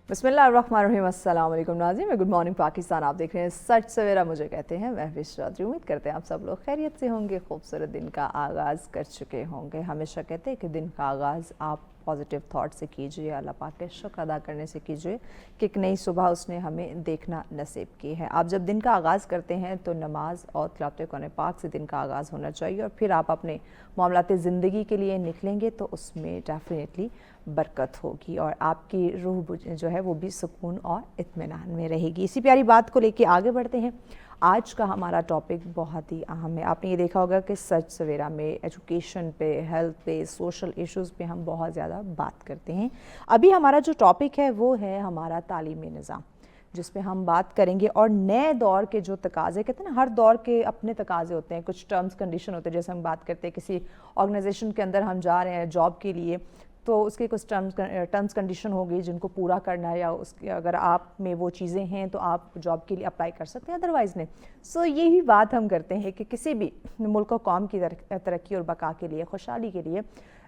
बिस्मिल्लाहिर्रहमानिर्रहीम। अस्सलाम वालेकुम नाज़रीन, मैं गुड मॉर्निंग पाकिस्तान आप देख रहे हैं। सच सवेरा मुझे कहते हैं महविश चौधरी। उम्मीद करते हैं आप सब लोग खैरियत से होंगे, खूबसूरत दिन का आगाज़ कर चुके होंगे। हमेशा कहते हैं कि दिन का आगाज़ आप पॉजिटिव थाट से कीजिए, अल्लाह पाक के शुक्र अदा करने से कीजिए कि एक नई सुबह उसने हमें देखना नसीब की है। आप जब दिन का आगाज़ करते हैं तो नमाज और तिलावत कुरान पाक से दिन का आगाज़ होना चाहिए, और फिर आप अपने मामलात ज़िंदगी के लिए निकलेंगे तो उसमें डेफिनेटली बरकत होगी और आपकी रूह जो है वो भी सुकून और इत्मीनान में रहेगी। इसी प्यारी बात को लेके आगे बढ़ते हैं। आज का हमारा टॉपिक बहुत ही अहम है। आपने ये देखा होगा कि सच सवेरा में एजुकेशन पे, हेल्थ पे, सोशल इश्यूज़ पे हम बहुत ज़्यादा बात करते हैं। अभी हमारा जो टॉपिक है वो है हमारा तालीमी निज़ाम, जिस पे हम बात करेंगे। और नए दौर के जो तकाज़े, कहते हैं ना हर दौर के अपने तकाज़े होते हैं, कुछ टर्म्स कंडीशन होते हैं। जैसे हम बात करते हैं किसी ऑर्गेनाइजेशन के अंदर हम जा रहे हैं जॉब के लिए, तो उसके कुछ टर्म्स कंडीशन होगी जिनको पूरा करना है, या उसके अगर आप में वो चीज़ें हैं तो आप जॉब के लिए अप्लाई कर सकते हैं, अदरवाइज़ नहीं। सो यही बात हम करते हैं कि किसी भी मुल्क और कौम की तरक्की और बका के लिए, खुशहाली के लिए,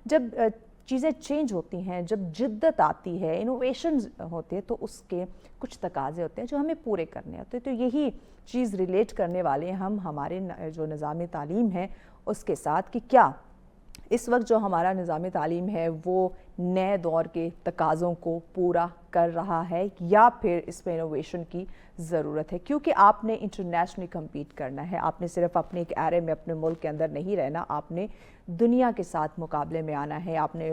जब चीज़ें चेंज होती हैं, जब जिद्दत आती है, इनोवेशन होते हैं, तो उसके कुछ तकाज़े होते हैं जो हमें पूरे करने होते हैं। तो यही चीज़ रिलेट करने वाले हम हमारे जो निज़ाम तालीम है उसके साथ, कि क्या इस वक्त जो हमारा निज़ाम तालीम है वो नए दौर के तकाज़ों को पूरा कर रहा है, या फिर इसमें इनोवेशन की ज़रूरत है। क्योंकि आपने इंटरनेशनली कम्पीट करना है, आपने सिर्फ अपने एक एरे में, अपने मुल्क के अंदर नहीं रहना, आपने दुनिया के साथ मुकाबले में आना है, आपने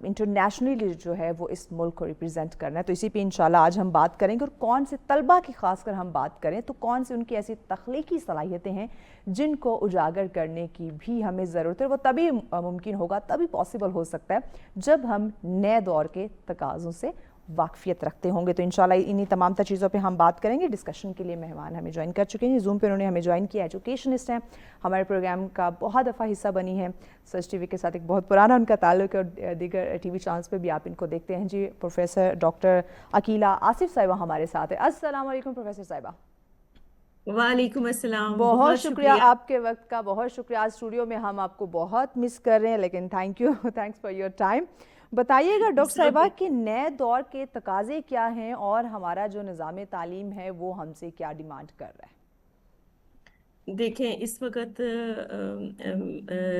इंटरनेशनली जो है वो इस मुल्क को रिप्रेजेंट करना है। तो इसी पे इंशाल्लाह आज हम बात करेंगे। और कौन से तलबा की खासकर हम बात करें तो कौन सी उनकी ऐसी तख्लीकी सलाहियतें हैं जिनको उजागर करने की भी हमें ज़रूरत है। वो तभी मुमकिन होगा, तभी पॉसिबल हो सकता है जब हम नए दौर के तकाज़ों से वाकफियत रखते होंगे। तो इंशाल्लाह इन्हीं तमाम चीज़ों पे हम बात करेंगे। डिस्कशन के लिए मेहमान हमें ज्वाइन कर चुके हैं, जूम पे उन्होंने हमें ज्वाइन किया, एजुकेशनिस्ट हैं, हमारे प्रोग्राम का बहुत दफ़ा हिस्सा बनी है। सच टीवी के साथ एक बहुत पुराना उनका ताल्लुक है, और दीगर टीवी चैनल्स पे भी आप इनको देखते हैं। जी, प्रोफेसर डॉक्टर अकीला आसिफ साहिबा हमारे साथ है। अस्सलाम वालेकुम प्रोफेसर साहिबा। वालेकुम अस्सलाम। बहुत बहुत शुक्रिया शुक्रिया। आपके वक्त का, बहुत शुक्रिया। आज स्टूडियो में हम आपको बहुत मिस कर रहे हैं, लेकिन thank you, thanks for your time. बताइएगा डॉक्टर साहिबा कि नए दौर के तकाजे क्या हैं और हमारा जो निज़ाम तालीम है वो हमसे क्या डिमांड कर रहा है। देखें, इस वक्त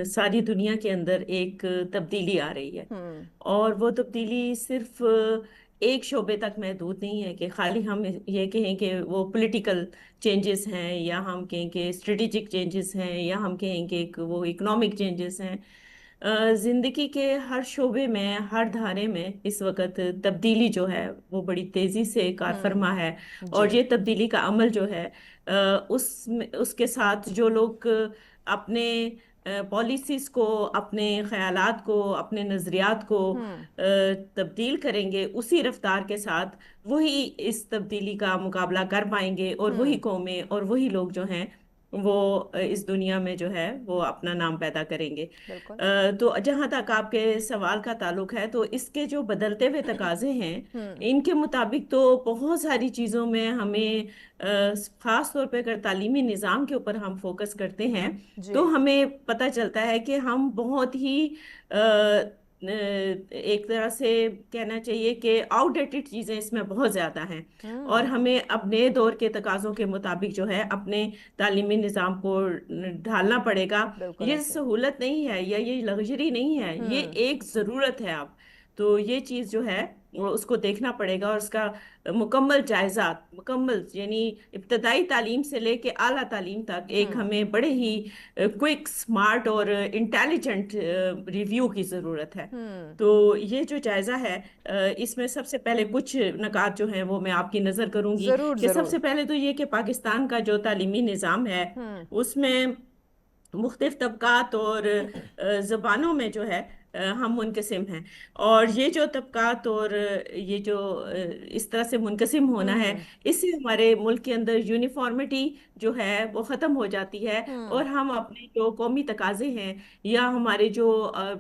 सारी दुनिया के अंदर एक तब्दीली आ रही है, हम्म। और वो तब्दीली सिर्फ एक शोबे तक महदूद नहीं है कि खाली हम ये कहें कि वो पॉलिटिकल चेंजेस हैं, या हम कहें कि स्ट्रेटेजिक चेंजेस हैं, या हम कहें कि वो इकोनॉमिक चेंजेस हैं। जिंदगी के हर शोबे में, हर धारे में इस वक्त तब्दीली जो है वो बड़ी तेजी से कार फरमा है। जी। और ये तब्दीली का अमल जो है, उसके साथ जो लोग अपने पॉलिसीज को, अपने ख्यालात को, अपने नजरियात को हम्म। तब्दील करेंगे, उसी रफ्तार के साथ वही इस तब्दीली का मुकाबला कर पाएंगे, और वही हम्म। कौमें और वही लोग जो हैं वो इस दुनिया में जो है वो अपना नाम पैदा करेंगे। बिल्कुल। तो जहाँ तक आपके सवाल का ताल्लुक है, तो इसके जो बदलते हुए तकाजे हैं, हम्म। इनके मुताबिक तो बहुत सारी चीज़ों में हमें खास तौर पे अगर तालीमी निज़ाम के ऊपर हम फोकस करते हैं, जी। तो हमें पता चलता है कि हम बहुत ही एक तरह से कहना चाहिए कि आउटडेटेड चीज़ें इसमें बहुत ज़्यादा हैं। और हम्म। हमें अब नए दौर के तकाज़ों के मुताबिक जो है अपने तालीमी निज़ाम को ढालना पड़ेगा। बिल्कुल ये ऐसे। सहूलत नहीं है, या ये लग्जरी नहीं है, ये हम्म। एक ज़रूरत है अब। तो ये चीज़ जो है वो उसको देखना पड़ेगा, और उसका मुकम्मल जायजा, मुकम्मल यानी इब्तदाई तालीम से लेके आला तालीम तक एक हम्म। हमें बड़े ही क्विक, स्मार्ट और इंटेलिजेंट रिव्यू की ज़रूरत है। हम्म। तो ये जो जायज़ा है, इसमें सबसे पहले कुछ नकात जो हैं वो मैं आपकी नज़र करूंगी। ज़रूर कि ज़रूर। सबसे पहले तो ये कि पाकिस्तान का जो तालीमी निज़ाम है हम्म। उसमें मुख्तलिफ तबकात और ज़बानों में जो है हम मुनकसिम हैं। और ये जो तबकात और ये जो इस तरह से मुनकसिम होना है, हम्म। इससे हमारे मुल्क के अंदर यूनिफॉर्मिटी जो है वो ख़त्म हो जाती है, हम्म। और हम अपने जो कौमी तकाजे हैं या हमारे जो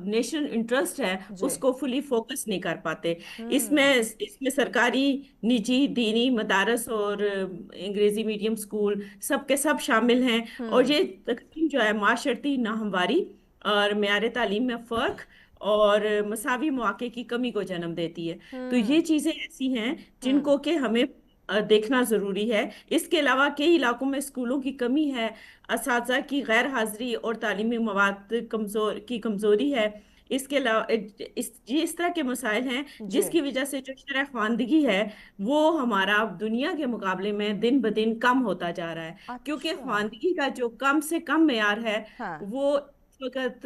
नेशनल इंटरेस्ट है जी। उसको फुली फोकस नहीं कर पाते। इसमें हम्म। इसमें सरकारी, निजी, दीनी मदारस और अंग्रेजी मीडियम स्कूल सबके सब शामिल हैं। और हम्म। ये तकसीम जो है माशरती नाहमवारी और मेयार तालीम में फ़र्क اور مساوی مواقع کی کمی کو جنم دیتی ہے. تو یہ چیزیں ایسی ہیں جن ہوں کو کہ ہمیں دیکھنا ضروری ہے. اس کے علاوہ کئی علاقوں میں اسکولوں کی کمی ہے، اساتذہ کی غیر حاضری اور تعلیمی مواد کی کمزوری ہے. اس کے علاوہ یہ اس طرح کے مسائل ہیں جی. جس کی وجہ سے جو شرح خواندگی ہے وہ ہمارا دنیا کے مقابلے میں دن بدن کم ہوتا جا رہا ہے. کیونکہ اچھا. خواندگی کا جو کم سے کم معیار ہے ہاں. وہ اس وقت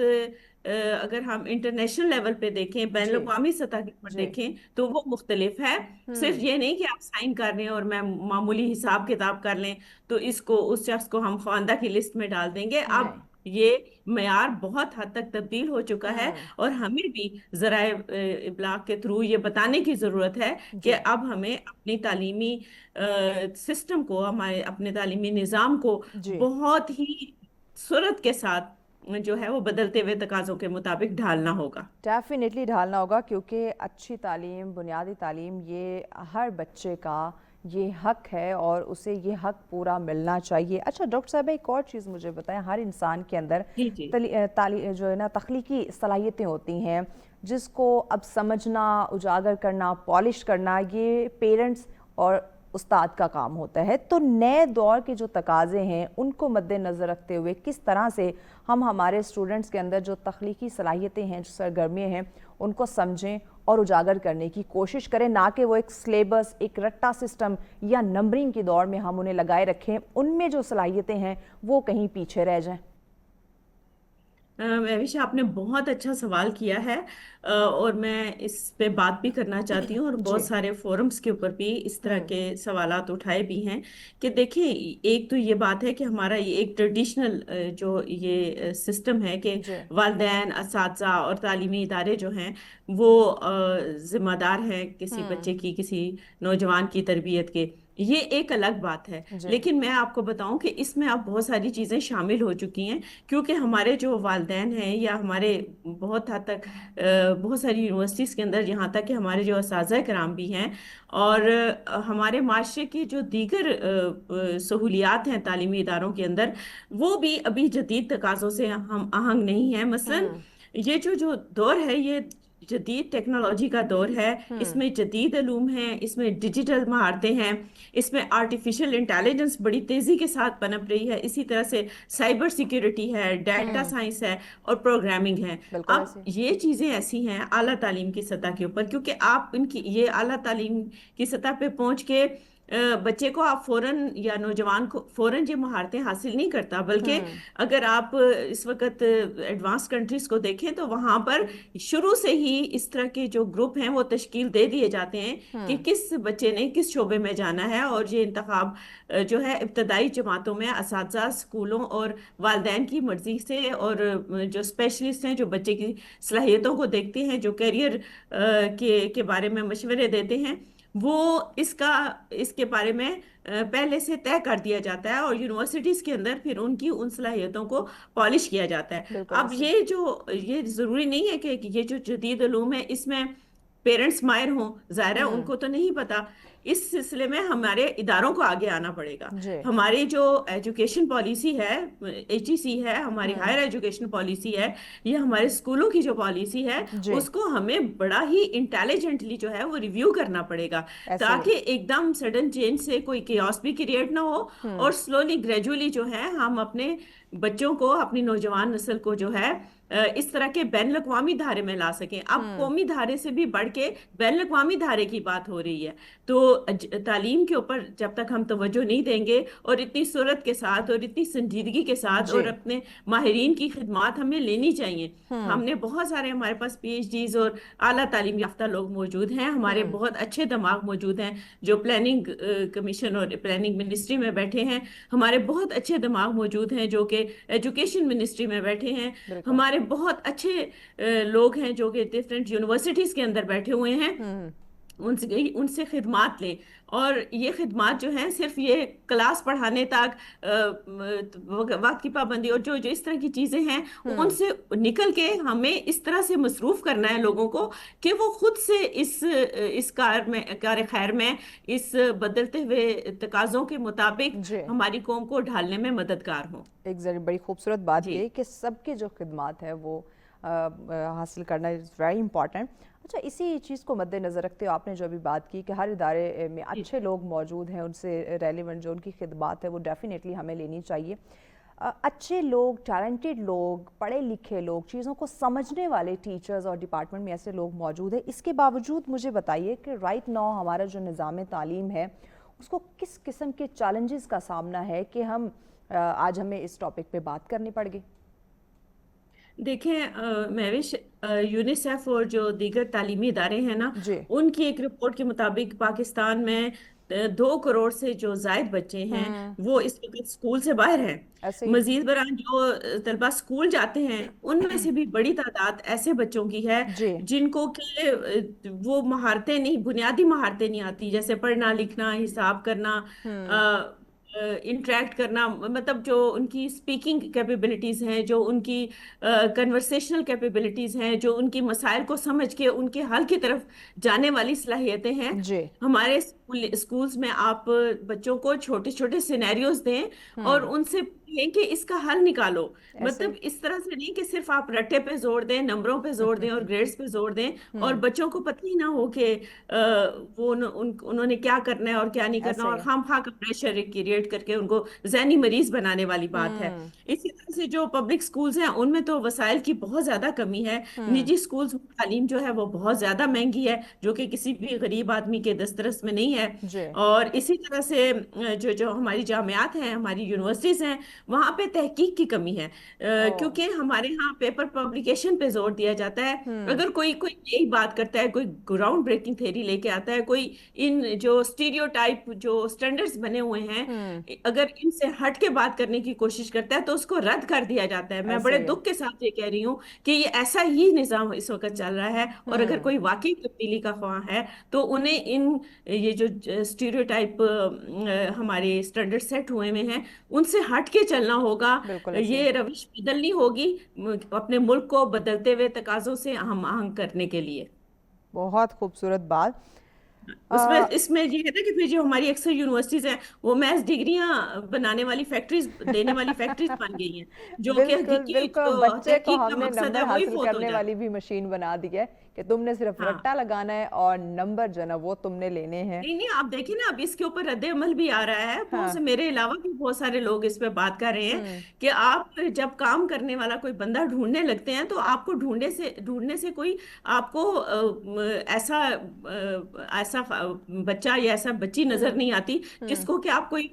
اگر ہم انٹرنیشنل لیول پہ دیکھیں، بین جی. الاقوامی سطح کے اوپر جی. دیکھیں تو وہ مختلف ہے. صرف ہوں. یہ نہیں کہ آپ سائن کر رہے ہیں اور میں معمولی حساب کتاب کر لیں تو اس شخص کو ہم خواندہ کی لسٹ میں ڈال دیں گے. اب نہیں. یہ معیار بہت حد تک تبدیل ہو چکا ہے ہوں. اور ہمیں بھی ذرائع ابلاغ کے تھرو یہ بتانے کی ضرورت ہے کہ جی. اب ہمیں اپنی تعلیمی سسٹم کو، ہمارے اپنے تعلیمی نظام کو جی. بہت ہی سرعت کے ساتھ جو ہے وہ بدلتے ہوئے تقاضوں کے مطابق ڈھالنا ہوگا. ڈیفینیٹلی ڈھالنا ہوگا، کیونکہ اچھی تعلیم، بنیادی تعلیم، یہ ہر بچے کا یہ حق ہے اور اسے یہ حق پورا ملنا چاہیے. اچھا ڈاکٹر صاحب، ایک اور چیز مجھے بتائیں، ہر انسان کے اندر جی جی جو ہے نا تخلیقی صلاحیتیں ہوتی ہیں جس کو اب سمجھنا، اجاگر کرنا، پالش کرنا یہ پیرنٹس اور استاد کا کام ہوتا ہے. تو نئے دور کے جو تقاضے ہیں ان کو مد نظر رکھتے ہوئے کس طرح سے ہم ہمارے اسٹوڈنٹس کے اندر جو تخلیقی صلاحیتیں ہیں، جو سرگرمیاں ہیں، ان کو سمجھیں اور اجاگر کرنے کی کوشش کریں، نہ کہ وہ ایک سلیبس، ایک رٹا سسٹم یا نمبرنگ کی دور میں ہم انہیں لگائے رکھیں، ان میں جو صلاحیتیں ہیں وہ کہیں پیچھے رہ جائیں. مہوش، آپ نے بہت اچھا سوال کیا ہے اور میں اس پہ بات بھی کرنا چاہتی ہوں اور بہت جی. سارے فورمز کے اوپر بھی اس طرح کے سوالات اٹھائے بھی ہیں. کہ دیکھیں، ایک تو یہ بات ہے کہ ہمارا یہ ایک ٹریڈیشنل جو یہ سسٹم ہے کہ جی. والدین، اساتذہ اور تعلیمی ادارے جو ہیں وہ ذمہ دار ہیں کسی بچے کی، کسی نوجوان کی تربیت کے. یہ ایک الگ بات ہے. جی. لیکن میں آپ کو بتاؤں کہ اس میں اب بہت ساری چیزیں شامل ہو چکی ہیں، کیونکہ ہمارے جو والدین ہیں یا ہمارے بہت حد تک بہت ساری یونیورسٹیز کے اندر، یہاں تک کہ ہمارے جو اساتذہ کرام بھی ہیں اور ہمارے معاشرے کی جو دیگر سہولیات ہیں تعلیمی اداروں کے اندر، وہ بھی ابھی جدید تقاضوں سے ہم آہنگ نہیں ہیں. مثلاً یہ جو دور ہے یہ جدید ٹیکنالوجی کا دور ہے. اس میں جدید علوم ہیں، اس میں ڈیجیٹل مہارتیں ہیں، اس میں آرٹیفیشل انٹیلیجنس بڑی تیزی کے ساتھ پنپ رہی ہے. اسی طرح سے سائبر سیکیورٹی ہے، ڈیٹا سائنس ہے اور پروگرامنگ ہے. بالکل اب ایسے. یہ چیزیں ایسی ہیں اعلیٰ تعلیم کی سطح کے اوپر، کیونکہ آپ ان کی یہ اعلیٰ تعلیم کی سطح پہ پہنچ کے بچے کو آپ فوراً یا نوجوان کو فوراً یہ مہارتیں حاصل نہیں کرتا، بلکہ اگر آپ اس وقت ایڈوانس کنٹریز کو دیکھیں تو وہاں پر شروع سے ہی اس طرح کے جو گروپ ہیں وہ تشکیل دے دیے جاتے ہیں کہ کس بچے نے کس شعبے میں جانا ہے. اور یہ انتخاب جو ہے ابتدائی جماعتوں میں اساتذہ، اسکولوں اور والدین کی مرضی سے، اور جو اسپیشلسٹ ہیں جو بچے کی صلاحیتوں کو دیکھتے ہیں، جو کیریئر کے بارے میں مشورے دیتے ہیں، وہ اس کے بارے میں پہلے سے طے کر دیا جاتا ہے اور یونیورسٹیز کے اندر پھر ان کی ان صلاحیتوں کو پالش کیا جاتا ہے. بالکل اب ایسے. یہ ضروری نہیں ہے کہ یہ جو جدید علوم ہے اس میں پیرنٹس ماہر ہوں، ظاہر ہے ان کو تو نہیں پتا. اس سلسلے میں ہمارے اداروں کو آگے آنا پڑے گا. جی. ہماری جو ایجوکیشن پالیسی ہے، HEC ہے، ہماری ہائر ایجوکیشن پالیسی ہے، یہ ہمارے اسکولوں کی جو پالیسی ہے جی. اس کو ہمیں بڑا ہی انٹیلیجنٹلی جو ہے وہ ریویو کرنا پڑے گا، ایسے. تاکہ ایک دم سڈن چینج سے کوئی کیوس بھی کریٹ نہ ہو اور سلولی گریجولی جو ہے ہم اپنے بچوں کو، اپنی نوجوان نسل کو جو ہے اس طرح کے بین الاقوامی دھارے میں لا سکیں. اب قومی دھارے سے بھی بڑھ کے بین الاقوامی دھارے کی بات ہو رہی ہے. تو تعلیم کے اوپر جب تک ہم توجہ نہیں دیں گے اور اتنی سرعت کے ساتھ اور اتنی سنجیدگی کے ساتھ، جی. اور اپنے ماہرین کی خدمات ہمیں لینی چاہیے. ہم نے بہت سارے، ہمارے پاس PhDs اور اعلیٰ تعلیم یافتہ لوگ موجود ہیں، ہمارے بہت اچھے دماغ موجود ہیں جو پلاننگ کمیشن اور پلاننگ منسٹری میں بیٹھے ہیں. ہمارے بہت اچھے دماغ موجود ہیں جو کہ ایجوکیشن منسٹری میں بیٹھے ہیں. بالکل. ہمارے بہت اچھے لوگ ہیں جو کہ ڈفرینٹ یونیورسٹیز کے اندر بیٹھے ہوئے ہیں. ان سے خدمات لیں. اور یہ خدمات جو ہیں صرف یہ کلاس پڑھانے تک، وقت کی پابندی اور جو اس طرح کی چیزیں ہیں ان سے نکل کے ہمیں اس طرح سے مصروف کرنا ہے لوگوں کو کہ وہ خود سے اس کار خیر میں، اس بدلتے ہوئے تقاضوں کے مطابق جی. ہماری قوم کو ڈھالنے میں مددگار ہوں. ایک بڑی خوبصورت بات جی یہ کہ سب کی جو خدمات ہے وہ حاصل کرنا از ویری امپورٹنٹ. اچھا اسی چیز کو مد نظر رکھتے ہو آپ نے جو ابھی بات کی کہ ہر ادارے میں اچھے لوگ موجود ہیں، ان سے ریلیونٹ جو ان کی خدمات ہے وہ ڈیفینیٹلی ہمیں لینی چاہیے. اچھے لوگ، ٹیلنٹڈ لوگ، پڑھے لکھے لوگ، چیزوں کو سمجھنے والے ٹیچرز اور ڈپارٹمنٹ میں ایسے لوگ موجود ہیں. اس کے باوجود مجھے بتائیے کہ رائٹ ناؤ ہمارا جو نظام تعلیم ہے اس کو کس قسم کے چیلنجز کا سامنا ہے کہ آج ہمیں اس ٹاپک پہ بات کرنی پڑ گئی؟ دیکھیں مہوش، یونیسیف اور جو دیگر تعلیمی ادارے ہیں نا، جی. ان کی ایک رپورٹ کے مطابق پاکستان میں 2 کروڑ سے جو زائد بچے ہیں وہ اس وقت اسکول سے باہر ہیں. ایسے ہی. مزید برآں جو طلبہ اسکول جاتے ہیں ان میں سے بھی بڑی تعداد ایسے بچوں کی ہے جی. جن کو کہ وہ مہارتیں نہیں، بنیادی مہارتیں نہیں آتی، جیسے پڑھنا لکھنا، حساب کرنا، انٹریکٹ کرنا، مطلب جو ان کی اسپیکنگ کیپیبلٹیز ہیں، جو ان کی کنورسیشنل کیپیبلٹیز ہیں، جو ان کی مسائل کو سمجھ کے ان کے حل کی طرف جانے والی صلاحیتیں ہیں. جی. ہمارے اسکولز میں آپ بچوں کو چھوٹے چھوٹے سینیریوز دیں اور ان سے پوچھیں کہ اس کا حل نکالو. ایسے مطلب اس طرح سے نہیں کہ صرف آپ رٹے پہ زور دیں، نمبروں پہ زور دیں اور گریڈز پہ زور دیں اور بچوں کو پتہ ہی نہ ہو کہ وہ انہوں نے کیا کرنا ہے اور کیا نہیں کرنا، ایسے اور ہی. خام خواہ کا پریشر کریٹ کر کے ان کو ذہنی مریض بنانے والی بات ہے. اسی طرح سے جو پبلک سکولز ہیں ان میں تو وسائل کی بہت زیادہ کمی ہے. نجی سکولز میں تعلیم جو ہے وہ بہت زیادہ مہنگی ہے، جو کہ کسی بھی غریب آدمی کے دسترس میں نہیں ہے. جی. اور اسی طرح سے جو ہماری جامعات ہیں، ہماری یونیورسٹیز ہیں، وہاں پہ تحقیق کی کمی ہے. کیونکہ ہمارے ہاں پیپر پبلیکیشن پہ زور دیا جاتا ہے. اگر کوئی نئی بات کرتا ہے، کوئی گراؤنڈ بریکنگ تھیری لے کے آتا ہے، کوئی ان جو اسٹیریو ٹائپ جو اسٹینڈرڈز بنے ہوئے ہیں اگر ان سے ہٹ کے بات کرنے کی کوشش کرتا ہے تو اس کو رد کر دیا جاتا ہے. میں بڑے دکھ کے ساتھ یہ کہہ رہی ہوں کہ یہ ایسا ہی نظام اس وقت چل رہا ہے، اور اگر کوئی واقعی تبدیلی کا خواہاں ہے تو انہیں یہ جو اسٹیریو ٹائپ ہمارے اسٹینڈرڈ سیٹ ہوئے میں ہیں ان سے ہٹ کے چلنا ہوگا. یہ روش بدلنی ہوگی اپنے ملک کو بدلتے ہوئے تقاضوں سے ہم آہنگ کرنے کے لیے. بہت خوبصورت بات. اس میں یہ ہے نا کہ پھر جو ہماری اکثر یونیورسٹیز ہیں وہ محض ڈگریاں بنانے والی فیکٹریز دینے والی فیکٹریز بن گئی ہیں، جو کہ حقیقی جو بچے کو تحقیق ہم کا نے مقصد ہے نمبر وہی حاصل فوت ہو کرنے جاتا والی بھی مشین بنا دی ہے کہ تم نے صرف رٹا لگانا ہے اور نمبر جو نا وہ تم نے لینے ہیں. نہیں آپ دیکھیں نا، اب اس کے اوپر رد عمل بھی آ رہا ہے. بہت سے میرے علاوہ بھی بہت سارے لوگ اس پہ بات کر رہے ہیں کہ آپ جب کام کرنے والا کوئی بندہ ڈھونڈنے لگتے ہیں تو آپ کو ڈھونڈنے سے کوئی آپ کو ایسا بچہ یا ایسا بچی نظر نہیں آتی جس کو کہ آپ کوئی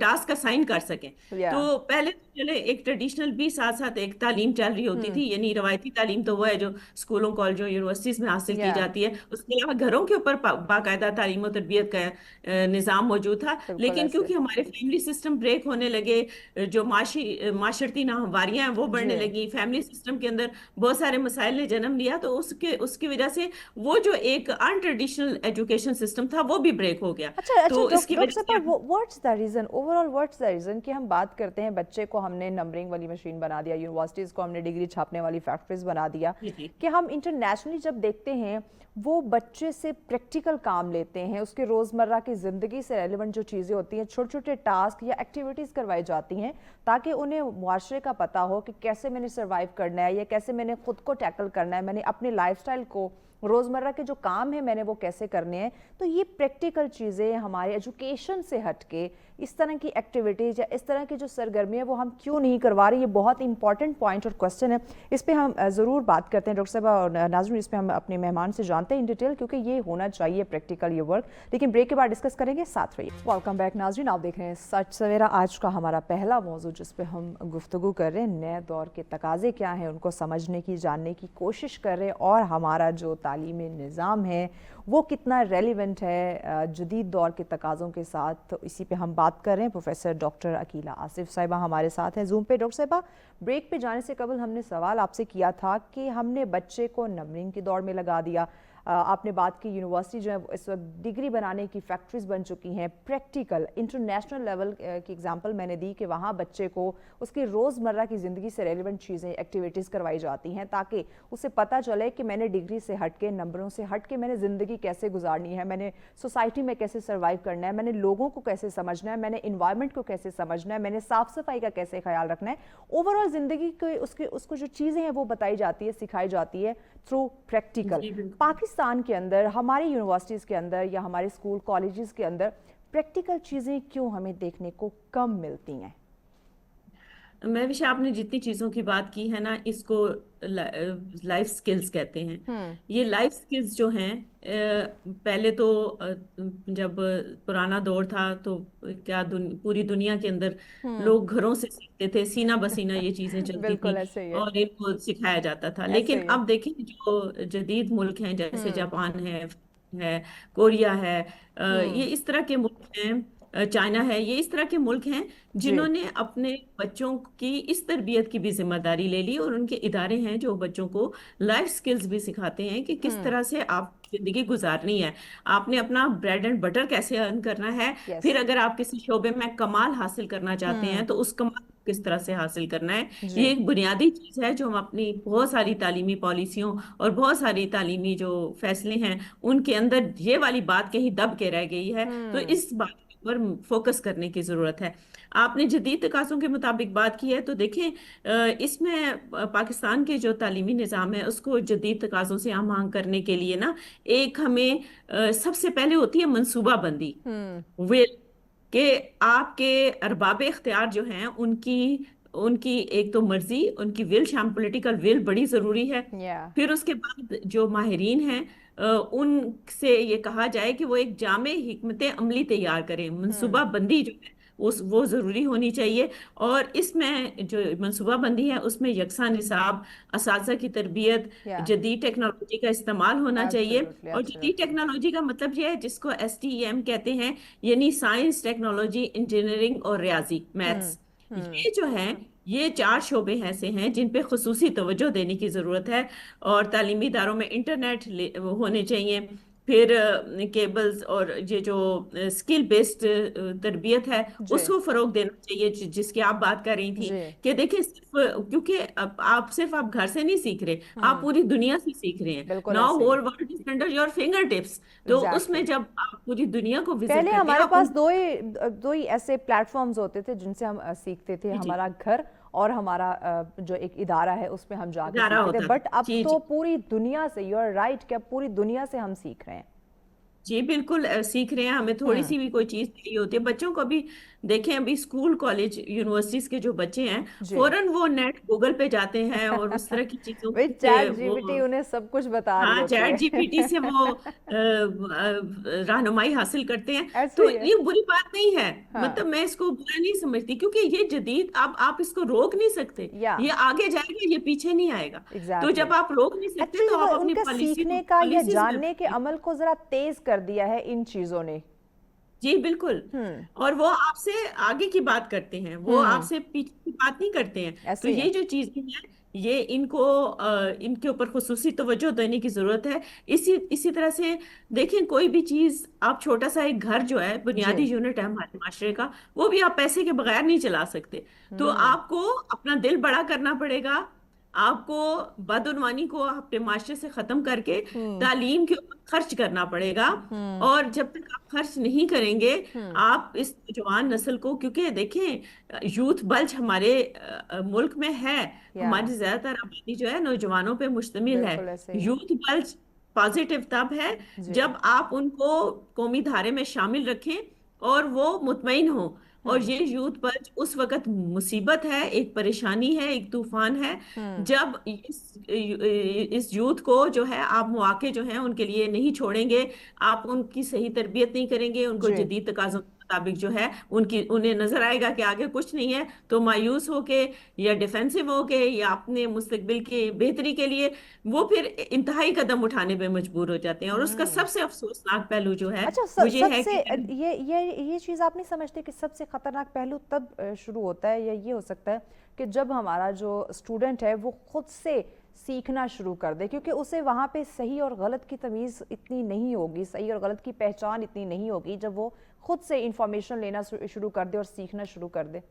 ٹاسک اسائن کر سکیں. تو پہلے چلے ایک ٹریڈیشنل بھی ساتھ ساتھ ایک تعلیم چل رہی ہوتی تھی، یعنی روایتی تعلیم تو وہ ہے جو اسکولوں کالجوں یونیورسٹیز میں حاصل کی جاتی ہے. اس کے علاوہ گھروں کے اوپر باقاعدہ تعلیم و تربیت کا نظام موجود تھا. لیکن کیونکہ ہمارے فیملی سسٹم بریک ہونے لگے، جو معاشرتی ناہمواریاں ہیں وہ بڑھنے لگی، فیملی سسٹم کے اندر بہت سارے مسائل نے جنم لیا، تو اس کی وجہ سے وہ جو ایک ان ٹریڈیشنل ایجوکیشن سسٹم تھا وہ بھی بریک ہو گیا. اچھا تو اس کی وجہ سے what's the reason, over all what's the reason کہ ہم بات کرتے ہیں بچے کو ہم نے نمبرنگ والی مشین بنا دیا، یونیورسٹیز کو ہم نے ڈگری چھاپنے والی فیکٹریز بنا دیا، کہ ہم انٹرنیشنلی جب دیکھتے ہیں وہ بچے سے پریکٹیکل کام لیتے ہیں، اس کے روزمرہ کی زندگی سے ریلیونٹ جو چیزیں ہوتی ہیں، چھوٹے چھوٹے ٹاسک یا ایکٹیویٹیز کروائی جاتی ہیں تاکہ انہیں معاشرے کا پتہ ہو کہ کیسے میں نے سروائیو کرنا ہے یا کیسے میں نے خود کو ٹیکل کرنا ہے، میں نے اپنے لائف سٹائل کو، روزمرہ کے جو کام ہیں میں نے وہ کیسے کرنے ہیں. تو یہ پریکٹیکل چیزیں ہمارے ایجوکیشن سے ہٹ کے اس طرح کی ایکٹیویٹیز یا اس طرح کی جو سرگرمیاں وہ ہم کیوں نہیں کروا رہے؟ یہ بہت امپورٹنٹ پوائنٹ اور کوسچن ہے، اس پہ ہم ضرور بات کرتے ہیں ڈاکٹر صاحبہ اور ناظرین. اس پہ ہم اپنے مہمان سے جانتے ہیں ان ڈیٹیل، کیونکہ یہ ہونا چاہیے پریکٹیکل یہ ورک. لیکن بریک کے بعد ڈسکس کریں گے، ساتھ رہیے. ویلکم بیک ناظرین، آپ دیکھ رہے ہیں سچ سویرا. آج کا ہمارا پہلا موضوع جس پہ ہم گفتگو کر رہے ہیں، نئے دور کے تقاضے کیا ہیں، ان کو سمجھنے کی، جاننے کی کوشش کر رہے ہیں، اور ہمارا جو تعلیمی نظام ہے وہ کتنا ریلیونٹ ہے جدید دور کے تقاضوں کے ساتھ. تو اسی پہ ہم بات کر رہے ہیں. پروفیسر ڈاکٹر عقیلہ آصف صاحبہ ہمارے ساتھ ہیں زوم پہ. ڈاکٹر صاحبہ، بریک پہ جانے سے قبل ہم نے سوال آپ سے کیا تھا کہ ہم نے بچے کو نمبرنگ کی دوڑ میں لگا دیا. آپ نے بات کی یونیورسٹی جو ہے اس وقت ڈگری بنانے کی فیکٹریز بن چکی ہیں. پریکٹیکل انٹرنیشنل لیول کی ایگزامپل میں نے دی کہ وہاں بچے کو اس کی روزمرہ کی زندگی سے ریلیونٹ چیزیں ایکٹیویٹیز کروائی جاتی ہیں تاکہ اسے پتہ چلے کہ میں نے ڈگری سے ہٹ کے, نمبروں سے ہٹ کے میں نے زندگی کیسے گزارنی ہے, میں نے سوسائٹی میں کیسے سروائیو کرنا ہے, میں نے لوگوں کو کیسے سمجھنا ہے, میں نے انوائرمنٹ کو کیسے سمجھنا ہے, میں نے صاف صفائی کا کیسے خیال رکھنا ہے. اوور آل زندگی کے اس کو جو چیزیں ہیں وہ بتائی جاتی ہے, سکھائی جاتی ہے تھرو پریکٹیکل. پاکستان کے اندر ہماری یونیورسٹیز کے اندر یا ہمارے اسکول کالجز کے اندر پریکٹیکل چیزیں کیوں ہمیں دیکھنے کو کم ملتی ہیں؟ مہوش آپ نے جتنی چیزوں کی بات کی ہے نا, اس کو لائف سکلز کہتے ہیں. یہ لائف سکلز جو ہیں, پہلے تو جب پرانا دور تھا تو کیا پوری دنیا کے اندر لوگ گھروں سے سیکھتے تھے, سینہ بسینہ یہ چیزیں چلتی تھیں اور ان کو سکھایا جاتا تھا. لیکن اب دیکھیں جو جدید ملک ہیں جیسے جاپان ہے, کوریا ہے, یہ اس طرح کے ملک ہیں, چائنا ہے, یہ اس طرح کے ملک ہیں جنہوں نے اپنے بچوں کی اس تربیت کی بھی ذمہ داری لے لی, اور ان کے ادارے ہیں جو بچوں کو لائف سکلز بھی سکھاتے ہیں کہ کس طرح سے آپ زندگی گزارنی ہے, آپ نے اپنا بریڈ اینڈ بٹر کیسے ارن کرنا ہے, پھر اگر آپ کسی شعبے میں کمال حاصل کرنا چاہتے ہیں تو اس کمال کس طرح سے حاصل کرنا ہے. یہ ایک بنیادی چیز ہے جو ہم اپنی بہت ساری تعلیمی پالیسیوں اور بہت ساری تعلیمی جو فیصلے ہیں ان کے اندر یہ والی بات کہیں دب کے رہ گئی ہے. تو اس بات پر فوکس کرنے کی ضرورت ہے. آپ نے جدید تقاضوں کے مطابق بات کی ہے تو دیکھیں اس میں پاکستان کے جو تعلیمی نظام ہے اس کو جدید تقاضوں سے ہم آہنگ کرنے کے لیے نا, ایک ہمیں سب سے پہلے ہوتی ہے منصوبہ بندی. کہ آپ کے ارباب اختیار جو ہیں ان کی ایک تو مرضی, ان کی ول, شام پولیٹیکل ول بڑی ضروری ہے. پھر اس کے بعد جو ماہرین ہیں ان سے یہ کہا جائے کہ وہ ایک جامع حکمت عملی تیار کریں. منصوبہ بندی جو ہے وہ ضروری ہونی چاہیے, اور اس میں جو منصوبہ بندی ہے اس میں یکساں نصاب, اساتذہ کی تربیت, جدید ٹیکنالوجی کا استعمال ہونا چاہیے. اور جدید ٹیکنالوجی کا مطلب یہ ہے جس کو STEM کہتے ہیں, یعنی سائنس, ٹیکنالوجی, انجینئرنگ اور ریاضی, میتھس. یہ جو ہیں یہ 4 شعبے ایسے ہیں جن پہ خصوصی توجہ دینے کی ضرورت ہے, اور تعلیمی اداروں میں انٹرنیٹ ہونے چاہیے. پھر کیبلز اور یہ جو اسکل بیسڈ تربیت ہے اس کو فروغ دینا چاہیے, جس کی آپ بات کر رہی تھیں کہ دیکھیں کیونکہ آپ صرف گھر سے نہیں سیکھ رہے, آپ پوری دنیا سے سیکھ رہے ہیں. Now whole world is under your finger tips. تو اس میں جب آپ پوری دنیا کو وزٹ کرتے ہیں, پہلے ہمارے پاس دو ہی ایسے پلیٹ فارمز ہوتے تھے جن سے ہم سیکھتے تھے, ہمارا گھر اور ہمارا جو ایک ادارہ ہے اس میں ہم جا کے سیکھتے تھے. بٹ اب تو پوری دنیا سے, یو آر رائٹ, کہ اب پوری دنیا سے ہم سیکھ رہے ہیں. جی بالکل سیکھ رہے ہیں. ہمیں تھوڑی سی بھی کوئی چیز چاہیے ہوتی ہے. بچوں کو بھی دیکھیں, ابھی اسکول کالج یونیورسٹیز کے جو بچے ہیں فوراً وہ نیٹ گوگل پہ جاتے ہیں اور اس طرح کی چیزوں چیٹ جی پی ٹی انہیں سب کچھ بتا رہی ہوتی ہے. چیٹ جی پی ٹی سے وہ رہنمائی حاصل کرتے ہیں. تو یہ بری بات نہیں ہے, مطلب میں اس کو برا نہیں سمجھتی, کیونکہ یہ جدید, اب آپ اس کو روک نہیں سکتے, یہ آگے جائے گا, یہ پیچھے نہیں آئے گا. تو جب آپ روک نہیں سکتے تو آپ اپنی سیکھنے کا یا جاننے کے عمل کو ذرا تیز کر دیا ہے ان چیزوں نے. جی بالکل, اور وہ آپ سے آگے کی بات کرتے ہیں, وہ آپ سے پیچھے کی بات نہیں کرتے ہیں. تو یہ جو چیزیں ہیں یہ ان کے اوپر خصوصی توجہ دینے کی ضرورت ہے. اسی طرح سے دیکھیں, کوئی بھی چیز آپ, چھوٹا سا ایک گھر جو ہے بنیادی یونٹ ہے ہمارے معاشرے کا, وہ بھی آپ پیسے کے بغیر نہیں چلا سکتے. تو آپ کو اپنا دل بڑا کرنا پڑے گا, آپ کو بدعنوانی کو اپنے معاشرے سے ختم کر کے تعلیم کے اوپر خرچ کرنا پڑے گا. اور جب تک آپ خرچ نہیں کریں گے آپ اس جوان نسل کو, کیونکہ دیکھیں یوتھ بلج ہمارے ملک میں ہے, ہماری زیادہ تر آبادی جو ہے نوجوانوں پہ مشتمل ہے. یوتھ بلج پازیٹیو تب ہے جب آپ ان کو قومی دھارے میں شامل رکھیں اور وہ مطمئن ہوں. اور یہ یوتھ بلج اس وقت مصیبت ہے, ایک پریشانی ہے, ایک طوفان ہے, جب اس یوتھ کو جو ہے آپ مواقع جو ہیں ان کے لیے نہیں چھوڑیں گے, آپ ان کی صحیح تربیت نہیں کریں گے, ان کو جدید تقاضوں کے مطابق جو ہے انہیں نظر آئے گا کہ آگے کچھ نہیں ہے, تو مایوس ہو کے یا ڈیفینسو ہو کے یا اپنے مستقبل کی بہتری کے لیے وہ پھر انتہائی قدم اٹھانے پہ مجبور ہو جاتے ہیں. اور اس کا سب سے افسوسناک پہلو جو ہے وہ یہ ہے کہ یہ چیز آپ نہیں سمجھتے کہ سب سے خطرناک پہلو تب شروع ہوتا ہے, یا یہ ہو سکتا ہے کہ جب ہمارا جو اسٹوڈنٹ ہے وہ خود سے सीखना शुरू कर दे, क्योंकि उसे वहाँ पे सही और गलत की तमीज़ इतनी नहीं होगी, सही और गलत की पहचान इतनी नहीं होगी जब वो खुद से इंफॉर्मेशन लेना शुरू कर दे और सीखना शुरू कर दे।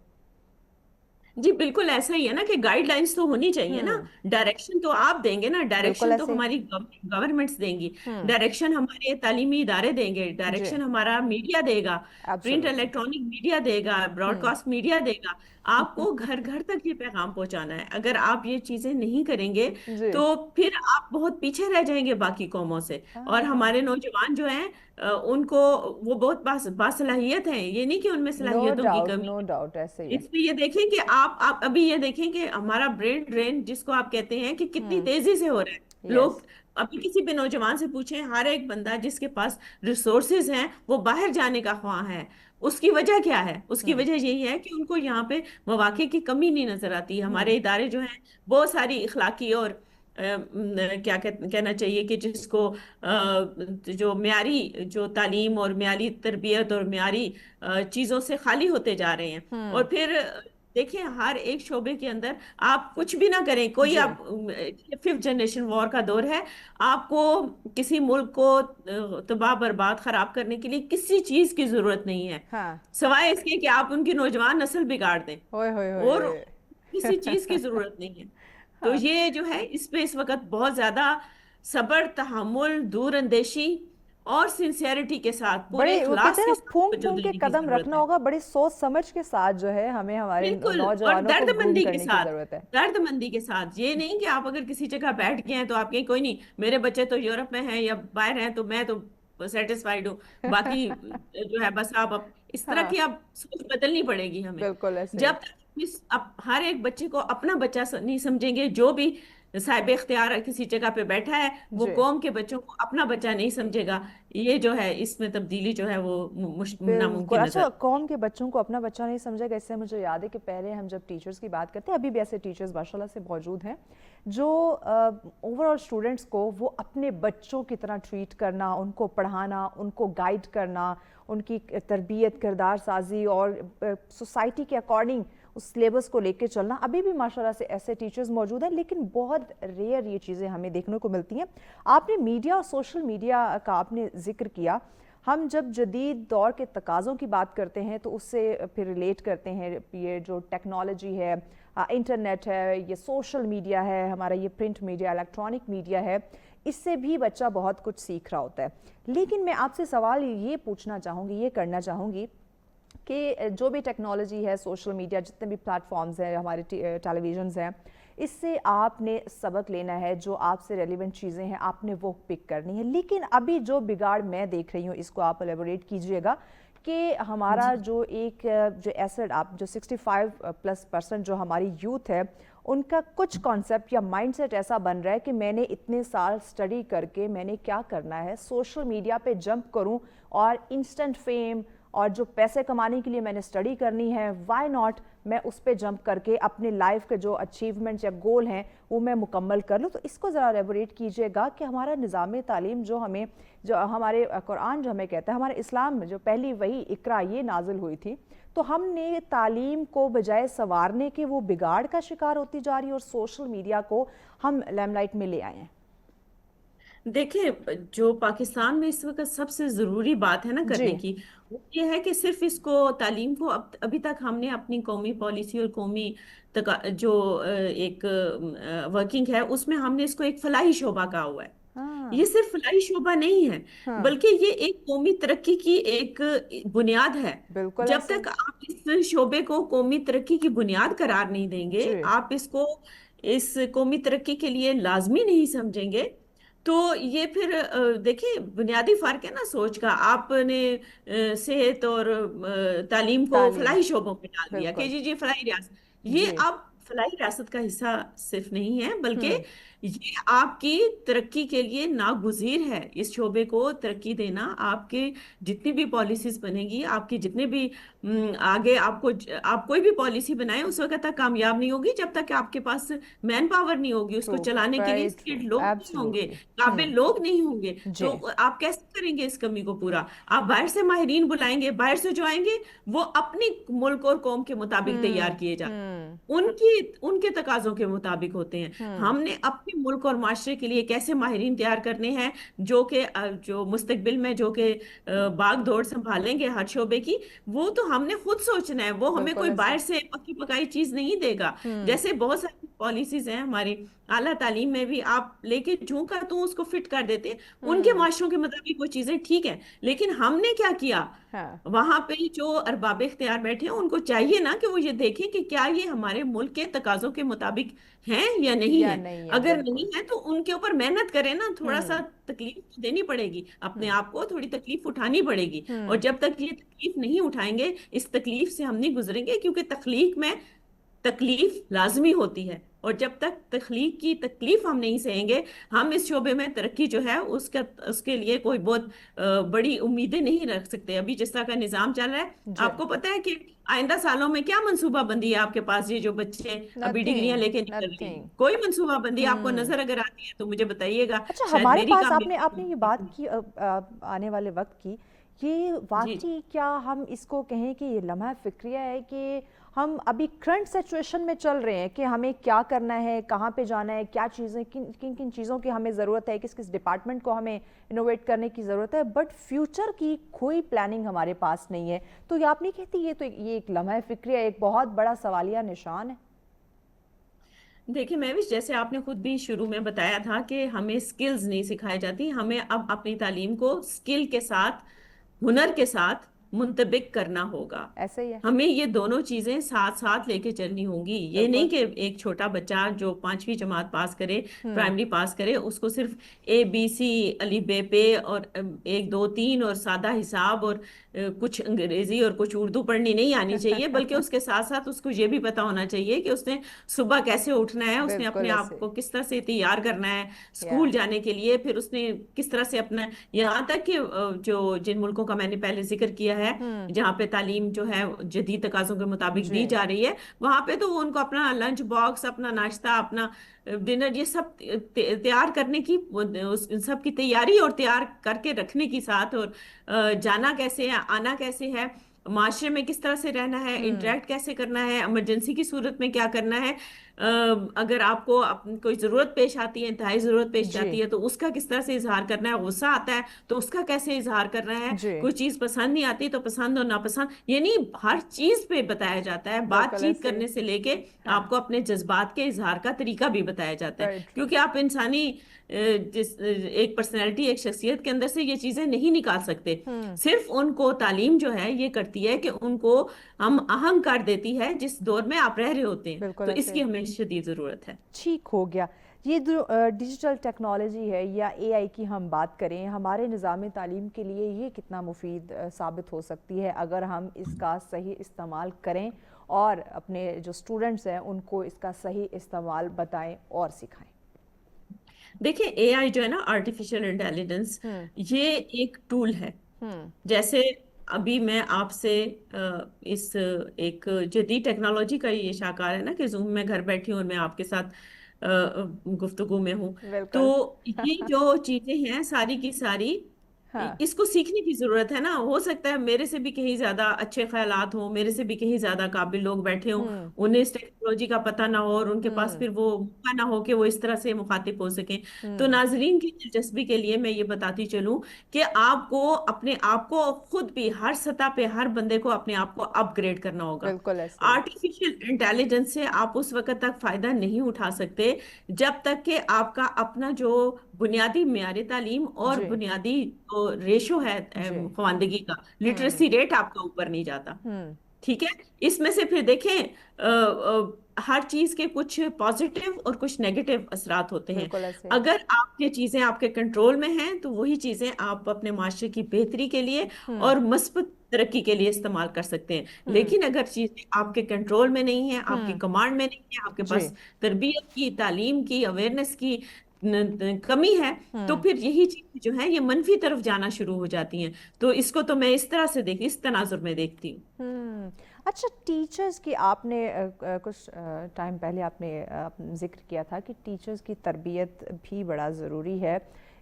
जी बिल्कुल ऐसा ही है ना कि गाइडलाइंस तो होनी चाहिए ना। हम्म। डायरेक्शन तो आप देंगे ना, बिल्कुल डायरेक्शन तो ऐसे ही। हमारी गवर्नमेंट्स देंगी, हम्म। डायरेक्शन हमारे तालीमी इदारे देंगे, जी। डायरेक्शन हमारा मीडिया देगा, प्रिंट एब्सोल्युटली। इलेक्ट्रॉनिक मीडिया देगा, हम्म। ब्रॉडकास्ट मीडिया देगा। आपको घर घर तक ये पैगाम पहुंचाना है। अगर आप ये चीजें नहीं करेंगे जी। तो फिर आप बहुत पीछे रह जाएंगे बाकी कौमों से। और हाँ। हमारे नौजवान जो हैं उनको वो बहुत बासलाहियत हैं, ये नहीं कि उनमें नो सलाहियतों की डाउट, कमी। नो डाउट, ऐसे ही है। इसमें ये देखें कि आप अभी ये देखें कि हमारा ब्रेन ड्रेन जिसको आप कहते हैं कि कितनी हम्म। तेजी से हो रहा है। यस। लोग अभी किसी भी नौजवान से पूछें, हर एक बंदा जिसके पास रिसोर्सेज हैं वो बाहर जाने का ख्वाह है। उसकी वजह क्या है? उसकी हम्म। वजह यही है कि उनको यहाँ पे मौके की कमी नहीं नजर आती। हम्म। हमारे इदारे जो हैं बहुत सारी इखलाकी और कहना चाहिए कि जिसको जो म्यारी जो तालीम और म्यारी तरबियत और म्यारी चीजों से खाली होते जा रहे हैं। हम्म। और फिर देखिए हर एक शोबे के अंदर आप कुछ भी ना करें, कोई जी। आप 5th जनरेशन वॉर का दौर है। आपको किसी मुल्क को तबाह बर्बाद खराब करने के लिए किसी चीज की जरूरत नहीं है, हाँ। सिवाय इसके कि आप उनकी नौजवान नस्ल बिगाड़ दें। होए होए और होए। किसी चीज की जरूरत नहीं है। तो हाँ। ये जो है इस पे इस वक्त बहुत ज्यादा सब्र, तहम्मुल, दूर अंदेशी और सिंसियरिटी के साथ, पूरे बड़े वो कहते इखलास हैं के ना, साथ फूंक तवज्जो फूंक के देने की कदम जरूरत रखना है। होगा, बड़ी सोच समझ के साथ जो है हमें हमारे बिल्कुल, और नौजवानों को ग्रूम दर्दमंदी के करने की साथ, जरूरत है। दर्दमंदी के साथ। ये नहीं कि आप अगर किसी जगह बैठ गए हैं तो आप कहें कोई नहीं, मेरे बच्चे तो यूरोप में हैं या बाहर हैं तो मैं तो सेटिस्फाइड हूँ, बाकी जो है बस आप इस तरह की हाँ। आप सोच बदलनी पड़ेगी हमें। बिल्कुल ऐसे ही। जब तक इस अब हर एक बच्चे को अपना बच्चा नहीं समझेंगे, जो भी साहिब इख्तियार किसी जगह पे बैठा है वो जी। कौम के बच्चों को अपना बच्चा नहीं समझेगा। ये जो है इसमें तब्दीली जो है वो बिल्कुल। नामुमकिन अच्छा, नजर। कौम के बच्चों को अपना बच्चा नहीं समझेगा, इससे मुझे याद है कि पहले हम जब टीचर्स की बात करते हैं, अभी भी ऐसे टीचर्स माशाल्लाह से मौजूद हैं जो ओवरऑल स्टूडेंट्स को वो अपने बच्चों की तरह ट्रीट करना, उनको पढ़ाना, उनको गाइड करना, उनकी तरबियत, किरदार साजी और सोसाइटी के अकॉर्डिंग उस सिलेबस को लेके चलना, अभी भी माशाल्लाह से ऐसे टीचर्स मौजूद हैं, लेकिन बहुत रेयर ये चीज़ें हमें देखने को मिलती हैं। आपने मीडिया और सोशल मीडिया का आपने जिक्र किया। हम जब जदीद दौर के तकाज़ों की बात करते हैं तो उससे फिर रिलेट करते हैं ये जो टेक्नोलॉजी है, इंटरनेट है, ये सोशल मीडिया है, हमारा ये प्रिंट मीडिया, इलेक्ट्रॉनिक मीडिया है, इससे भी बच्चा बहुत कुछ सीख रहा होता है। लेकिन मैं आपसे सवाल ये पूछना चाहूँगी, ये करना चाहूँगी कि जो भी टेक्नोलॉजी है, सोशल मीडिया, जितने भी प्लेटफॉर्म्स हैं, हमारे टेलीविजन्स हैं, इससे आपने सबक लेना है, जो आपसे रेलिवेंट चीज़ें हैं आपने वो पिक करनी है। लेकिन अभी जो बिगाड़ मैं देख रही हूँ, इसको आप एलेबोरेट कीजिएगा कि हमारा जी जो एक जो एसेट आप जो 65+ % जो हमारी यूथ है, उनका कुछ कॉन्सेप्ट या माइंडसेट ऐसा बन रहा है कि मैंने इतने साल स्टडी करके मैंने क्या करना है, सोशल मीडिया पे जंप करूं और इंस्टेंट फेम और जो पैसे कमाने के लिए मैंने स्टडी करनी है, व्हाई नॉट मैं उस पे जंप करके अपने लाइफ के जो अचीवमेंट्स या गोल हैं वो मैं मुकम्मल कर लूँ। तो इसको ज़रा एलेबोरेट कीजिएगा कि हमारा निज़ाम तालीम जो हमें, जो हमारे कुरान जो हमें कहता है, हमारे इस्लाम में जो पहली वही इकरा ये नाजिल हुई थी, तो हमने तालीम को बजाय संवारने के वो बिगाड़ का शिकार होती जा रही है और सोशल मीडिया को हम लाइमलाइट में ले आए हैं। देखिए, जो पाकिस्तान में इस वक्त सबसे जरूरी बात है ना जी। करने की, वो ये है कि सिर्फ इसको तालीम को अभी तक हमने अपनी कौमी पॉलिसी और कौमी जो एक वर्किंग है उसमें हमने इसको एक फलाही शोबा कहा हुआ है। हाँ। ये सिर्फ फलाही शोबा नहीं है, हाँ। बल्कि ये एक कौमी तरक्की की एक बुनियाद है। बिल्कुल जब ऐसे ही। तक आप इस शोबे को कौमी तरक्की की बुनियाद करार नहीं देंगे, जी। आप इसको इस कौमी तरक्की के लिए लाजमी नहीं समझेंगे, तो ये फिर देखिए बुनियादी फर्क है ना सोच का। आपने सेहत और तालीम को तालीम। फलाही शोबों में डाल दिया कि बिल्कुल। जी जी फलाही रियासत। ये जी। अब फलाही रियासत का हिस्सा सिर्फ नहीं है, बल्कि हम्म। ये आपकी तरक्की के लिए नागुज़ीर है। इस शोबे को तरक्की देना, आपके जितनी भी पॉलिसीज बनेगी, आपकी जितने भी आगे आप कोई भी पॉलिसी बनाए उस वक्त तक कामयाब नहीं होगी जब तक कि आपके पास मैन पावर नहीं होगी, उसको ट्रू। चलाने के लिए वेरी स्किल्ड ट्रू। लोग नहीं होंगे, एब्सोल्युटली। काबिल लोग नहीं होंगे। जी। तो आप कैसे करेंगे इस कमी को पूरा? आप बाहर से माहिरीन बुलाएंगे, बाहर से जो आएंगे वो अपनी मुल्क और कौम के मुताबिक तैयार किए जाते हैं, हम्म। उनकी उनके तकाजों के मुताबिक होते हैं। हम्म। हमने अपनी کے ملک اور معاشرے کے لیے کیسے ماہرین تیار کرنے ہیں جو مستقبل میں جو کہ باغ دوڑ سنبھالیں گے ہر شعبے کی، وہ تو ہم نے خود سوچنا ہے، وہ ہمیں بالکل کوئی ایسے. باہر سے پکی پکائی چیز نہیں دے گا. جیسے بہت ساری پالیسیز ہیں ہماری اعلیٰ تعلیم میں بھی، آپ لے کے جوں کا تو اس کو فٹ کر دیتے ہیں، ان کے معاشروں کے مطابق وہ چیزیں ٹھیک ہیں، لیکن ہم نے کیا کیا، ہاں وہاں پہ جو ارباب اختیار بیٹھے ہیں ان کو چاہیے نا کہ وہ یہ دیکھیں کہ کیا یہ ہمارے ملک کے تقاضوں کے مطابق ہیں یا نہیں یا ہیں. نہیں ہے. اگر بالکل. نہیں ہے تو ان کے اوپر محنت کریں نا، تھوڑا سا تکلیف دینی پڑے گی، اپنے ہوں آپ کو تھوڑی تکلیف اٹھانی پڑے گی. اور ہوں جب تک یہ تکلیف نہیں اٹھائیں گے، اس تکلیف سے ہم نہیں گزریں گے، کیونکہ تخلیق میں تکلیف لازمی ہوتی ہے، اور جب تک تخلیق کی تکلیف ہم نہیں سہیں گے، ہم اس شعبے میں ترقی جو ہے اس کے لیے کوئی بہت بڑی امیدیں نہیں رکھ سکتے. ابھی جس طرح کا نظام چل رہا ہے، جی. آپ کو پتا ہے کہ آئندہ سالوں میں کیا منصوبہ بندی ہے آپ کے پاس؟ یہ جو بچے ابھی ڈگریاں نتھنگ لے کے نکل رہے ہیں، نتھنگ. کوئی منصوبہ بندی آپ کو نظر اگر آتی ہے تو مجھے بتائیے گا، اچھا، شاید ہمارے میری پاس آپ نے یہ کامیابی. بات کی آنے والے وقت کی، یہ جی واقعی کیا ہم اس کو کہیں کہ یہ لمحہ فکریہ ہے کہ ہم ابھی کرنٹ سچویشن میں چل رہے ہیں کہ ہمیں کیا کرنا ہے، کہاں پہ جانا ہے، کیا چیزیں کن کن چیزوں کی ہمیں ضرورت ہے، کس کس ڈپارٹمنٹ کو ہمیں انوویٹ کرنے کی ضرورت ہے، بٹ فیوچر کی کوئی پلاننگ ہمارے پاس نہیں ہے. تو یہ آپ نہیں کہتی یہ ایک لمحہ فکریہ، ایک بہت بڑا سوالیہ نشان ہے؟ دیکھیں مہوش، جیسے آپ نے خود بھی شروع میں بتایا تھا کہ ہمیں سکلز نہیں سکھائی جاتی، ہمیں اب اپنی تعلیم کو سکل کے ساتھ، ہنر کے ساتھ منطبق کرنا ہوگا. ایسے ہی ہے. ہمیں یہ دونوں چیزیں ساتھ ساتھ لے کے چلنی ہوں گی. یہ بالکل. نہیں کہ ایک چھوٹا بچہ جو 5ویں جماعت پاس کرے، ہوں پرائمری پاس کرے، اس کو صرف اے بی سی الف بے پے اور 1 2 3 اور سادہ حساب اور کچھ انگریزی اور کچھ اردو پڑھنی نہیں آنی چاہیے، بلکہ اس کے ساتھ ساتھ اس کو یہ بھی پتا ہونا چاہیے کہ اس نے صبح کیسے اٹھنا ہے، اس نے بالکل اپنے آپ ایسے. کو کس طرح سے تیار کرنا ہے یا اسکول جانے کے لیے، پھر اس نے کس طرح سے اپنا، یہاں تک کہ جو جن ملکوں کا میں نے پہلے ذکر کیا ہے جہاں پہ تعلیم جو ہے جدید تقاضوں کے مطابق دی جی. جا رہی ہے، وہاں پہ تو وہ ان کو اپنا لنچ باکس، اپنا ناشتہ، اپنا ڈنر، یہ سب تیار کرنے کی، ان سب کی تیاری اور تیار کر کے رکھنے کی ساتھ، اور جانا کیسے ہے، آنا کیسے ہے، معاشرے میں کس طرح سے رہنا ہے، انٹریکٹ کیسے کرنا ہے، ایمرجنسی کی صورت میں کیا کرنا ہے، اگر آپ کو کوئی ضرورت پیش آتی ہے، انتہائی ضرورت پیش جی. آتی ہے تو اس کا کس طرح سے اظہار کرنا ہے، غصہ آتا ہے تو اس کا کیسے اظہار کرنا ہے، جی. کوئی چیز پسند نہیں آتی تو پسند اور ناپسند، یعنی ہر چیز پہ بتایا جاتا ہے. بات بالکل چیت ایسے. کرنے سے لے کے ہاں. آپ کو اپنے جذبات کے اظہار کا طریقہ بھی بتایا جاتا ہے، ویری ٹرو. کیونکہ آپ انسانی ایک پرسنالٹی، ایک شخصیت کے اندر سے یہ چیزیں نہیں نکال سکتے. صرف ان کو تعلیم جو ہے یہ کرتی ہے کہ ان کو ہم اہنگ کر دیتی ہے جس دور میں آپ رہ رہے ہوتے ہیں، بالکل تو اس ایسے. کی ہمیں شدید ضرورت ہے. ٹھیک ہو گیا. یہ جو ڈیجیٹل ٹیکنالوجی ہے یا اے آئی کی ہم بات کریں، ہمارے نظام تعلیم کے لیے یہ کتنا مفید ثابت ہو سکتی ہے اگر ہم اس کا صحیح استعمال کریں اور اپنے جو اسٹوڈنٹس ہیں ان کو اس کا صحیح استعمال بتائیں اور سکھائیں؟ دیکھیں، اے آئی جو ہے نا، آرٹیفیشل انٹیلیجنس، یہ ایک ٹول ہے. جیسے ابھی میں آپ سے اس ایک جدید ٹیکنالوجی کا یہ شاہکار ہے نا کہ زوم میں گھر بیٹھی ہوں اور میں آپ کے ساتھ گفتگو میں ہوں، تو بالکل. یہ جو چیزیں ہیں ساری کی ساری، ہاں. اس کو سیکھنے کی ضرورت ہے نا. ہو سکتا ہے میرے سے بھی کہیں زیادہ اچھے خیالات ہوں، میرے سے بھی کہیں زیادہ قابل لوگ بیٹھے ہوں، انہیں اس ٹیکنالوجی کا پتہ نہ ہو اور ان کے پاس پھر وہ موقع نہ ہو کہ وہ اس طرح سے مخاطب ہو سکیں. تو ناظرین کی دلچسپی کے لیے میں یہ بتاتی چلوں کہ آپ کو اپنے آپ کو خود بھی ہر سطح پہ، ہر بندے کو اپنے آپ کو اپ گریڈ کرنا ہوگا. بالکل ایسے. آرٹیفیشل انٹیلیجنس سے آپ اس وقت تک فائدہ نہیں اٹھا سکتے جب تک کہ آپ کا اپنا جو بنیادی معیار تعلیم اور جی. بنیادی ریشو ہے جی. خواندگی کا، لٹریسی ریٹ آپ کا اوپر نہیں جاتا. ٹھیک ہے، اس میں سے پھر دیکھیں ہر چیز کے کچھ پازیٹیو اور کچھ نیگیٹو اثرات ہوتے ہیں. بالکل ایسے. اگر آپ یہ چیزیں آپ کے کنٹرول میں ہیں تو وہی چیزیں آپ اپنے معاشرے کی بہتری کے لیے اور مثبت ترقی کے لیے استعمال کر سکتے ہیں. لیکن اگر چیزیں آپ کے کنٹرول میں نہیں ہیں، آپ کی کمانڈ میں نہیں ہے، آپ کے جی. پاس تربیت کی، تعلیم کی، اویئرنیس کی کمی ہے، تو پھر یہی چیزیں جو ہیں یہ منفی طرف جانا شروع ہو جاتی ہیں. تو اس کو تو میں اس طرح سے اس تناظر میں دیکھتی ہوں. اچھا، ٹیچرز کی آپ نے کچھ ٹائم پہلے آپ نے ذکر کیا تھا کہ ٹیچرز کی تربیت بھی بڑا ضروری ہے.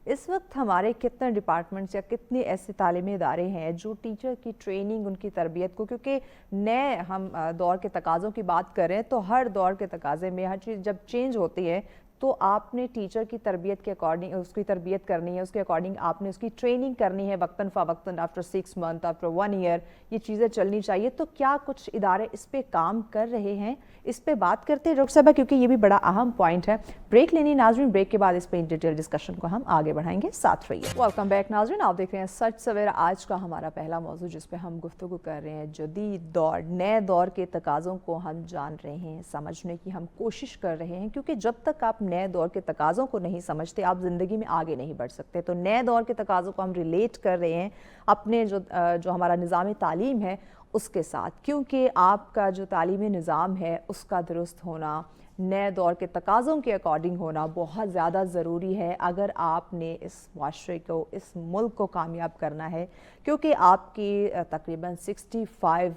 اس وقت ہمارے کتنے ڈپارٹمنٹس یا کتنے ایسے تعلیمی ادارے ہیں جو ٹیچر کی ٹریننگ، ان کی تربیت کو، کیونکہ نئے ہم دور کے تقاضوں کی بات کریں تو ہر دور کے تقاضے میں ہر چیز جب چینج ہوتی ہے تو آپ نے ٹیچر کی تربیت کے اکارڈنگ اس کی تربیت کرنی ہے، اس کے اکارڈنگ آپ نے اس کی ٹریننگ کرنی ہے وقتاً فوقتاً، آفٹر 6 months، آفٹر 1 year یہ چیزیں چلنی چاہیے. تو کیا کچھ ادارے اس پہ کام کر رہے ہیں؟ اس پہ بات کرتے ہیں ڈاکٹر صاحبہ، کیونکہ یہ بھی بڑا اہم پوائنٹ ہے. بریک لینی ناظرین، بریک کے بعد اس پہ ڈیٹیل ڈسکشن کو ہم آگے بڑھائیں گے، ساتھ رہیے. ویلکم بیک ناظرین، آپ دیکھ رہے ہیں سچ سویرا. آج کا ہمارا پہلا موضوع جس پہ ہم گفتگو کر رہے ہیں، جدید دور، نئے دور کے تقاضوں کو ہم جان رہے ہیں، سمجھنے کی ہم کوشش کر رہے ہیں، کیونکہ جب تک آپ نئے دور کے تقاضوں کو نہیں سمجھتے آپ زندگی میں آگے نہیں بڑھ سکتے. تو نئے دور کے تقاضوں کو ہم ریلیٹ کر رہے ہیں اپنے جو ہمارا نظام تعلیم ہے اس کے ساتھ، کیونکہ آپ کا جو تعلیمی نظام ہے اس کا درست ہونا، نئے دور کے تقاضوں کے اکارڈنگ ہونا بہت زیادہ ضروری ہے اگر آپ نے اس معاشرے کو، اس ملک کو کامیاب کرنا ہے. کیونکہ آپ کی تقریباً 65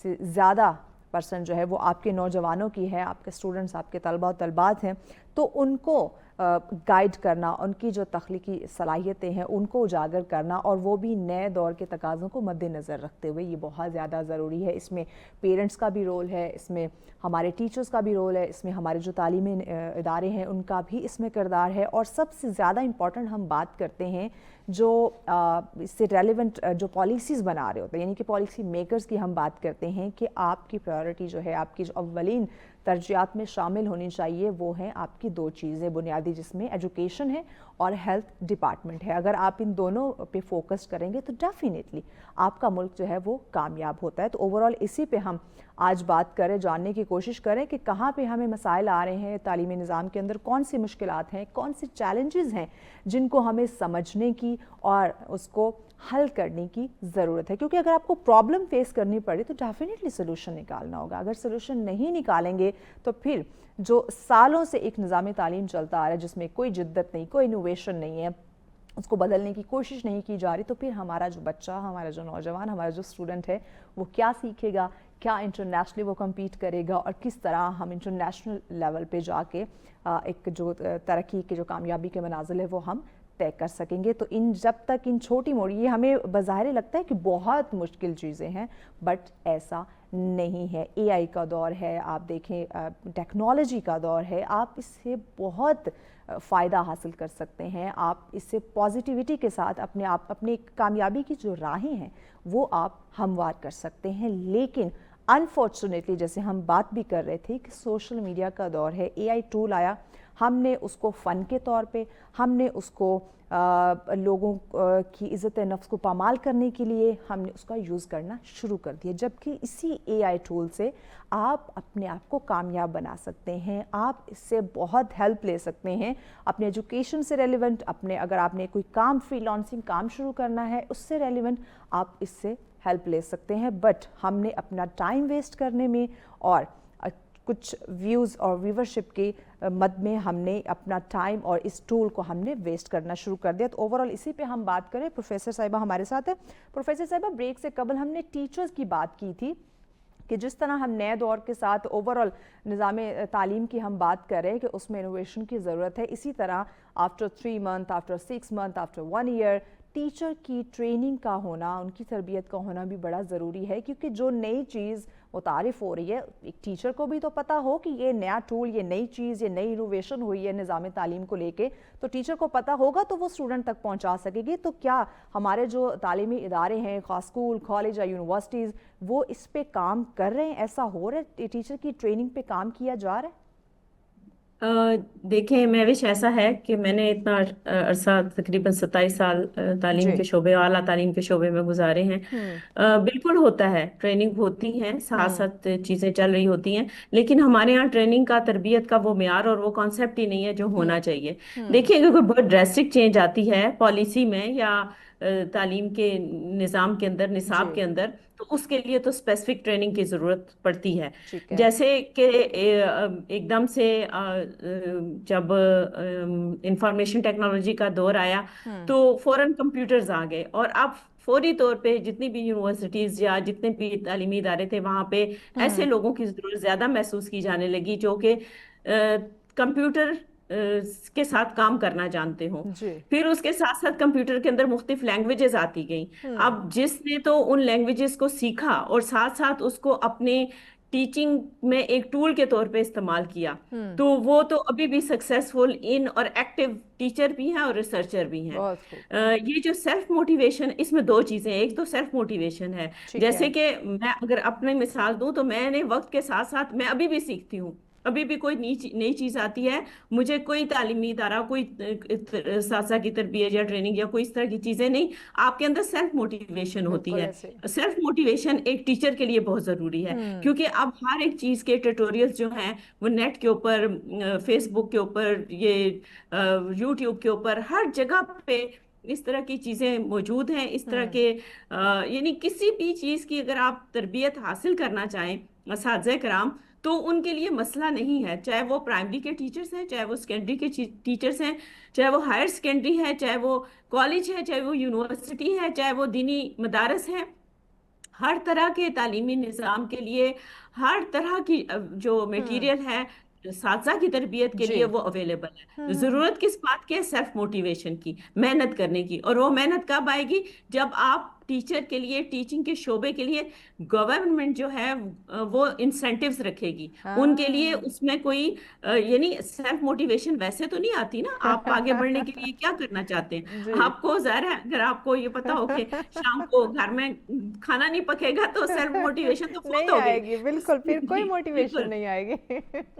سے زیادہ % جو ہے وہ آپ کے نوجوانوں کی ہے، آپ کے اسٹوڈنٹس، آپ کے طلبہ و طلبات ہیں. تو ان کو گائیڈ کرنا، ان کی جو تخلیقی صلاحیتیں ہیں ان کو اجاگر کرنا، اور وہ بھی نئے دور کے تقاضوں کو مد نظر رکھتے ہوئے، یہ بہت زیادہ ضروری ہے. اس میں پیرنٹس کا بھی رول ہے، اس میں ہمارے ٹیچرز کا بھی رول ہے، اس میں ہمارے جو تعلیمی ادارے ہیں ان کا بھی اس میں کردار ہے. اور سب سے زیادہ امپورٹنٹ ہم بات کرتے ہیں جو اس سے ریلیونٹ جو پالیسیز بنا رہے ہوتے ہیں، یعنی کہ پالیسی میکرز کی ہم بات کرتے ہیں کہ آپ کی پرائیورٹی جو ہے، آپ کی جو اولین ترجیحات میں شامل ہونی چاہیے وہ ہیں آپ کی 2 چیزیں بنیادی، جس میں ایجوکیشن ہے اور ہیلتھ ڈپارٹمنٹ ہے. اگر آپ ان دونوں پہ فوکس کریں گے تو ڈیفینیٹلی آپ کا ملک جو ہے وہ کامیاب ہوتا ہے. تو اوورآل اسی پہ ہم آج بات کریں، جاننے کی کوشش کریں کہ کہاں پہ ہمیں مسائل آ رہے ہیں تعلیمی نظام کے اندر، کون سی مشکلات ہیں، کون سی چیلنجز ہیں جن کو ہمیں سمجھنے کی اور اس کو حل کرنے کی ضرورت ہے. کیونکہ اگر آپ کو پرابلم فیس کرنی پڑے تو ڈیفینیٹلی سلوشن نکالنا ہوگا. اگر سلوشن نہیں نکالیں گے تو پھر جو سالوں سے ایک نظام تعلیم چلتا آ رہا ہے جس میں کوئی جدت نہیں، کوئی انوویشن نہیں ہے، اس کو بدلنے کی کوشش نہیں کی جا رہی، تو پھر ہمارا جو بچہ، ہمارا جو نوجوان، ہمارا جو اسٹوڈنٹ ہے وہ کیا سیکھے گا، کیا انٹرنیشنلی وہ کمپیٹ کرے گا، اور کس طرح ہم انٹرنیشنل لیول پہ جا کے ایک جو ترقی کے جو کامیابی کے منازل ہے وہ ہم طے کر سکیں گے. تو جب تک ان چھوٹی موٹی، یہ ہمیں بظاہر لگتا ہے کہ بہت مشکل چیزیں ہیں، بٹ ایسا نہیں ہے. اے آئی کا دور ہے، آپ دیکھیں ٹیکنالوجی کا دور ہے، آپ اس سے بہت فائدہ حاصل کر سکتے ہیں. آپ اس سے پازیٹیوٹی کے ساتھ اپنے کامیابی کی جو راہیں ہیں وہ آپ ہموار کر سکتے ہیں. لیکن انفارچونیٹلی جیسے ہم بات بھی کر رہے تھے کہ سوشل میڈیا کا دور ہے، اے آئی ٹول آیا، ہم نے اس کو فن کے طور پہ، ہم نے اس کو لوگوں کی عزت نفس کو پامال کرنے کے لیے ہم نے اس کا یوز کرنا شروع کر دیا. جبکہ اسی اے آئی ٹول سے آپ اپنے آپ کو کامیاب بنا سکتے ہیں، آپ اس سے بہت ہیلپ لے سکتے ہیں اپنے ایجوکیشن سے ریلیونٹ، اگر آپ نے کوئی کام، فری لانسنگ کام شروع کرنا ہے اس سے ریلیونٹ آپ اس سے ہیلپ لے سکتے ہیں. بٹ ہم نے اپنا ٹائم ویسٹ کرنے میں اور کچھ ویوز اور ویورشپ کے مد میں ہم نے اپنا ٹائم اور اس ٹول کو ہم نے ویسٹ کرنا شروع کر دیا. تو اوورآل اسی پہ ہم بات کریں. پروفیسر صاحبہ ہمارے ساتھ ہے. پروفیسر صاحبہ، بریک سے قبل ہم نے ٹیچرز کی بات کی تھی کہ جس طرح ہم نئے دور کے ساتھ اوورآل نظام تعلیم کی ہم بات کر رہے ہیں کہ اس میں انوویشن کی ضرورت ہے، اسی طرح after 3 months، after 6 months، after 1 year teacher کی ٹریننگ کا ہونا، ان کی تربیت کا ہونا بھی بڑا ضروری ہے. کیونکہ جو نئی چیز متعارف ہو رہی ہے، ایک ٹیچر کو بھی تو پتہ ہو کہ یہ نیا ٹول، یہ نئی چیز، یہ نئی انوویشن ہوئی ہے نظام تعلیم کو لے کے، تو ٹیچر کو پتہ ہوگا تو وہ اسٹوڈنٹ تک پہنچا سکے گی. تو کیا ہمارے جو تعلیمی ادارے ہیں، خاص اسکول، کالج یا یونیورسٹیز، وہ اس پہ کام کر رہے ہیں؟ ایسا ہو رہا ہے ٹیچر کی ٹریننگ پہ کام کیا جا رہا ہے؟ دیکھیں مہوش، ایسا ہے کہ میں نے اتنا عرصہ تقریباً 27 سال تعلیم جی. کے شعبے، اعلیٰ تعلیم کے شعبے میں گزارے ہیں. بالکل ہوتا ہے، ٹریننگ ہوتی ہے، ساتھ ساتھ چیزیں چل رہی ہوتی ہیں، لیکن ہمارے ہاں ٹریننگ کا، تربیت کا وہ معیار اور وہ کانسیپٹ ہی نہیں ہے جو ہونا چاہیے. دیکھیں اگر کوئی بہت ڈریسٹک چینج آتی ہے پالیسی میں یا تعلیم کے نظام کے اندر، نصاب کے اندر، تو اس کے لیے تو اسپیسیفک ٹریننگ کی ضرورت پڑتی ہے. ٹھیک ہے. جیسے کہ ایک دم سے جب انفارمیشن ٹیکنالوجی کا دور آیا تو فوراً کمپیوٹرز آ گئے، اور اب فوری طور پہ جتنی بھی یونیورسٹیز یا جتنے بھی تعلیمی ادارے تھے وہاں پہ ایسے لوگوں کی ضرورت زیادہ محسوس کی جانے لگی جو کہ کمپیوٹر کے ساتھ کام کرنا جانتے ہوں. پھر اس کے ساتھ ساتھ کمپیوٹر کے اندر مختلف لینگویجز آتی گئیں. اب جس نے تو ان لینگویجز کو سیکھا اور ساتھ ساتھ اس کو اپنے टीचिंग में एक टूल के तौर पे इस्तेमाल किया, तो वो तो अभी भी सक्सेसफुल इन और एक्टिव टीचर भी हैं और रिसर्चर भी हैं। बहुत खूब। ये जो सेल्फ मोटिवेशन, इसमें दो चीजें हैं। एक तो सेल्फ मोटिवेशन है, ठीक है। जैसे कि मैं अगर अपनी मिसाल दूं तो मैंने वक्त के साथ साथ मैं अभी भी सीखती हूँ। अभी भी कोई नई नई चीज आती है, मुझे कोई तालीमी इदारा, कोई सासा की तरबियत या ट्रेनिंग या कोई इस तरह की चीजें नहीं, आपके अंदर सेल्फ मोटिवेशन होती बिल्कुल है। ऐसे। सेल्फ मोटिवेशन एक टीचर के लिए बहुत जरूरी है, हम्म। क्योंकि अब हर एक चीज के ट्यूटोरियल्स जो हैं वो नेट के ऊपर, फेसबुक के ऊपर, ये यूट्यूब के ऊपर, हर जगह पे इस तरह की चीजें मौजूद हैं। इस तरह के यानी किसी भी चीज की अगर आप तरबियत हासिल करना चाहें, असातिज़ा कराम, तो उनके लिए मसला नहीं है। चाहे वो प्राइमरी के टीचर्स हैं, चाहे वो सेकेंडरी के टीचर्स हैं, चाहे वो हायर सेकेंडरी है, चाहे वो कॉलेज है, चाहे वो यूनिवर्सिटी है, चाहे वो दीनी मदारस है, हर तरह के तालीमी निज़ाम के लिए हर तरह की जो हम्म। मटेरियल है साथी की तरबियत के जी। लिए वो अवेलेबल है। हम्म। ज़रूरत किस बात की है? सेल्फ मोटिवेशन की, मेहनत करने की। और वो मेहनत कब आएगी? जब आप टीचर के लिए, टीचिंग के शोबे के लिए गवर्नमेंट जो है वो इंसेंटिव्स रखेगी उनके लिए। हाँ। उसमें कोई यानी सेल्फ मोटिवेशन वैसे तो नहीं आती ना। आप आगे बढ़ने के लिए क्या करना चाहते हैं? जी। आपको ज़ाहिर है, अगर आपको ये पता हो कि शाम को घर में खाना नहीं पकेगा, तो सेल्फ मोटिवेशन तो फौत नहीं हो गई। आएगी, बिल्कुल, फिर कोई जी मोटिवेशन बिल्कुल। नहीं आएगी।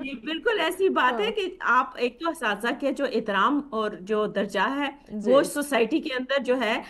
ये बिल्कुल ऐसी बात है हाँ। कि आप एक तो असातिज़ा के जो एहतराम और जो दर्जा है जी। वो सोसाइटी के अंदर जो है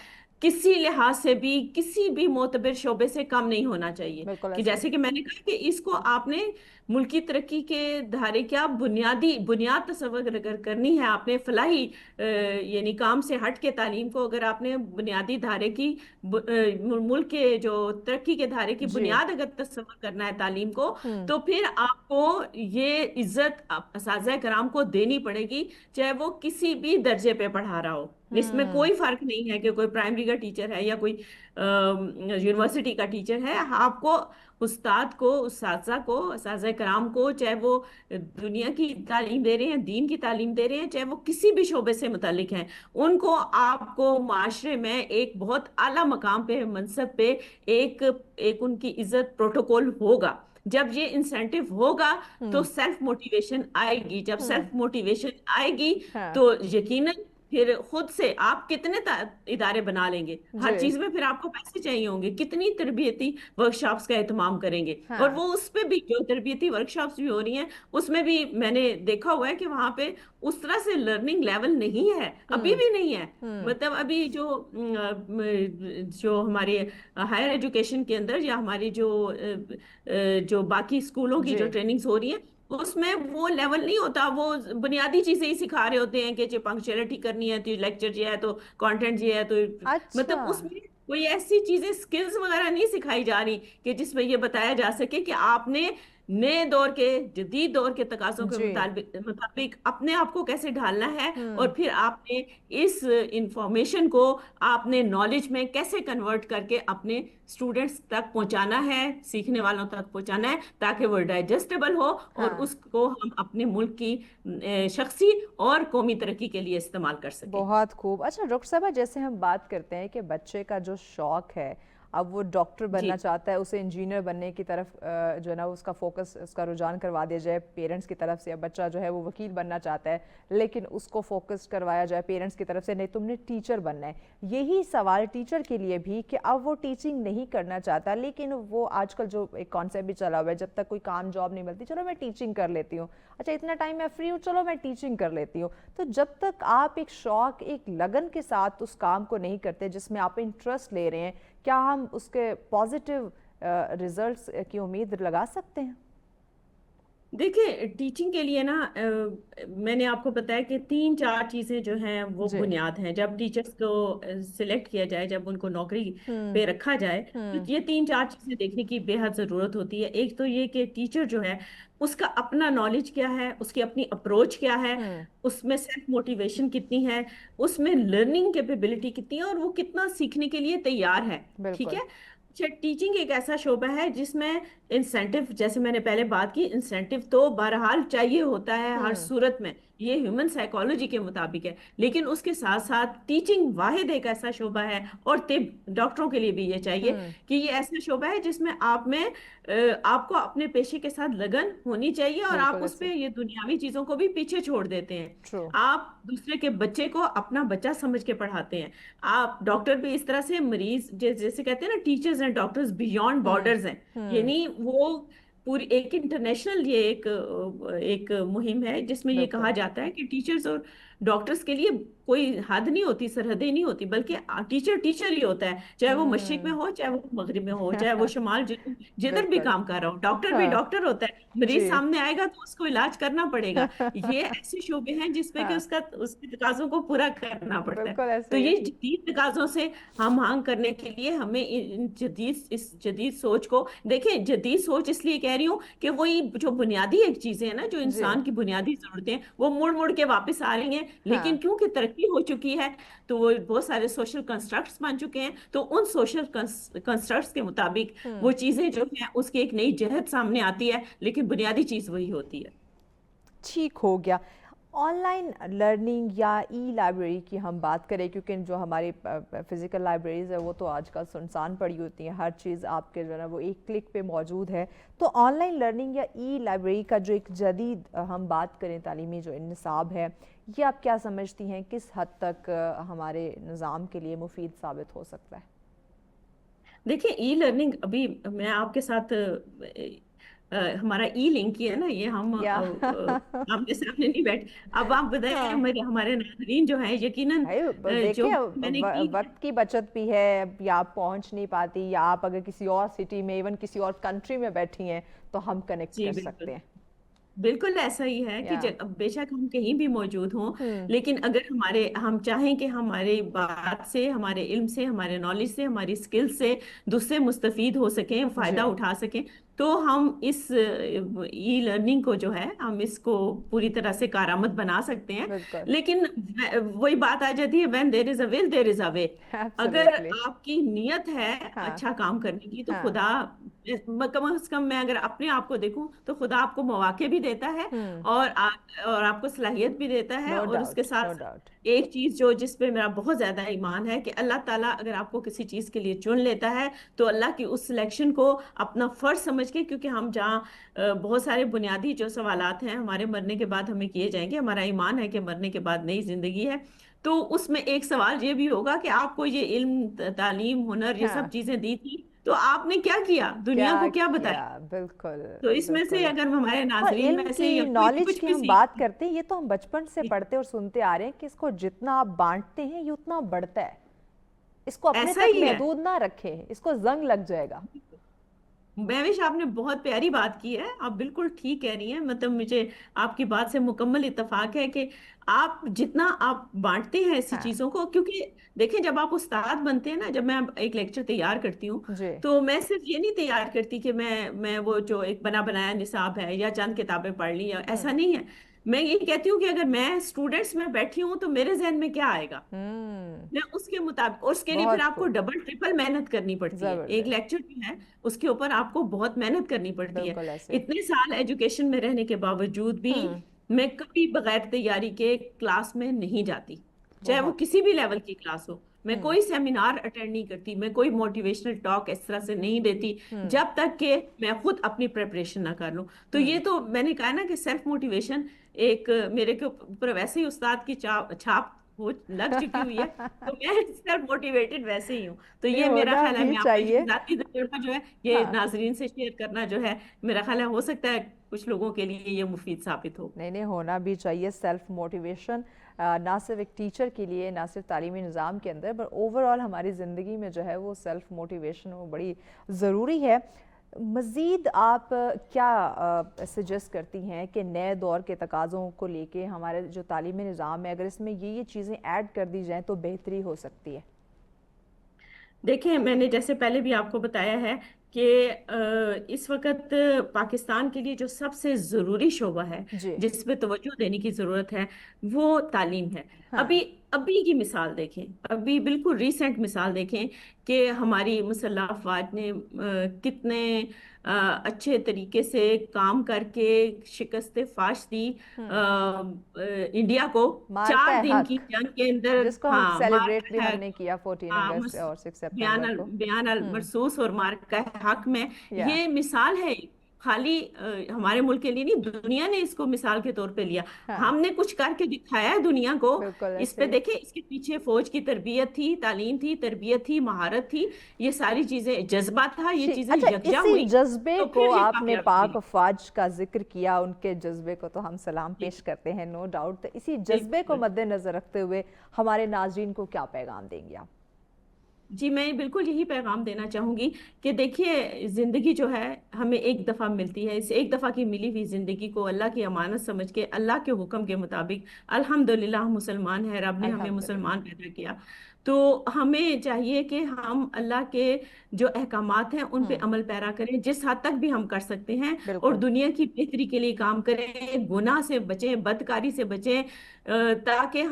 किसी लिहाज से भी, किसी भी मोतबर शोबे से कम नहीं होना चाहिए। बिल्कुल कि ऐसे। जैसे कि मैंने कहा कि इसको आपने मुल्की तरक्की के धारे क्या बुनियादी बुनियाद तस्वर अगर करनी है, आपने फलाही यानी काम से हट के तालीम को अगर आपने बुनियादी धारे की मुल्क के जो तरक्की के धारे की जी। बुनियाद अगर तस्वर करना है तालीम को, हम्म। तो फिर आपको ये इज्जत असातिज़ा कराम को देनी पड़ेगी, चाहे वो किसी भी दर्जे पे पढ़ा रहा हो। इसमें हम्म। कोई फर्क नहीं है कि कोई प्राइमरी का टीचर है या कोई यूनिवर्सिटी का टीचर है। आपको उस्ताद को, उस्ताज़ा को, असातिज़ा कराम को, चाहे वो दुनिया की तालीम दे रहे हैं, दीन की तालीम दे रहे हैं, चाहे वो किसी भी शोबे से मुतालिक हैं, उनको आपको माशरे में एक बहुत आला मकाम पे, मनसब पे एक एक उनकी इज्जत प्रोटोकॉल होगा। जब ये इंसेंटिव होगा तो हम्म। सेल्फ मोटिवेशन आएगी। जब हम्म। सेल्फ मोटिवेशन आएगी हाँ। तो यकीनन फिर खुद से आप कितने इदारे बना लेंगे। जी। हर चीज में फिर आपको पैसे चाहिए होंगे, कितनी तरबियती वर्कशॉप्स का एहतमाम करेंगे। और हाँ। वो उस पे भी जो तरबियती वर्कशॉप्स भी हो रही हैं, उसमें भी मैंने देखा हुआ है कि वहां पे उस तरह से लर्निंग लेवल नहीं है, अभी हम्म। भी नहीं है। हम्म। मतलब अभी जो हमारे हायर एजुकेशन के अंदर या हमारी जो बाकी स्कूलों की जी। जो ट्रेनिंग्स हो रही है, उसमें वो लेवल नहीं होता। वो बुनियादी चीजें ही सिखा रहे होते हैं कि जो पंक्चुअलिटी करनी है तो लेक्चर ये है, तो कंटेंट ये है, तो अच्छा। मतलब उसमें कोई ऐसी चीजें, स्किल्स वगैरह नहीं सिखाई जा रही कि जिसमें ये बताया जा सके कि आपने नए दौर के, जदीद दौर के तकाज़ों के जी। मुताबिक अपने आप को कैसे ढालना है, हम्म। और फिर आपने इस इंफॉर्मेशन को आपने नॉलेज में कैसे कन्वर्ट करके अपने स्टूडेंट्स तक पहुंचाना है, सीखने वालों तक पहुंचाना है, ताकि वो डाइजेस्टेबल हो और हाँ। उसको हम अपने मुल्क की शख्सी और कौमी तरक्की के लिए इस्तेमाल कर सकें। बहुत खूब। अच्छा डॉक्टर साहबा, जैसे हम बात करते हैं कि बच्चे का जो शौक है, अब वो डॉक्टर बनना जी चाहता है, उसे इंजीनियर बनने की तरफ जो है ना उसका फोकस, उसका रुझान करवा दिया जाए पेरेंट्स की तरफ से। अब बच्चा जो है वो वकील बनना चाहता है, लेकिन उसको फोकस करवाया जाए पेरेंट्स की तरफ से, नहीं तुमने टीचर बनना है। यही सवाल टीचर के लिए भी कि अब वो टीचिंग नहीं करना चाहता, लेकिन वो आजकल जो एक कॉन्सेप्ट भी चला हुआ है, जब तक कोई काम जॉब नहीं मिलती, चलो मैं टीचिंग कर लेती हूँ, अच्छा इतना टाइम मैं फ्री हूँ, चलो मैं टीचिंग कर लेती हूँ। तो जब तक आप एक शौक, एक लगन के साथ उस काम को नहीं करते जिसमें आप इंटरेस्ट ले रहे हैं, क्या हम उसके पॉजिटिव रिजल्ट्स की उम्मीद लगा सकते हैं? देखिए, टीचिंग के लिए ना मैंने आपको बताया कि 3-4 चीज़ें जो हैं वो जी। बुनियाद हैं। जब टीचर्स को सिलेक्ट किया जाए, जब उनको नौकरी हम्म। पे रखा जाए, तो हम्म। ये 3-4 चीज़ें देखने की बेहद ज़रूरत होती है। एक तो ये कि टीचर जो है उसका अपना नॉलेज क्या है, उसकी अपनी अप्रोच क्या है, हम्म। उसमें सेल्फ मोटिवेशन कितनी है, उसमें लर्निंग कैपेबिलिटी कितनी है, और वो कितना सीखने के लिए तैयार है। ठीक बिल्कुल। है। अच्छा, टीचिंग एक ऐसा शोबा है जिसमें इंसेंटिव, जैसे मैंने पहले बात की, इंसेंटिव तो बहरहाल चाहिए होता है हर हम्म। सूरत में। یہ ہیومن سائیکالوجی کے مطابق ہے، لیکن اس کے ساتھ ساتھ ٹیچنگ واحد ایک ایسا شعبہ ہے، اور طب ڈاکٹروں کے لیے بھی یہ چاہیے ہوں، کہ یہ ایسا شعبہ ہے جس میں آپ کو اپنے پیشے کے ساتھ لگن ہونی چاہیے، اور آپ بالکل اس پہ ایسے. یہ دنیاوی چیزوں کو بھی پیچھے چھوڑ دیتے ہیں۔ ٹرو. آپ دوسرے کے بچے کو اپنا بچہ سمجھ کے پڑھاتے ہیں۔ آپ ڈاکٹر بھی اس طرح سے مریض جیسے کہتے ہیں نا، ٹیچرز اینڈ ڈاکٹرز بیونڈ ہوں. بارڈرز ہیں، ہوں. یعنی وہ پوری ایک انٹرنیشنل یہ ایک مہم ہے جس میں یہ بالکل. کہا جاتا ہے کہ ٹیچرز اور ڈاکٹرز کے لیے کوئی حد نہیں ہوتی، سرحدیں نہیں ہوتی، بلکہ ٹیچر ٹیچر ہی ہوتا ہے، چاہے وہ مشرق میں ہوں. ہو، چاہے وہ مغرب میں ہو، چاہے وہ شمال جنوب جدھر بھی بالکل. کام کر رہا ہو، ڈاکٹر بھی ہاں. ڈاکٹر ہوتا ہے۔ مریض جی. سامنے آئے گا تو اس کو علاج کرنا پڑے گا۔ یہ ایسے شعبے ہیں جس پہ کہ ہاں. اس کے تقاضوں کو پورا کرنا پڑتا ہے۔ بالکل ایسے تو ہی ہے. یہ جدید تقاضوں سے ہم آہنگ کرنے کے لیے ہمیں اس جدید سوچ کو دیکھیں، جدید سوچ اس لیے کہہ رہی ہوں کہ وہی جو بنیادی ایک چیزیں ہیں نا، جو جی. انسان کی بنیادی ضرورتیں ہیں، وہ مڑ مڑ کے واپس آ رہی ہیں، ہاں. لیکن کیونکہ ترقی ہو چکی ہے تو وہ بہت سارے سوشل کنسٹرکٹس بن چکے ہیں، تو ان سوشل کنسٹرکٹس کے مطابق ہوں. وہ چیزیں جو ہیں اس کی ایک نئی جہت سامنے آتی ہے، لیکن بنیادی چیز وہی ہوتی ہے۔ ٹھیک ہو گیا. آن لائن لرننگ یا ای لائبریری کی ہم بات کریں، کیونکہ جو ہماری فزیکل لائبریریز ہے وہ تو آج کل سنسان پڑی ہوتی ہیں، ہر چیز آپ کے جو ہے نا وہ ایک کلک پہ موجود ہے. تو آن لائن لرننگ یا ای لائبریری کا جو ایک جدید ہم بات کریں تعلیمی جو نصاب ہے، یہ آپ کیا سمجھتی ہیں کس حد تک ہمارے نظام کے لیے مفید ثابت ہو سکتا ہے؟ دیکھیں، ای لرننگ ابھی میں آپ کے ساتھ ہمارا ای لنک ہی ہے نا، یہ ہم یا آمنے سامنے نہیں بیٹھ۔ اب آپ بتائیں، ہاں. ہمارے ناظرین جو ہیں یقیناً بھائی جو دیکھیں میں نے کی وقت کی بچت بھی ہے، یا آپ پہنچ نہیں پاتی، یا آپ اگر کسی اور سٹی میں ایون کسی اور کنٹری میں بیٹھی ہیں تو ہم کنیکٹ جی کر بالکل، سکتے ہیں. بالکل ایسا ہی ہے کہ یا بے شک ہم کہیں بھی موجود ہوں، ہوں. لیکن اگر ہم چاہیں کہ ہماری بات سے، ہمارے علم سے، ہمارے نالج سے، ہماری سکل سے دوسرے مستفید ہو سکیں، فائدہ جی. اٹھا سکیں، تو ہم اس ای لرننگ کو جو ہے ہم اس کو پوری طرح سے کارآمد بنا سکتے ہیں۔ بالکل. لیکن وہی بات آ جاتی ہے، when there is a will there is a way۔ اگر ایبسلیٹلی. آپ کی نیت ہے ہاں. اچھا کام کرنے کی تو ہاں. خدا کم از کم، میں اگر اپنے آپ کو دیکھوں تو خدا آپ کو مواقع بھی دیتا ہے، ہوں. اور آپ کو صلاحیت بھی دیتا ہے، نو اور اس کے ڈاؤٹ، ساتھ نو ساتھ ڈاؤٹ. ایک چیز جس پہ میرا بہت زیادہ ایمان ہے کہ اللہ تعالیٰ اگر آپ کو کسی چیز کے لیے چن لیتا ہے تو اللہ کی اس سلیکشن کو اپنا فرض سمجھ کے، کیونکہ ہم جہاں بہت سارے بنیادی جو سوالات ہیں ہمارے مرنے کے بعد ہمیں کیے جائیں گے، ہمارا ایمان ہے کہ مرنے کے بعد نئی زندگی ہے، تو اس میں ایک سوال یہ بھی ہوگا کہ آپ کو یہ علم، تعلیم، ہنر، یہ ہاں. سب چیزیں دی تھی تو آپ نے کیا کیا، دنیا کیا کو کیا کیا؟ بتایا؟ بالکل. تو اس میں سے بالکل. اگر ہمارے اور ناظرین علم میں سے کی یا کوئی نالج کچھ کی بھی ہم بات سیکھ، کرتے ہیں، یہ تو ہم بچپن سے پڑھتے اور سنتے آ رہے ہیں کہ اس کو جتنا آپ بانٹتے ہیں یہ اتنا بڑھتا ہے، اس کو اپنے ایسا تک ہی ہے۔ محدود نہ رکھیں، اس کو زنگ لگ جائے گا. مہوش، آپ نے بہت پیاری بات کی ہے، آپ بالکل ٹھیک کہہ رہی ہیں، مطلب مجھے آپ کی بات سے مکمل اتفاق ہے کہ آپ جتنا آپ بانٹتے ہیں ایسی ہاں. چیزوں کو، کیونکہ دیکھیں جب آپ استاد بنتے ہیں نا، جب میں ایک لیکچر تیار کرتی ہوں جی. تو میں صرف یہ نہیں تیار کرتی کہ میں وہ جو ایک بنا بنایا نصاب ہے یا چند کتابیں پڑھ لی، یا ہوں. ایسا نہیں ہے۔ میں یہ کہتی ہوں کہ اگر میں اسٹوڈنٹس میں بیٹھی ہوں تو میرے ذہن میں کیا آئے گا، ہوں. میں اس کے مطابق، اور اس کے لیے پھر بہت آپ کو خوب. ڈبل ٹرپل محنت کرنی پڑتی ہے۔ ایک زبردست. لیکچر جو ہے اس کے اوپر آپ کو بہت محنت کرنی پڑتی ہے۔ بالکل ایسے. اتنے سال ایجوکیشن میں رہنے کے باوجود بھی ہوں. میں کبھی بغیر تیاری کے کلاس میں نہیں جاتی، چاہے وہ بہت. کسی بھی لیول کی کلاس ہو۔ میں ہوں. کوئی سیمینار اٹینڈ نہیں کرتی، میں کوئی موٹیویشنل ٹاک اس طرح سے نہیں دیتی ہوں. جب تک کہ میں خود اپنی پریپریشن نہ کر لوں۔ تو ہوں. یہ تو میں نے کہا نا کہ سیلف موٹیویشن ایک میرے کے اوپر ویسے ہی استاد کی چھاپ لگ چکی ہوئی ہے، تو میں سیلف موٹیویٹڈ ویسے ہی ہوں۔ تو نہیں، یہ میرا ہونا خیال ہے، بھی میں اپنا چاہیے. یہ ذاتی تجربہ جو ہے یہ ہاں. ناظرین سے شیئر کرنا جو ہے، میرا خیال ہے ہو سکتا ہے کچھ لوگوں کے لیے یہ مفید ثابت ہو۔ نہیں نہیں، ہونا بھی چاہیے سیلف موٹیویشن، نہ صرف ایک ٹیچر کے لیے، نہ صرف تعلیمی نظام کے اندر، پر اوورآل ہماری زندگی میں جو ہے وہ سیلف موٹیویشن وہ بڑی ضروری ہے. مزید آپ کیا سجیسٹ کرتی ہیں کہ نئے دور کے تقاضوں کو لے کے ہمارے جو تعلیمی نظام ہے، اگر اس میں یہ چیزیں ایڈ کر دی جائیں تو بہتری ہو سکتی ہے؟ دیکھیں، میں نے جیسے پہلے بھی آپ کو بتایا ہے کہ اس وقت پاکستان کے لیے جو سب سے ضروری شعبہ ہے جی. جس پہ توجہ دینے کی ضرورت ہے وہ تعلیم ہے۔ ہاں. ابھی ابھی کی مثال دیکھیں، ابھی بالکل ریسنٹ مثال دیکھیں کہ ہماری مسلح افواج نے کتنے اچھے طریقے سے کام کر کے شکست فاش دی انڈیا کو مارکہ 4 دن کی حق جنگ کے اندر. جس کو ہم ہاں، سیلیبریٹ بھی مارکا ہم ہے. نے کیا 14 ہاں، اگست اور 6 بیان سپٹمبر کو. بیان المرصوص اور مارکہ حق میں یا یہ مثال ہے. خالی ہمارے ملک کے لیے نہیں، دنیا نے اس کو مثال کے طور پہ لیا. ہاں ہم نے کچھ کر کے دکھایا ہے دنیا کو. بالکل اس ایسے پہ ہی. دیکھیں، اس کے پیچھے فوج کی تربیت تھی، تعلیم تھی، تربیت تھی، مہارت تھی، یہ ساری چیزیں، جذبہ تھا، یہ چیزیں اچھا یکجا اسی ہوئی جذبے تو کو پھر یہ آپ نے کامیابی پاک ملی. افواج کا ذکر کیا، ان کے جذبے کو تو ہم سلام جی پیش کرتے ہیں، نو ڈاؤٹ. اسی جذبے کو بالکل. مد نظر رکھتے ہوئے ہمارے ناظرین کو کیا پیغام دیں گے آپ؟ جی میں بالکل یہی پیغام دینا چاہوں گی کہ دیکھیے، زندگی جو ہے ہمیں ایک دفعہ ملتی ہے. اس ایک دفعہ کی ملی ہوئی زندگی کو اللہ کی امانت سمجھ کے اللہ کے حکم کے مطابق، الحمدللہ ہم مسلمان ہیں، رب نے ہمیں الحمدللہ. مسلمان پیدا کیا، تو ہمیں چاہیے کہ ہم اللہ کے جو احکامات ہیں ان پہ عمل پیرا کریں جس حد تک بھی ہم کر سکتے ہیں، اور بالکل دنیا کی بہتری کے لیے کام کریں، گناہ سے بچیں، بدکاری سے بچیں، تاکہ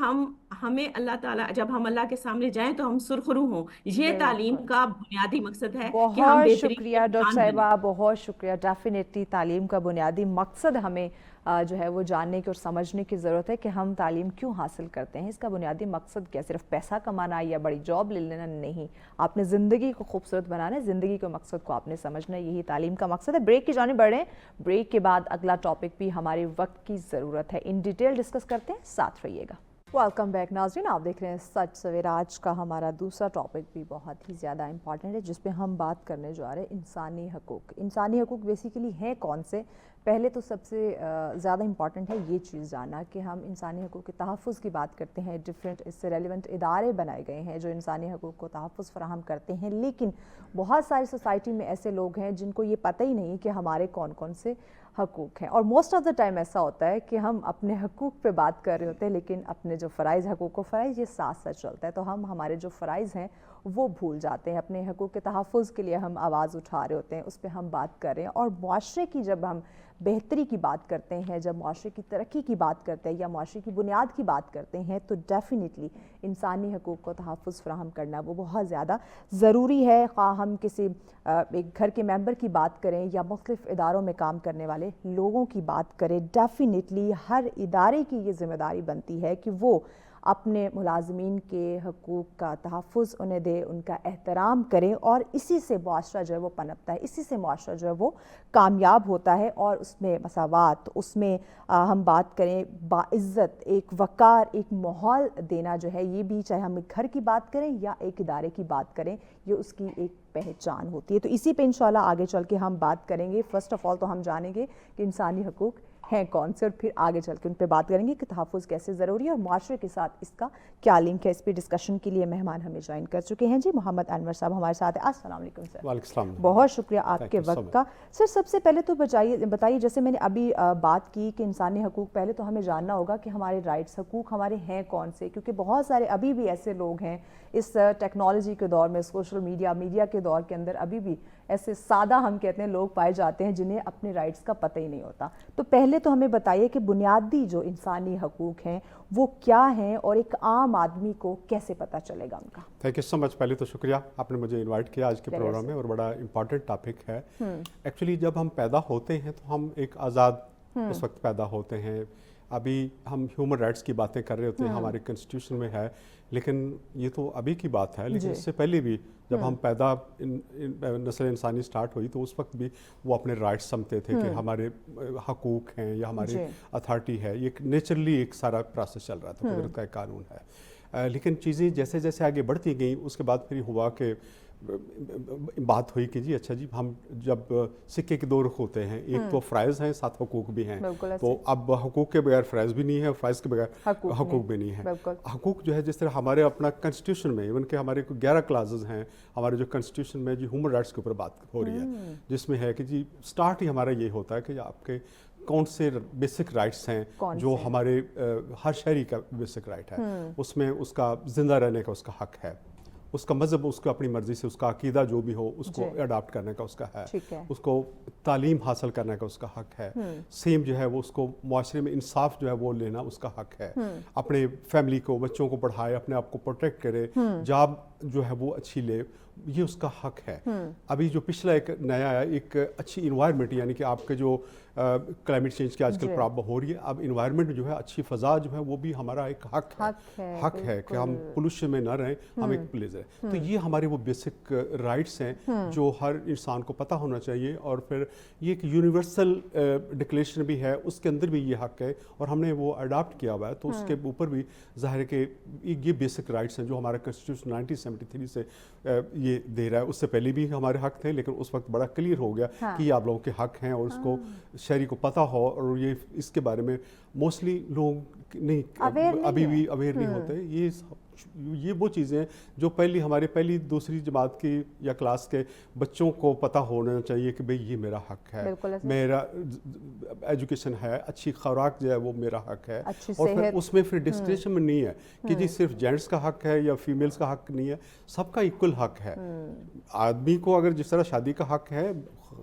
ہمیں اللہ تعالیٰ، جب ہم اللہ کے سامنے جائیں تو ہم سرخرو ہوں. یہ تعلیم بالکل. کا بنیادی مقصد ہے کہ ہم بہت بہترین شکریہ ڈاکٹر انسان بنیں. صاحبہ، بہت شکریہ. ڈیفینیٹلی تعلیم کا بنیادی مقصد ہمیں جو ہے وہ جاننے کی اور سمجھنے کی ضرورت ہے کہ ہم تعلیم کیوں حاصل کرتے ہیں. اس کا بنیادی مقصد کیا صرف پیسہ کمانا یا بڑی جاب لے لینا نہیں. آپ نے زندگی کو خوبصورت بنانا ہے، زندگی کے مقصد کو آپ نے سمجھنا ہے، یہی تعلیم کا مقصد ہے. بریک کی جانب بڑھ رہے ہیں. بریک کے بعد اگلا ٹاپک بھی ہمارے وقت کی ضرورت ہے، ان ڈیٹیل ڈسکس کرتے ہیں، ساتھ رہیے گا. ویلکم بیک ناظرین، آپ دیکھ رہے ہیں سچ سویرا. آج کا ہمارا دوسرا ٹاپک بھی بہت ہی زیادہ امپورٹنٹ ہے، جس پہ ہم بات کرنے جا رہے ہیں انسانی حقوق. انسانی حقوق بیسیکلی ہیں کون سے؟ پہلے تو سب سے زیادہ امپورٹنٹ ہے یہ چیز جاننا کہ ہم انسانی حقوق کے تحفظ کی بات کرتے ہیں. ڈفرینٹ اس سے ریلیونٹ ادارے بنائے گئے ہیں جو انسانی حقوق کو تحفظ فراہم کرتے ہیں، لیکن بہت ساری سوسائٹی میں ایسے لوگ ہیں جن کو یہ پتہ ہی نہیں کہ ہمارے کون کون سے حقوق ہیں. اور موسٹ آف دا ٹائم ایسا ہوتا ہے کہ ہم اپنے حقوق پہ بات کر رہے ہوتے ہیں، لیکن اپنے جو فرائض، حقوق و فرائض، یہ ساتھ ساتھ چلتا ہے. تو ہم ہمارے جو فرائض ہیں وہ بھول جاتے ہیں. اپنے حقوق کے تحفظ کے لیے ہم آواز اٹھا رہے ہوتے ہیں، اس پہ ہم بات کر رہے ہیں. اور معاشرے کی جب ہم بہتری کی بات کرتے ہیں، جب معاشرے کی ترقی کی بات کرتے ہیں یا معاشرے کی بنیاد کی بات کرتے ہیں، تو ڈیفینیٹلی انسانی حقوق کو تحفظ فراہم کرنا وہ بہت زیادہ ضروری ہے. خواہ ہم کسی ایک گھر کے ممبر کی بات کریں یا مختلف اداروں میں کام کرنے والے لوگوں کی بات کریں، ڈیفینیٹلی ہر ادارے کی یہ ذمہ داری بنتی ہے کہ وہ اپنے ملازمین کے حقوق کا تحفظ انہیں دے، ان کا احترام کریں، اور اسی سے معاشرہ جو ہے وہ پنپتا ہے، اسی سے معاشرہ جو ہے وہ کامیاب ہوتا ہے. اور اس میں مساوات، اس میں ہم بات کریں باعزت، ایک وقار، ایک ماحول دینا جو ہے، یہ بھی چاہے ہم ایک گھر کی بات کریں یا ایک ادارے کی بات کریں، یہ اس کی ایک پہچان ہوتی ہے. تو اسی پہ انشاءاللہ آگے چل کے ہم بات کریں گے. فرسٹ آف آل تو ہم جانیں گے کہ انسانی حقوق ہیں کون سے، اور پھر آگے چل کے ان پہ بات کریں گے کہ تحفظ کیسے ضروری ہے اور معاشرے کے ساتھ اس کا کیا لنک ہے. اس پہ ڈسکشن کے لیے مہمان ہمیں جوائن کر چکے ہیں. جی محمد انور صاحب ہمارے ساتھ ہیں. السلام علیکم سر. وعلیکم السلام. بہت شکریہ آپ کے وقت کا. سر سب سے پہلے تو بتائیے، جیسے میں نے ابھی بات کی کہ انسانی حقوق، پہلے تو ہمیں جاننا ہوگا کہ ہمارے رائٹس، حقوق ہمارے ہیں کون سے، کیونکہ بہت سارے ابھی بھی ایسے لوگ ہیں اس ٹیکنالوجی کے دور میں، سوشل میڈیا کے دور کے اندر ابھی بھی ایسے سادہ ہم کہتے ہیں لوگ پائے جاتے ہیں جنہیں اپنے رائٹس کا پتہ ہی نہیں ہوتا. تو پہلے تو ہمیں بتائیے کہ بنیادی جو انسانی حقوق ہیں وہ کیا ہیں اور ایک عام آدمی کو کیسے پتہ چلے گا ان کا؟ تھینک یو سو مچ. پہلے تو شکریہ، آپ نے مجھے انوائٹ کیا آج کے پروگرام میں، اور بڑا امپورٹنٹ ٹاپک ہے. ایکچولی جب ہم پیدا ہوتے ہیں تو ہم ایک آزاد اس وقت پیدا ہوتے ہیں. ابھی ہم ہیومن رائٹس کی باتیں کر رہے ہوتے ہیں، ہمارے کنسٹیٹیوشن میں ہے، لیکن یہ تو ابھی کی بات ہے. لیکن اس سے پہلے بھی جب ہم پیدا نسل انسانی سٹارٹ ہوئی تو اس وقت بھی وہ اپنے رائٹس سمجھتے تھے کہ ہمارے حقوق ہیں یا ہماری اتھارٹی ہے. یہ نیچرلی ایک سارا پروسیس چل رہا تھا، قدرت کا ایک قانون ہے. لیکن چیزیں جیسے جیسے آگے بڑھتی گئیں، اس کے بعد پھر ہوا کہ بات ہوئی کہ جی اچھا جی، ہم جب سکے کے دو رخ ہوتے ہیں، ایک تو فرائض ہیں، ساتھ حقوق بھی ہیں. تو اب حقوق کے بغیر فرائض بھی نہیں ہے، فرائض کے بغیر حقوق بھی نہیں ہے. حقوق جو ہے جس طرح ہمارے اپنا کنسٹیٹیوشن میں، ایون کہ ہمارے 11 کلازز ہیں ہمارے جو کنسٹیٹیوشن میں، جو ہیومن رائٹس کے اوپر بات ہو رہی ہے، جس میں ہے کہ جی سٹارٹ ہی ہمارا یہ ہوتا ہے کہ آپ کے کون سے بیسک رائٹس ہیں جو ہمارے ہر شہری کا بیسک رائٹ ہے. اس میں اس کا زندہ رہنے کا اس کا حق ہے، اس کا مذہب اس کو اپنی مرضی سے، اس کا عقیدہ جو بھی ہو اس کو اڈاپٹ کرنے کا اس کا ہے، اس کو تعلیم حاصل کرنے کا اس کا حق ہے. سیم جو ہے وہ اس کو معاشرے میں انصاف جو ہے وہ لینا اس کا حق ہے. اپنے فیملی کو, بچوں کو پڑھائے, اپنے آپ کو پروٹیکٹ کرے, جاب جو ہے وہ اچھی لے, یہ اس کا حق ہے. ابھی جو پچھلا ایک نیا ہے, ایک اچھی انوائرمنٹ, یعنی کہ آپ کے جو کلائمیٹ چینج کی آج کل پرابلم ہو رہی ہے, اب انوائرمنٹ جو ہے, اچھی فضا جو ہے وہ بھی ہمارا ایک حق ہے کہ ہم پولوشن میں نہ رہیں, ہم ایک پلیز ہے. تو یہ ہمارے وہ بیسک رائٹس ہیں جو ہر انسان کو پتہ ہونا چاہیے. اور پھر یہ ایک یونیورسل ڈکلیریشن بھی ہے, اس کے اندر بھی یہ حق ہے اور ہم نے وہ اڈاپٹ کیا ہوا ہے, تو اس کے اوپر بھی ظاہر ہے کہ یہ بیسک رائٹس ہیں جو ہمارا کنسٹیٹیوشن 1973 سے یہ دے رہا ہے. اس سے پہلے بھی ہمارے حق تھے, لیکن اس وقت بڑا کلیئر ہو گیا کہ یہ آپ لوگوں کے حق ہیں, اور اس کو شہری کو پتہ ہو. اور یہ اس کے بارے میں موسٹلی لوگ نہیں, ابھی بھی اویئر نہیں ہوتے. یہ وہ چیزیں جو ہمارے پہلی دوسری جماعت کی یا کلاس کے بچوں کو پتہ ہونا چاہیے کہ بھئی یہ میرا حق ہے, میرا ایجوکیشن ہے, اچھی خوراک جو ہے وہ میرا حق ہے. اور پھر اس میں پھر ڈسکریشن نہیں ہے کہ جی صرف جینٹس کا حق ہے یا فیمیلز کا حق نہیں ہے, سب کا ایکول حق ہے. آدمی کو اگر جس طرح شادی کا حق ہے,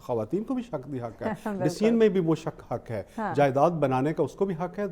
خواتین کو بھی حق ہے, ڈسیزن میں بھی وہ حق ہے, جائیداد بنانے کا اس کو بھی حق ہے,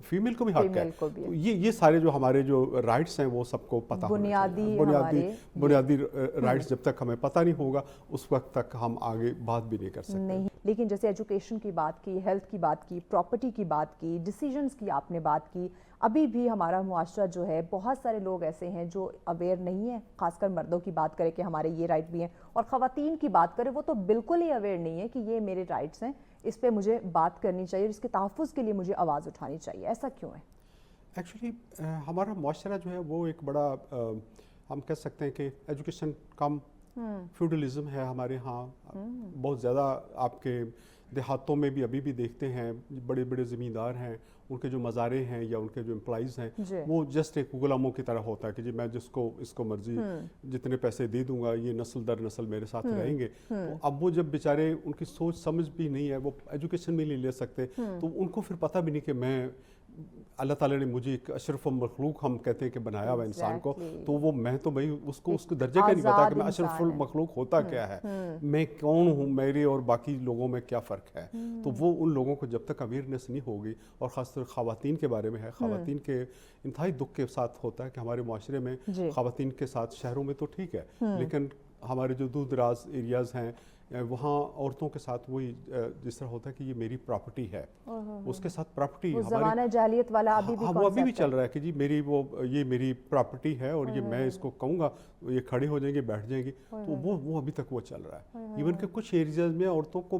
فیمیل کو بھی حق ہے. یہ سارے جو ہمارے جو رائٹس ہیں وہ سب کو پتہ ہونا چاہیے. بنیادی رائٹس جب تک ہمیں پتہ نہیں ہوگا اس وقت تک ہم آگے بات بھی نہیں کر سکتے. لیکن جیسے ایجوکیشن کی بات کی, ہیلتھ کی بات کی, پراپرٹی کی بات کی, ڈیسیجنز کی آپ نے بات کی, ابھی بھی ہمارا معاشرہ جو ہے بہت سارے لوگ ایسے ہیں جو اویئر نہیں ہیں. خاص کر مردوں کی بات کرے کہ ہمارے یہ رائٹ بھی ہیں, اور خواتین کی بات کرے وہ تو بالکل ہی اویئر نہیں ہے کہ یہ میرے رائٹس ہیں, اس پہ مجھے بات کرنی چاہیے اور اس کے تحفظ کے لیے مجھے آواز اٹھانی چاہیے. ایسا کیوں ہے؟ ایکچولی ہمارا معاشرہ جو ہے وہ ایک بڑا ہم کہہ سکتے ہیں کہ ایجوکیشن کم فیوڈلزم ہے ہمارے ہاں. بہت زیادہ آپ کے دیہاتوں میں بھی ابھی بھی دیکھتے ہیں, بڑے بڑے زمیندار ہیں, ان کے جو مزارے ہیں یا ان کے جو امپلائیز ہیں وہ جسٹ ایک غلاموں کی طرح ہوتا ہے کہ جی میں اس کو مرضی جتنے پیسے دے دوں گا, یہ نسل در نسل میرے ساتھ رہیں گے. تو اب وہ جب بیچارے ان کی سوچ سمجھ بھی نہیں ہے, وہ ایجوکیشن بھی نہیں لے سکتے, تو ان کو پھر پتہ بھی نہیں کہ میں اللہ تعالیٰ نے مجھے ایک اشرف المخلوق ہم کہتے ہیں کہ بنایا ہوا انسان کو, تو وہ میں تو بھائی اس کو درجے کا نہیں پتا کہ میں اشرف المخلوق ہوتا کیا ہے, میں کون ہوں, میرے اور باقی لوگوں میں کیا فرق ہے. تو وہ ان لوگوں کو جب تک اویئرنیس نہیں ہوگی, اور خاص طور خواتین کے بارے میں ہے, خواتین کے انتہائی دکھ کے ساتھ ہوتا ہے کہ ہمارے معاشرے میں خواتین کے ساتھ, شہروں میں تو ٹھیک ہے لیکن ہمارے جو دور دراز ایریاز ہیں وہاں عورتوں کے ساتھ وہی جس طرح ہوتا ہے کہ یہ میری پراپرٹی ہے, اس کے ساتھ پراپرٹی زمانہ جاہلیت والا ابھی بھی چل رہا ہے کہ جی یہ میری پراپرٹی ہے اور یہ میں اس کو کہوں گا یہ کھڑے ہو جائیں گے, بیٹھ جائیں گے. تو وہ ابھی تک وہ چل رہا ہے. ایون کہ کچھ ایریاز میں عورتوں کو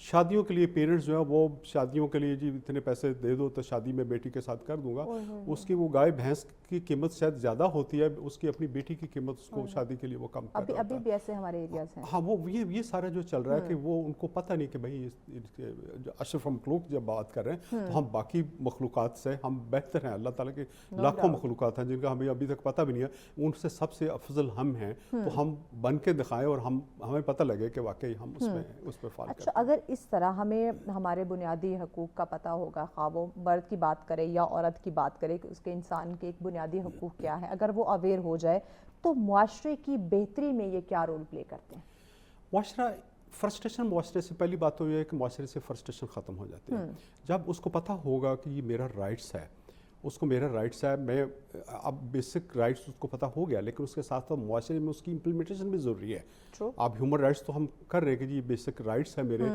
شادیوں کے لیے پیرنٹس جو ہے وہ شادیوں کے لیے جی اتنے پیسے دے دو تو شادی میں بیٹی کے ساتھ کر دوں گا, اس کی وہ گائے بھینس کی قیمت شاید زیادہ ہوتی ہے, اس کی اپنی بیٹی کی قیمت اس کو شادی کے لیے وہ کم کر دیتا ہے. ابھی بھی ایسے ہمارے ایریاز ہیں. ہاں وہ یہ سارا جو چل رہا ہے کہ وہ ان کو پتہ نہیں کہ بھائی اشرف مخلوق جب بات کر رہے ہیں تو ہم باقی مخلوقات سے ہم بہتر ہیں. اللہ تعالیٰ کے لاکھوں مخلوقات ہیں جن کا ہمیں ابھی تک پتہ بھی نہیں ہے, ان سے سب سے افضل ہم ہیں. تو ہم بن کے دکھائیں اور ہمیں پتہ لگے کہ واقعی ہم اس پہ فال کرتے ہیں. اگر اس طرح ہمیں ہمارے بنیادی حقوق کا پتہ ہوگا, خواہ وہ مرد کی بات کرے یا عورت کی بات کرے کہ اس کے انسان کے ایک بنیادی حقوق کیا ہے, اگر وہ اویئر ہو جائے تو معاشرے کی بہتری میں یہ کیا رول پلے کرتے ہیں؟ معاشرے سے پہلی بات تو یہ ہے کہ معاشرے سے فرسٹریشن ختم ہو جاتی ہے جب اس کو پتہ ہوگا کہ یہ میرا رائٹس ہے, اس کو میرا رائٹس ہے. میں اب بیسک رائٹس اس کو پتہ ہو گیا, لیکن اس کے ساتھ ساتھ معاشرے میں اس کی امپلیمنٹیشن بھی ضروری ہے. اب ہیومن رائٹس تو ہم کر رہے ہیں کہ جی بیسک رائٹس ہے میرے,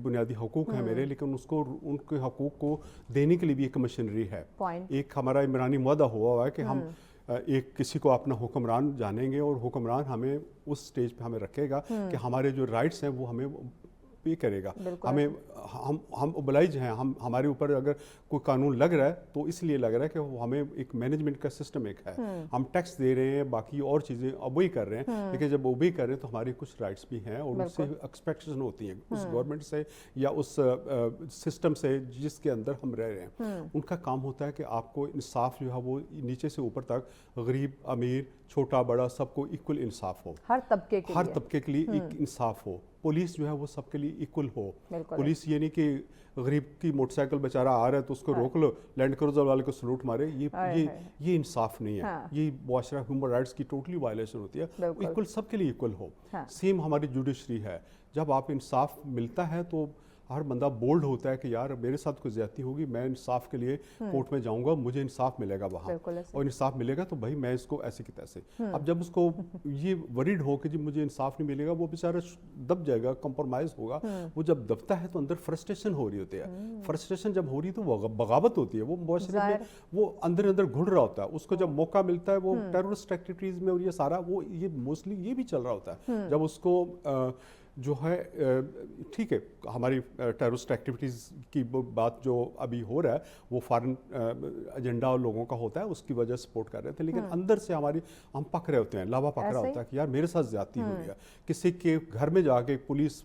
بنیادی حقوق ہیں میرے, لیکن اس کو ان کے حقوق کو دینے کے لیے بھی ایک مشینری ہے. ایک ہمارا عمرانی معاہدہ ہوا ہے کہ ہم ایک کسی کو اپنا حکمران جانیں گے اور حکمران ہمیں اس سٹیج پہ ہمیں رکھے گا کہ ہمارے جو رائٹس ہیں وہ ہمیں پے کرے گا. ہمیں ہم اوبلائج ہیں, ہمارے اوپر اگر کوئی قانون لگ رہا ہے تو اس لیے لگ رہا ہے کہ ہمیں ایک مینجمنٹ کا سسٹم ایک ہے, ہم ٹیکس دے رہے ہیں, باقی اور چیزیں اوبے کر رہے ہیں, لیکن جب اوبے کر رہے ہیں تو ہمارے کچھ رائٹس بھی ہیں اور اس سے ایکسپیکٹیشن ہوتی ہیں اس گورنمنٹ سے یا اس سسٹم سے جس کے اندر ہم رہ رہے ہیں. ان کا کام ہوتا ہے کہ آپ کو انصاف جو ہے وہ نیچے سے اوپر تک, غریب امیر چھوٹا بڑا سب کو ایکول انصاف ہو, ہر طبقے کے لیے ایک انصاف ہو. پولیس جو ہے وہ سب کے لیے ایکول ہو. پولیس یہ نہیں کہ غریب کی موٹر سائیکل بیچارہ آ رہا ہے تو اس کو روک لو, لینڈ کروزر والے کو سلوٹ مارے, یہ انصاف نہیں ہے. یہ معاشرہ ہیومن رائٹس کی ٹوٹلی وائلیشن ہوتی ہے. ایکول سب کے لیے ایکول ہو. سیم ہماری جوڈیشری ہے, जब आप इंसाफ मिलता है तो हर बंदा बोल्ड होता है कि यार मेरे साथ कोई ज्यादती होगी, मैं इंसाफ के लिए कोर्ट में जाऊंगा, मुझे इंसाफ मिलेगा वहाँ, बिल्कुल ऐसे। और इंसाफ मिलेगा तो भाई मैं इसको ऐसे की तैसे। अब जब उसको ये वरीड हो कि जी मुझे इंसाफ नहीं मिलेगा, वो बेचारा दब जाएगा, कंप्रोमाइज होगा। वो जब दबता है तो अंदर फ्रस्ट्रेशन हो रही होती है, फ्रस्ट्रेशन जब हो रही है तो वो बगावत होती है, वो मुआशरे में वो अंदर अंदर घुल रहा होता है। उसको जब मौका मिलता है वो टेररिस्ट एक्टिविटीज में, और ये सारा वो ये मोस्टली ये भी चल रहा होता है जब उसको जो है ठीक है हमारी टेररिस्ट एक्टिविटीज़ की बात जो अभी हो रहा है वो फॉरेन एजेंडा और लोगों का होता है, उसकी वजह से सपोर्ट कर रहे थे, लेकिन अंदर से हम पक रहे होते हैं, लावा पक रहा होता है कि यार मेरे साथ ज्यादती हो रही है। किसी के घर में जाके पुलिस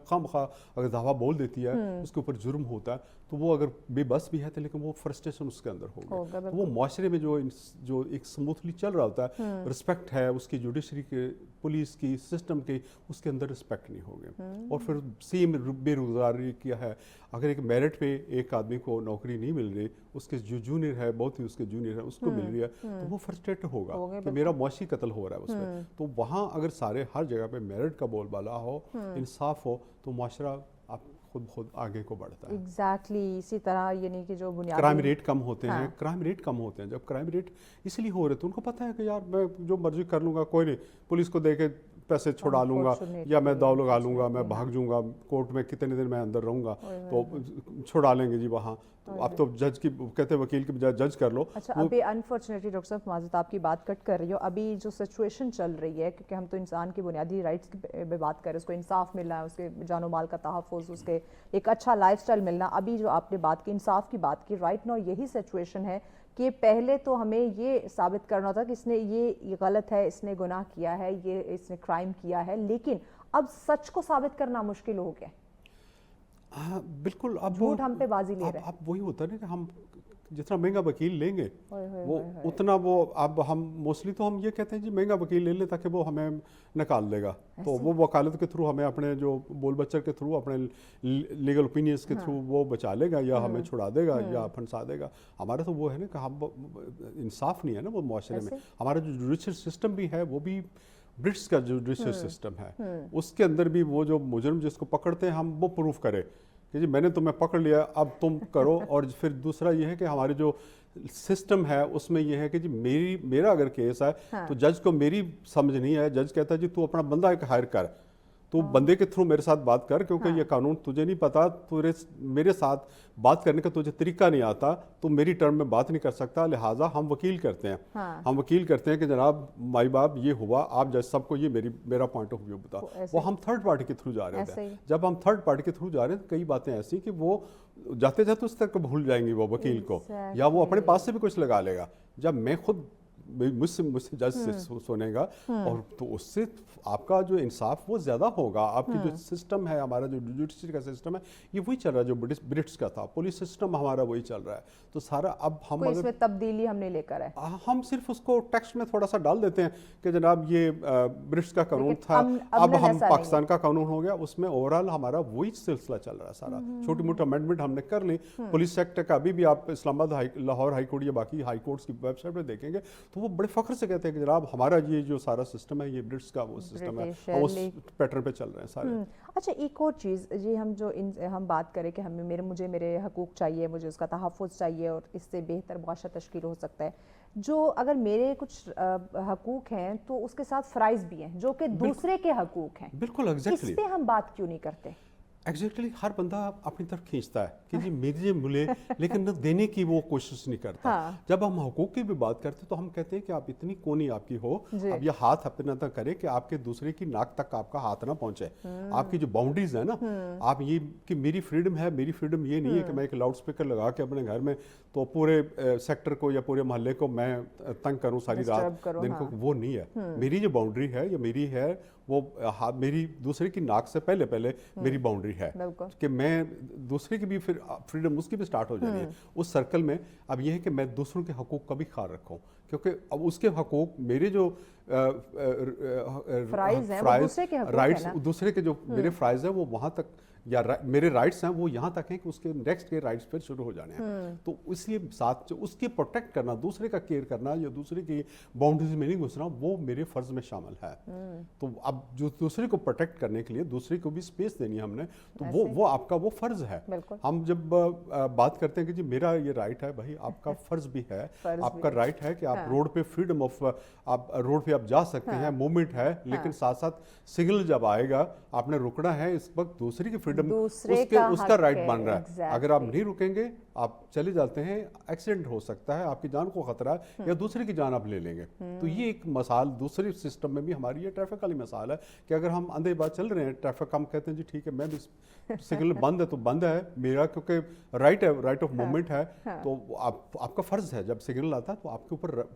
खामखा अगर दावा बोल देती है, उसके ऊपर जुर्म होता है, तो वो अगर बेबस भी है तो लेकिन वो फ्रस्ट्रेशन उसके अंदर होगा। तो वो मुआशरे में जो एक स्मूथली चल रहा होता है, रिस्पेक्ट है उसकी जुडिशरी के, पुलिस की, सिस्टम के, उसके अंदर रिस्पेक्ट नहीं होगी। और फिर सेम बेरोजगारी क्या है, अगर एक मेरिट पे एक आदमी को नौकरी नहीं मिल रही, उसके जो जूनियर है, बहुत ही उसके जूनियर है, उसको मिल रही है, तो वो फ्रस्ट्रेट होगा कि मेरा मुआशी कत्ल हो रहा है उसमें। तो वहाँ अगर सारे हर जगह पे मेरिट का बोलबाला हो, इंसाफ हो, तो मुआशरा आप खुद आगे को बढ़ता है। एग्जैक्टली इसी तरह यानी कि जो बुनियादी क्राइम रेट कम होते हैं, क्राइम रेट कम होते हैं। जब क्राइम रेट इसलिए हो रहे थे, उनको पता है कि यार मैं जो मर्जी कर लूँगा, कोई नहीं, पुलिस को दे के पैसे छुड़ा लूँगा या मैं दाव लगा लूँगा, मैं भाग जाऊँगा, कोर्ट में कितने दिन मैं अंदर रहूँगा तो छुड़ा लेंगे जी वहाँ। तो अब तो जज की कहते हैं वकील की बजाय जज कर लो। अच्छा, अभी अनफॉर्चुनेटली डॉक्टर साहब माजिद आपकी बात कट कर रही हो, अभी जो सिचुएशन चल रही है, क्योंकि हम तो इंसान की बुनियादी राइट्स की बात कर रहे हैं, उसको इंसाफ मिलना है, उसके जानो माल का तहफ़्फ़ुज़, उसके एक अच्छा लाइफस्टाइल मिलना। अभी जो आपने बात की इंसाफ की बात की, राइट नाउ यही सिचुएशन है कि पहले तो हमें ये साबित करना था कि इसने ये गलत है, इसने गुनाह किया है, ये इसने क्राइम किया है, लेकिन अब सच को साबित करना मुश्किल हो गया। हाँ बिल्कुल, अब झूठ हम पे बाजी ले रहे हैं। अब वही होता है ना कि हम जितना महंगा वकील लेंगे वो उतना वो, अब हम मोस्टली तो हम ये कहते हैं जी महंगा वकील ले लें ताकि वो हमें निकाल देगा, तो वो वकालत के थ्रू हमें अपने जो बोल बच्चर के थ्रू, अपने लीगल ओपिनियंस के थ्रू वो बचा लेगा या हमें छुड़ा देगा या फंसा देगा। हमारा तो वो है ना कि हम इंसाफ नहीं है ना वो मुआशरे में। हमारा जो जुडिशल सिस्टम भी है वो भी ब्रिटिश का जुडिशल सिस्टम है, उसके अंदर भी वो जो मुजरिम जिसको पकड़ते हैं हम वो प्रूफ करे कि जी मैंने तुम्हें पकड़ लिया, अब तुम करो। और फिर दूसरा ये है कि हमारे जो सिस्टम है उसमें ये है कि जी मेरा अगर केस है तो जज को मेरी समझ नहीं है, जज कहता है जी तू अपना बंदा एक हायर कर, तो बंदे के थ्रू मेरे साथ बात कर, क्योंकि ये कानून तुझे नहीं पता, मेरे साथ बात करने का तुझे तरीका नहीं आता, तो मेरी टर्म में बात नहीं कर सकता, लिहाजा हम वकील करते हैं। हम वकील करते हैं कि जनाब माई बाप ये हुआ, आप जज सबको ये मेरा पॉइंट ऑफ व्यू बताओ। वो हम थर्ड पार्टी के थ्रू जा रहे होते हैं। जब हम थर्ड पार्टी के थ्रू जा रहे हैं तो कई बातें ऐसी कि वो जाते जाते उस तक भूल जाएंगी वो वकील को, या वो अपने पास से भी कुछ लगा लेगा। जब मैं खुद मुझसे जज से सुनेगा और तो उससे आपका जो इंसाफ वो ज्यादा होगा। आपकी जो सिस्टम है, हमारा जो जुडिशरी का सिस्टम है, ये वही चल रहा है जो ब्रिटिश का था, पुलिस सिस्टम हमारा वही चल रहा है। तो सारा अब हम कोई इसमें तब्दीली हम नहीं लेकर आए, हम सिर्फ उसको टेक्स्ट में थोड़ा सा डाल देते हैं कि जनाब ये ब्रिटिश का कानून था, अब हम पाकिस्तान का कानून हो गया। उसमें ओवरऑल हमारा वही सिलसिला चल रहा है सारा। छोटी मोटी अमेंडमेंट हमने कर ली। पुलिस एक्ट का अभी भी आप इस्लामाबाद लाहौर हाई कोर्ट या बाकी हाई कोर्ट्स की वेबसाइट पर देखेंगे तो वो बड़े फख्र से कहते हैं कि जनाब हमारा ये जो सारा सिस्टम है ये ब्रिटिश का वो सिस्टम है, और उस पैटर्न पे चल रहे हैं सारे। अच्छा, एक और चीज़ जी, हम बात करें कि मुझे मेरे हकूक़ चाहिए, मुझे उसका तहफ़्फ़ुज़ चाहिए और इससे बेहतर मुआशरा तश्कील हो सकता है। जो अगर मेरे कुछ हकूक़ हैं तो उसके साथ फ़राइज़ भी हैं जो कि दूसरे के हकूक़ हैं। बिल्कुल एग्जैक्टली, इस पे हम बात क्यों नहीं करते? एग्जैक्टली हर बंदा अपनी तरफ खींचता है कि जी मुझे मिले, लेकिन न देने की वो कोशिश नहीं करता। जब हम हुकूक की भी बात करते तो हम कहते हैं कि आप इतनी कोनी आपकी हो, अब ये हाथ अपना तक करे कि आपके दूसरे की नाक तक आपका हाथ ना पहुंचे। आपकी जो बाउंड्रीज है ना, आप ये कि मेरी फ्रीडम है, मेरी फ्रीडम ये नहीं है कि मैं एक लाउड स्पीकर लगा के अपने घर में तो पूरे सेक्टर को या पूरे मोहल्ले को मैं तंग करूं सारी रात दिन को, वो नहीं है। मेरी जो बाउंड्री है या मेरी है वो मेरी दूसरे की नाक से पहले मेरी बाउंड्री है कि मैं दूसरे की भी फिर फ्रीडम उसकी भी स्टार्ट हो जानी है उस सर्कल में। अब यह है कि मैं दूसरों के हकूक का भी ख्याल रखूं क्योंकि अब उसके हकूक मेरे जो फ्राइज हैं वो दूसरे के हकूक राइट्स हैं ना। दूसरे के जो मेरे फ्राइज हैं वो वहाँ तक या मेरे राइट्स हैं वो यहाँ तक हैं कि उसके नेक्स्ट के राइट्स फिर शुरू हो जाने हैं। तो इसलिए साथ जो उसकी प्रोटेक्ट करना, दूसरे का केयर करना या दूसरे की बाउंड्रीज में नहीं घुसना, वो मेरे फर्ज में शामिल है। तो अब जो दूसरे को प्रोटेक्ट करने के लिए दूसरे को भी स्पेस देनी है हमने, तो वो आपका वो फर्ज है। हम जब बात करते हैं कि जी मेरा ये राइट है, भाई आपका फर्ज भी है, आपका राइट है कि आप रोड पे फ्रीडम ऑफ, आप रोड पे आप जा सकते हैं, मूवमेंट है, लेकिन साथ साथ सिग्नल जब आएगा आपने रुकना है, इस वक्त दूसरी की फ्रीडम उसका राइट बन रहा है। अगर आप नहीं रुकेंगे, आप चले जाते हैं, एक्सीडेंट हो सकता है, आपकी जान को खतरा है या दूसरे की जान आप ले लेंगे। तो ये एक मिसाल दूसरे सिस्टम में भी हमारी ये ट्रैफिक वाली मिसाल है कि अगर हम अंधे बात चल रहे हैं, ट्रैफिक हम कहते हैं जी ठीक है, मैं भी सिग्नल बंद है तो बंद है, मेरा क्योंकि राइट है, राइट ऑफ मूवमेंट है, तो आपका फर्ज है जब सिग्नल आता है तो आपके ऊपर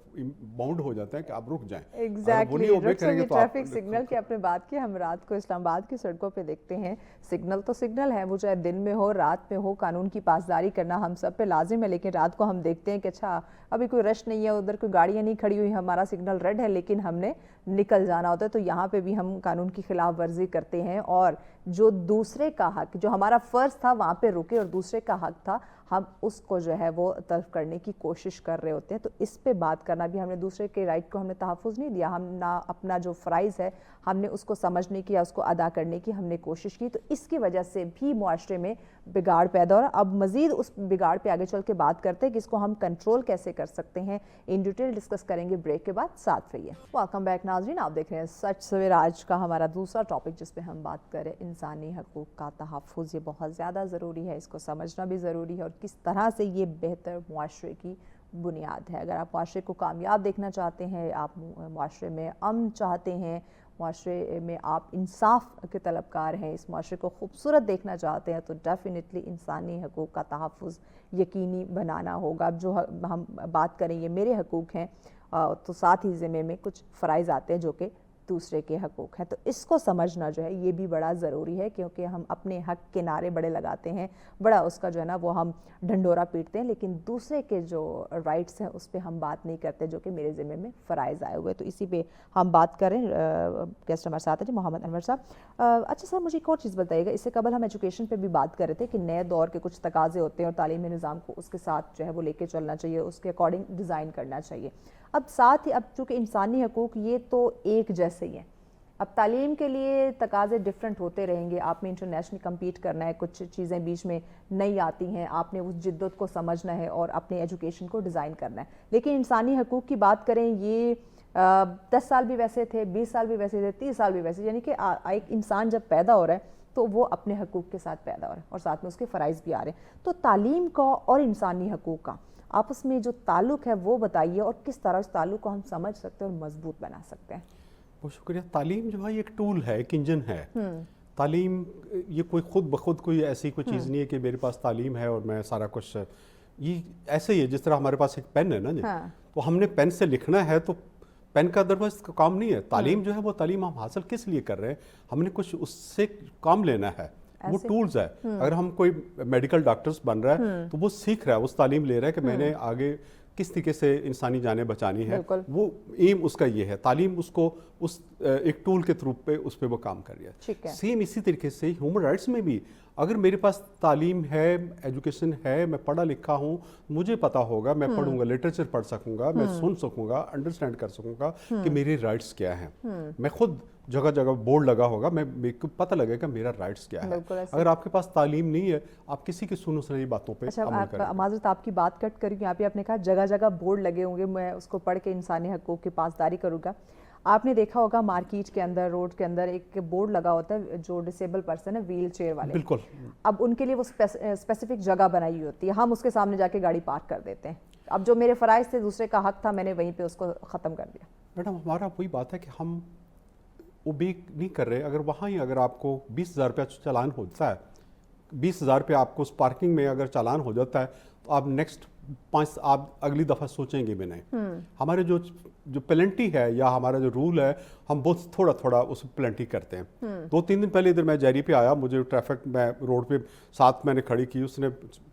बाउंड हो जाता है कि आप रुक जाएं। एग्जैक्टली, ट्रैफिक सिग्नल की आपने बात की, हम रात को इस्लामाबाद की सड़कों पे देखते हैं, सिग्नल तो सिग्नल है, वो चाहे दिन में हो रात में हो, कानून की पासदारी करना हम सब पे लाजिम है, लेकिन रात को हम देखते हैं कि अच्छा अभी कोई रश नहीं है, उधर कोई गाड़ियाँ नहीं खड़ी हुई, हमारा सिग्नल रेड है लेकिन हमने निकल जाना होता है। तो यहाँ पे भी हम कानून की खिलाफ वर्जी करते हैं और जो दूसरे का हक, जो हमारा फ़र्ज़ था वहाँ पे रुके और दूसरे का हक था, हम उसको जो है वो तल्फ करने की कोशिश कर रहे होते हैं। तो इस पे बात करना भी, हमने दूसरे के राइट को हमने तहफ़्फ़ुज़ नहीं दिया, हम ना अपना जो फ़राइज़ है हमने उसको समझने की या उसको अदा करने की हमने कोशिश की। तो इसकी वजह से भी मुआशरे में बिगाड़ पैदा हो रहा। अब मज़ीद उस बिगाड़ पे आगे चल के बात करते हैं कि इसको हम कंट्रोल कैसे कर सकते हैं, इन डिटेल डिस्कस करेंगे ब्रेक के बाद, साथ रहिए। वेलकम बैक नाज़रीन, आप देख रहे हैं सच सवेरा। आज का हमारा दूसरा टॉपिक जिस पे हम बात करें इंसानी हकूक़ का तहफ़्फ़ुज़, ये बहुत ज़्यादा ज़रूरी है, इसको समझना भी ज़रूरी है और किस तरह से ये बेहतर मुआशरे की बुनियाद है। अगर आप मुआशरे को कामयाब देखना चाहते हैं, आप मुआशरे में अमन चाहते हैं, मुआशरे में आप इंसाफ के तलबकार हैं, इस मुआशरे को खूबसूरत देखना चाहते हैं, तो डेफिनेटली इंसानी हकूक़ का तहफ़्फ़ुज़ यकीनी बनाना होगा। अब जो हम बात करें ये मेरे हकूक़ हैं, तो साथ ही ज़िम्मे में कुछ फ़राइज़ आते हैं जो कि दूसरे के हकूक़ हैं। तो इसको समझना जो है ये भी बड़ा ज़रूरी है, क्योंकि हम अपने हक के नारे बड़े लगाते हैं, बड़ा उसका जो है ना वो हम ढंडोरा पीटते हैं, लेकिन दूसरे के जो राइट्स हैं उस पर हम बात नहीं करते जो कि मेरे ज़िम्मे में फ़राइज़ आए हुए। तो इसी पे हम बात करें। गेस्ट हमारे साथ है जी मोहम्मद अनवर साहब। अच्छा साहब, मुझे एक और चीज़ बताइएगा, इससे कबल हम एजुकेशन पर भी बात कर रहे थे कि नए दौर के कुछ तकाज़े होते हैं और तालीमी निज़ाम को उसके साथ जो है वो लेके चलना चाहिए, उसके अकॉर्डिंग डिज़ाइन करना चाहिए। अब साथ ही अब चूँकि इंसानी हकूक़ ये तो एक जैसे ही हैं, अब तालीम के लिए तकाज़े डिफरेंट होते रहेंगे, आपने इंटरनेशनल कम्पीट करना है, कुछ चीज़ें बीच में नई आती हैं, आपने उस जिद्दत को समझना है और अपने एजुकेशन को डिज़ाइन करना है। लेकिन इंसानी हकूक़ की बात करें, ये 10 साल भी वैसे थे, 20 साल भी वैसे थे, 30 साल भी वैसे, यानी कि एक इंसान जब पैदा हो रहा है तो वो अपने हकूक़ के साथ पैदा हो रहा है और साथ में उसके फ़राइज़ भी आ रहे हैं। तो तालीम का और इंसानी हकूक़ का आपस में जो ताल्लुक़ है वो बताइए और किस तरह उस ताल्लुक़ को हम समझ सकते हैं और मजबूत बना सकते हैं। बहुत शुक्रिया। तालीम जो है एक टूल है, एक इंजन है। तालीम ये कोई खुद ब खुद कोई ऐसी कोई चीज़ नहीं है कि मेरे पास तालीम है और मैं सारा कुछ, ये ऐसे ही है जिस तरह हमारे पास एक पेन है ना जी, तो हमने पेन से लिखना है तो पेन का अदरवाइज काम नहीं है। तालीम जो है वो तालीम हम हासिल किस लिए कर रहे हैं, हमने कुछ उससे काम लेना है, वो टूल्स है। अगर हम कोई मेडिकल डॉक्टर्स बन रहा है तो वो सीख रहा है, उस तालीम ले रहा है कि मैंने आगे किस तरीके से इंसानी जानें बचानी है, वो एम उसका ये है। तालीम उसको उस एक टूल के थ्रू पे उस पर वो काम कर रही है। सेम इसी तरीके से ह्यूमन राइट्स में भी अगर मेरे पास तालीम है, एजुकेशन है, मैं पढ़ा लिखा हूँ, मुझे पता होगा, मैं पढ़ूंगा, लिटरेचर पढ़ सकूंगा, मैं सुन सकूंगा, अंडरस्टैंड कर सकूंगा कि मेरे राइट्स क्या हैं। मैं खुद जगह जगह बोर्ड लगा होगा, मेरे को पता लगेगा मेरा राइट्स क्या है। अगर आपके पास तालीम नहीं है, आप किसी की सुनो सुनाई बातों पे अमल करें। माज़रत आपकी बात कट करी, यहाँ पे आपने कहा जगह जगह बोर्ड लगे होंगे, मैं उसको पढ़ के इंसानी हकूक़ की पासदारी करूँगा। आपने देखा होगा मार्केट के अंदर, रोड के अंदर एक बोर्ड लगा होता है जो डिसेबल पर्सन है, व्हील चेयर वाले, बिल्कुल। अब उनके लिए वो स्पेसिफिक जगह बनाई हुई होती है, हम उसके सामने जाके गाड़ी पार्क कर देते हैं। अब जो मेरे फ़राइज़ थे, दूसरे का हक था, मैंने वहीं पे उसको ख़त्म कर दिया। मैडम हमारा वही बात है कि हम ओबे नहीं कर रहे। अगर वहाँ ही अगर आपको 20,000 रुपया चालान होता है, 20,000 रुपया आपको उस पार्किंग में अगर चालान हो जाता है, तो आप नेक्स्ट आप अगली दफ़ा सोचेंगे भी नहीं। हमारे जो पेनल्टी है या हमारा जो रूल है, हम बहुत थोड़ा थोड़ा उस पेनल्टी करते हैं। 2-3 दिन पहले इधर मैं जैरी पे आया, मुझे ट्रैफिक में रोड पे साथ मैंने खड़ी की, उसने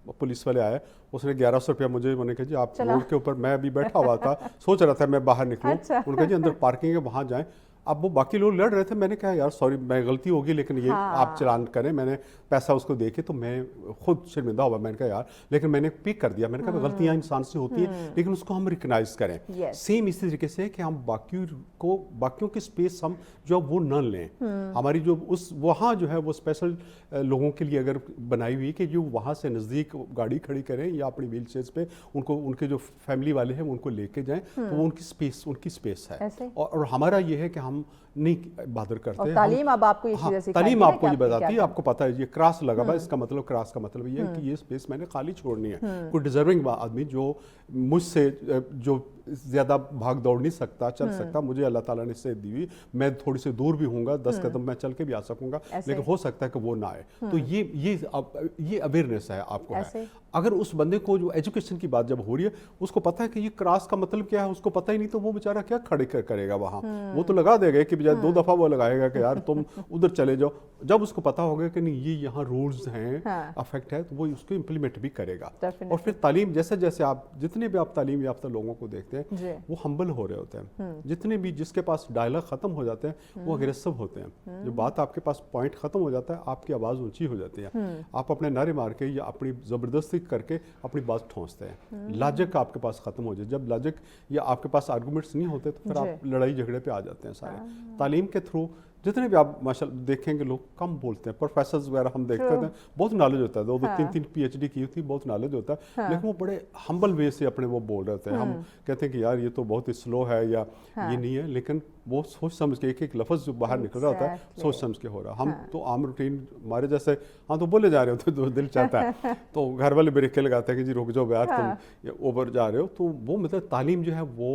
पुलिस वाले आए, उसने 1100 रुपया मुझे, मैंने कहा जी आप रोड के ऊपर, मैं अभी बैठा हुआ था सोच रहा था मैं बाहर निकलूं। उन्होंने कहा जी अंदर पार्किंग है वहाँ जाएं। अब वो बाकी लोग लड़ रहे थे, मैंने कहा यार सॉरी मैं गलती होगी लेकिन ये आप चलान करें, मैंने पैसा उसको दे के, तो मैं खुद शर्मिंदा हुआ, मैंने कहा यार, लेकिन मैंने पिक कर दिया, मैंने कहा गलतियां इंसान से होती हैं लेकिन उसको हम रिकग्नाइज करें। सेम इसी तरीके से कि हम बाकियों की स्पेस हम जो वो न लें। हमारी जो उस वहाँ जो है वो स्पेशल लोगों के लिए अगर बनाई हुई कि जो वहाँ से नज़दीक गाड़ी खड़ी करें या अपनी व्हील चेयर्स पे उनको, उनके जो फैमिली वाले हैं उनको लेके जाएं, तो वो उनकी स्पेस है। और हमारा ये है कि हम नहीं बादर करते हैं। तालीम अब आपको ये चीज़ें सिखाती है, तालीम आपको ये बताती है, आपको पता है ये क्रॉस लगा हुआ, इसका मतलब क्रॉस का मतलब ये है कि ये स्पेस मैंने खाली छोड़नी है। कोई डिजर्विंग आदमी जो मुझसे जो ज़्यादा भाग दौड़ नहीं सकता, चल सकता, मुझे अल्लाह ताला ने इससे दी हुई, मैं थोड़ी सी दूर भी हूँगा, 10 कदम मैं चल के भी आ सकूँगा, लेकिन हो सकता है कि वो ना आए। तो ये अवेयरनेस है आपको है। अगर उस बंदे को जो एजुकेशन की बात जब हो रही है, उसको पता है कि ये क्रॉस का मतलब क्या है, उसको पता ही नहीं, तो वो बेचारा क्या खड़े करेगा वहाँ, वो तो लगा देगा कि बजाय 2 दफ़ा वो लगाएगा कि यार तुम उधर चले जाओ। जब उसको पता होगा कि नहीं ये यहाँ रूल्स हैं, अफेक्ट है, तो वो उसको इम्प्लीमेंट भी करेगा। और फिर तालीम, जैसे जैसे आप जितने भी आप तालीम याफ्ता लोगों को देखते हैं वो हम्बल हो रहे होते हैं। जितने भी जिसके पास डायलॉग खत्म हो जाते हैं वो अग्रेसिव होते हैं। जो बात आपके पास पॉइंट खत्म हो जाता है, आपकी आवाज़ ऊंची हो जाती है, आप अपने नारे मार के या अपनी ज़बरदस्ती करके अपनी बात ठोंसते हैं। लॉजिक आपके पास खत्म हो जाए, जब लॉजिक या आपके पास आर्गूमेंट्स नहीं होते तो फिर आप लड़ाई झगड़े पे आ जाते हैं सारे। तालीम के थ्रू जितने भी आप माशाल्लाह देखेंगे लोग कम बोलते हैं, प्रोफेसर्स वगैरह हम देखते थे, बहुत नॉलेज होता है, 2-3 PhD की थी, बहुत नॉलेज होता है, लेकिन वो बड़े हम्बल वे से अपने वो बोल रहे थे। हम कहते हैं कि यार ये तो बहुत ही स्लो है या ये नहीं है, लेकिन वो सोच समझ के एक लफ्ज़ जो बाहर निकल रहा होता है सोच समझ के हो रहा। हम तो आम रूटीन हमारे जैसे हम तो बोले जा रहे होते, तो दिल चाहता है तो घर वाले ब्रेकें लगाते हैं कि जी रुक जाओ यार तुम ओवर जा रहे हो। तो वो मतलब तालीम जो है वो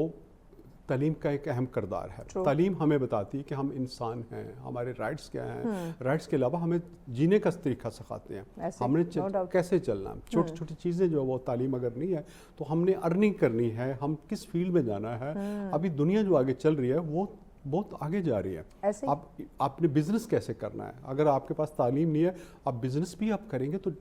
तालीम का एक अहम किरदार है। तालीम हमें बताती है कि हम इंसान हैं, हमारे राइट्स क्या हैं, राइट्स के अलावा हमें जीने का तरीका सिखाते हैं, हमने कैसे चलना। छोटी छोटी चीज़ें जो वो तालीम अगर नहीं है तो हमने अर्निंग करनी है, हम किस फील्ड में जाना है। अभी दुनिया जो आगे चल रही है वो बहुत आगे जा रही है। आपने बिजनेस कैसे करना है, अगर आपके पास तालीम नहीं है, आप बिजनेस भी आप करेंगे तो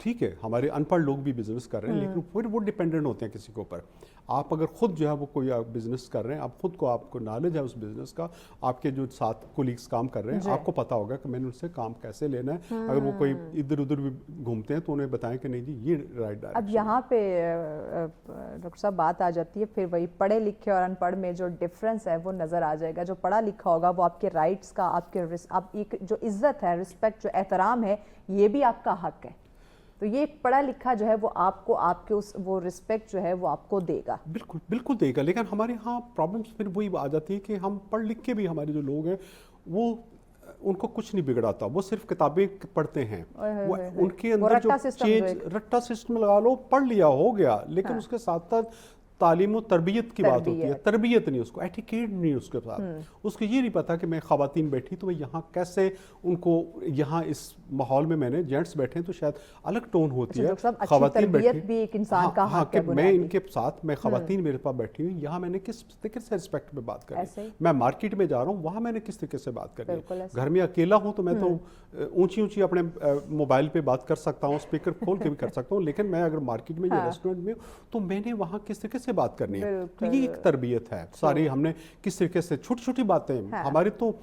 ठीक है, हमारे अनपढ़ लोग भी बिजनेस कर रहे हैं, लेकिन फिर वो डिपेंडेंट होते हैं किसी के ऊपर। आप अगर खुद जो है वो कोई बिजनेस कर रहे हैं, आप खुद को, आपको नॉलेज है उस बिजनेस का, आपके जो साथ कोलीग्स काम कर रहे हैं, आपको पता होगा कि मैंने उनसे काम कैसे लेना है। अगर वो कोई इधर उधर भी घूमते हैं तो उन्हें बताएं कि नहीं जी ये राइट डायरेक्शन। अब यहाँ पे डॉक्टर साहब बात आ जाती है फिर वही पढ़े लिखे और अनपढ़ में जो डिफरेंस है वो नज़र आ जाएगा। जो पढ़ा लिखा होगा वो आपके राइट्स का, आप एक जो इज्जत है, रिस्पेक्ट, जो एहतराम है, ये भी आपका हक है। तो ये पढ़ा लिखा जो है वो आपको आपके उस वो रिस्पेक्ट जो है वो आपको देगा, बिल्कुल बिल्कुल देगा। लेकिन हमारे यहाँ प्रॉब्लम्स फिर वही आ जाती है कि हम पढ़ लिख के भी, हमारे जो लोग हैं वो उनको कुछ नहीं बिगड़ाता, वो सिर्फ किताबें पढ़ते हैं, वो उनके अंदर जो चेंज रट्टा सिस्टम लगा लो, पढ़ लिया हो गया, लेकिन उसके साथ साथ तालीम और तरबियत की बात होती है, तरबियत नहीं, उसको एटिकेट नहीं उसके साथ, उसको ये नहीं पता कि मैं ख़वातीन बैठी तो मैं यहाँ कैसे उनको, यहाँ इस माहौल में मैंने जेंट्स बैठे हैं तो शायद अलग टोन होती है, ख़वातीन बैठी भी एक इंसान का हक है, मैं इनके साथ, मैं ख़वातीन मेरे पास बैठी हुई, यहाँ मैंने किस तरीके से रिस्पेक्ट में बात करी, मैं मार्केट में जा रहा हूँ वहाँ मैंने किस तरीके से बात करी, घर में अकेला हूँ तो मैं तो ऊंची ऊंची अपने मोबाइल पे बात कर सकता हूँ, स्पीकर खोल के भी कर सकता हूँ, लेकिन मैं अगर मार्केट में या रेस्टोरेंट में तो मैंने वहाँ किस तरीके से बात करनी है। तो ये एक तरबियत है सारी, हमने किस तरीके से छोटी छोटी बातें हमारी तो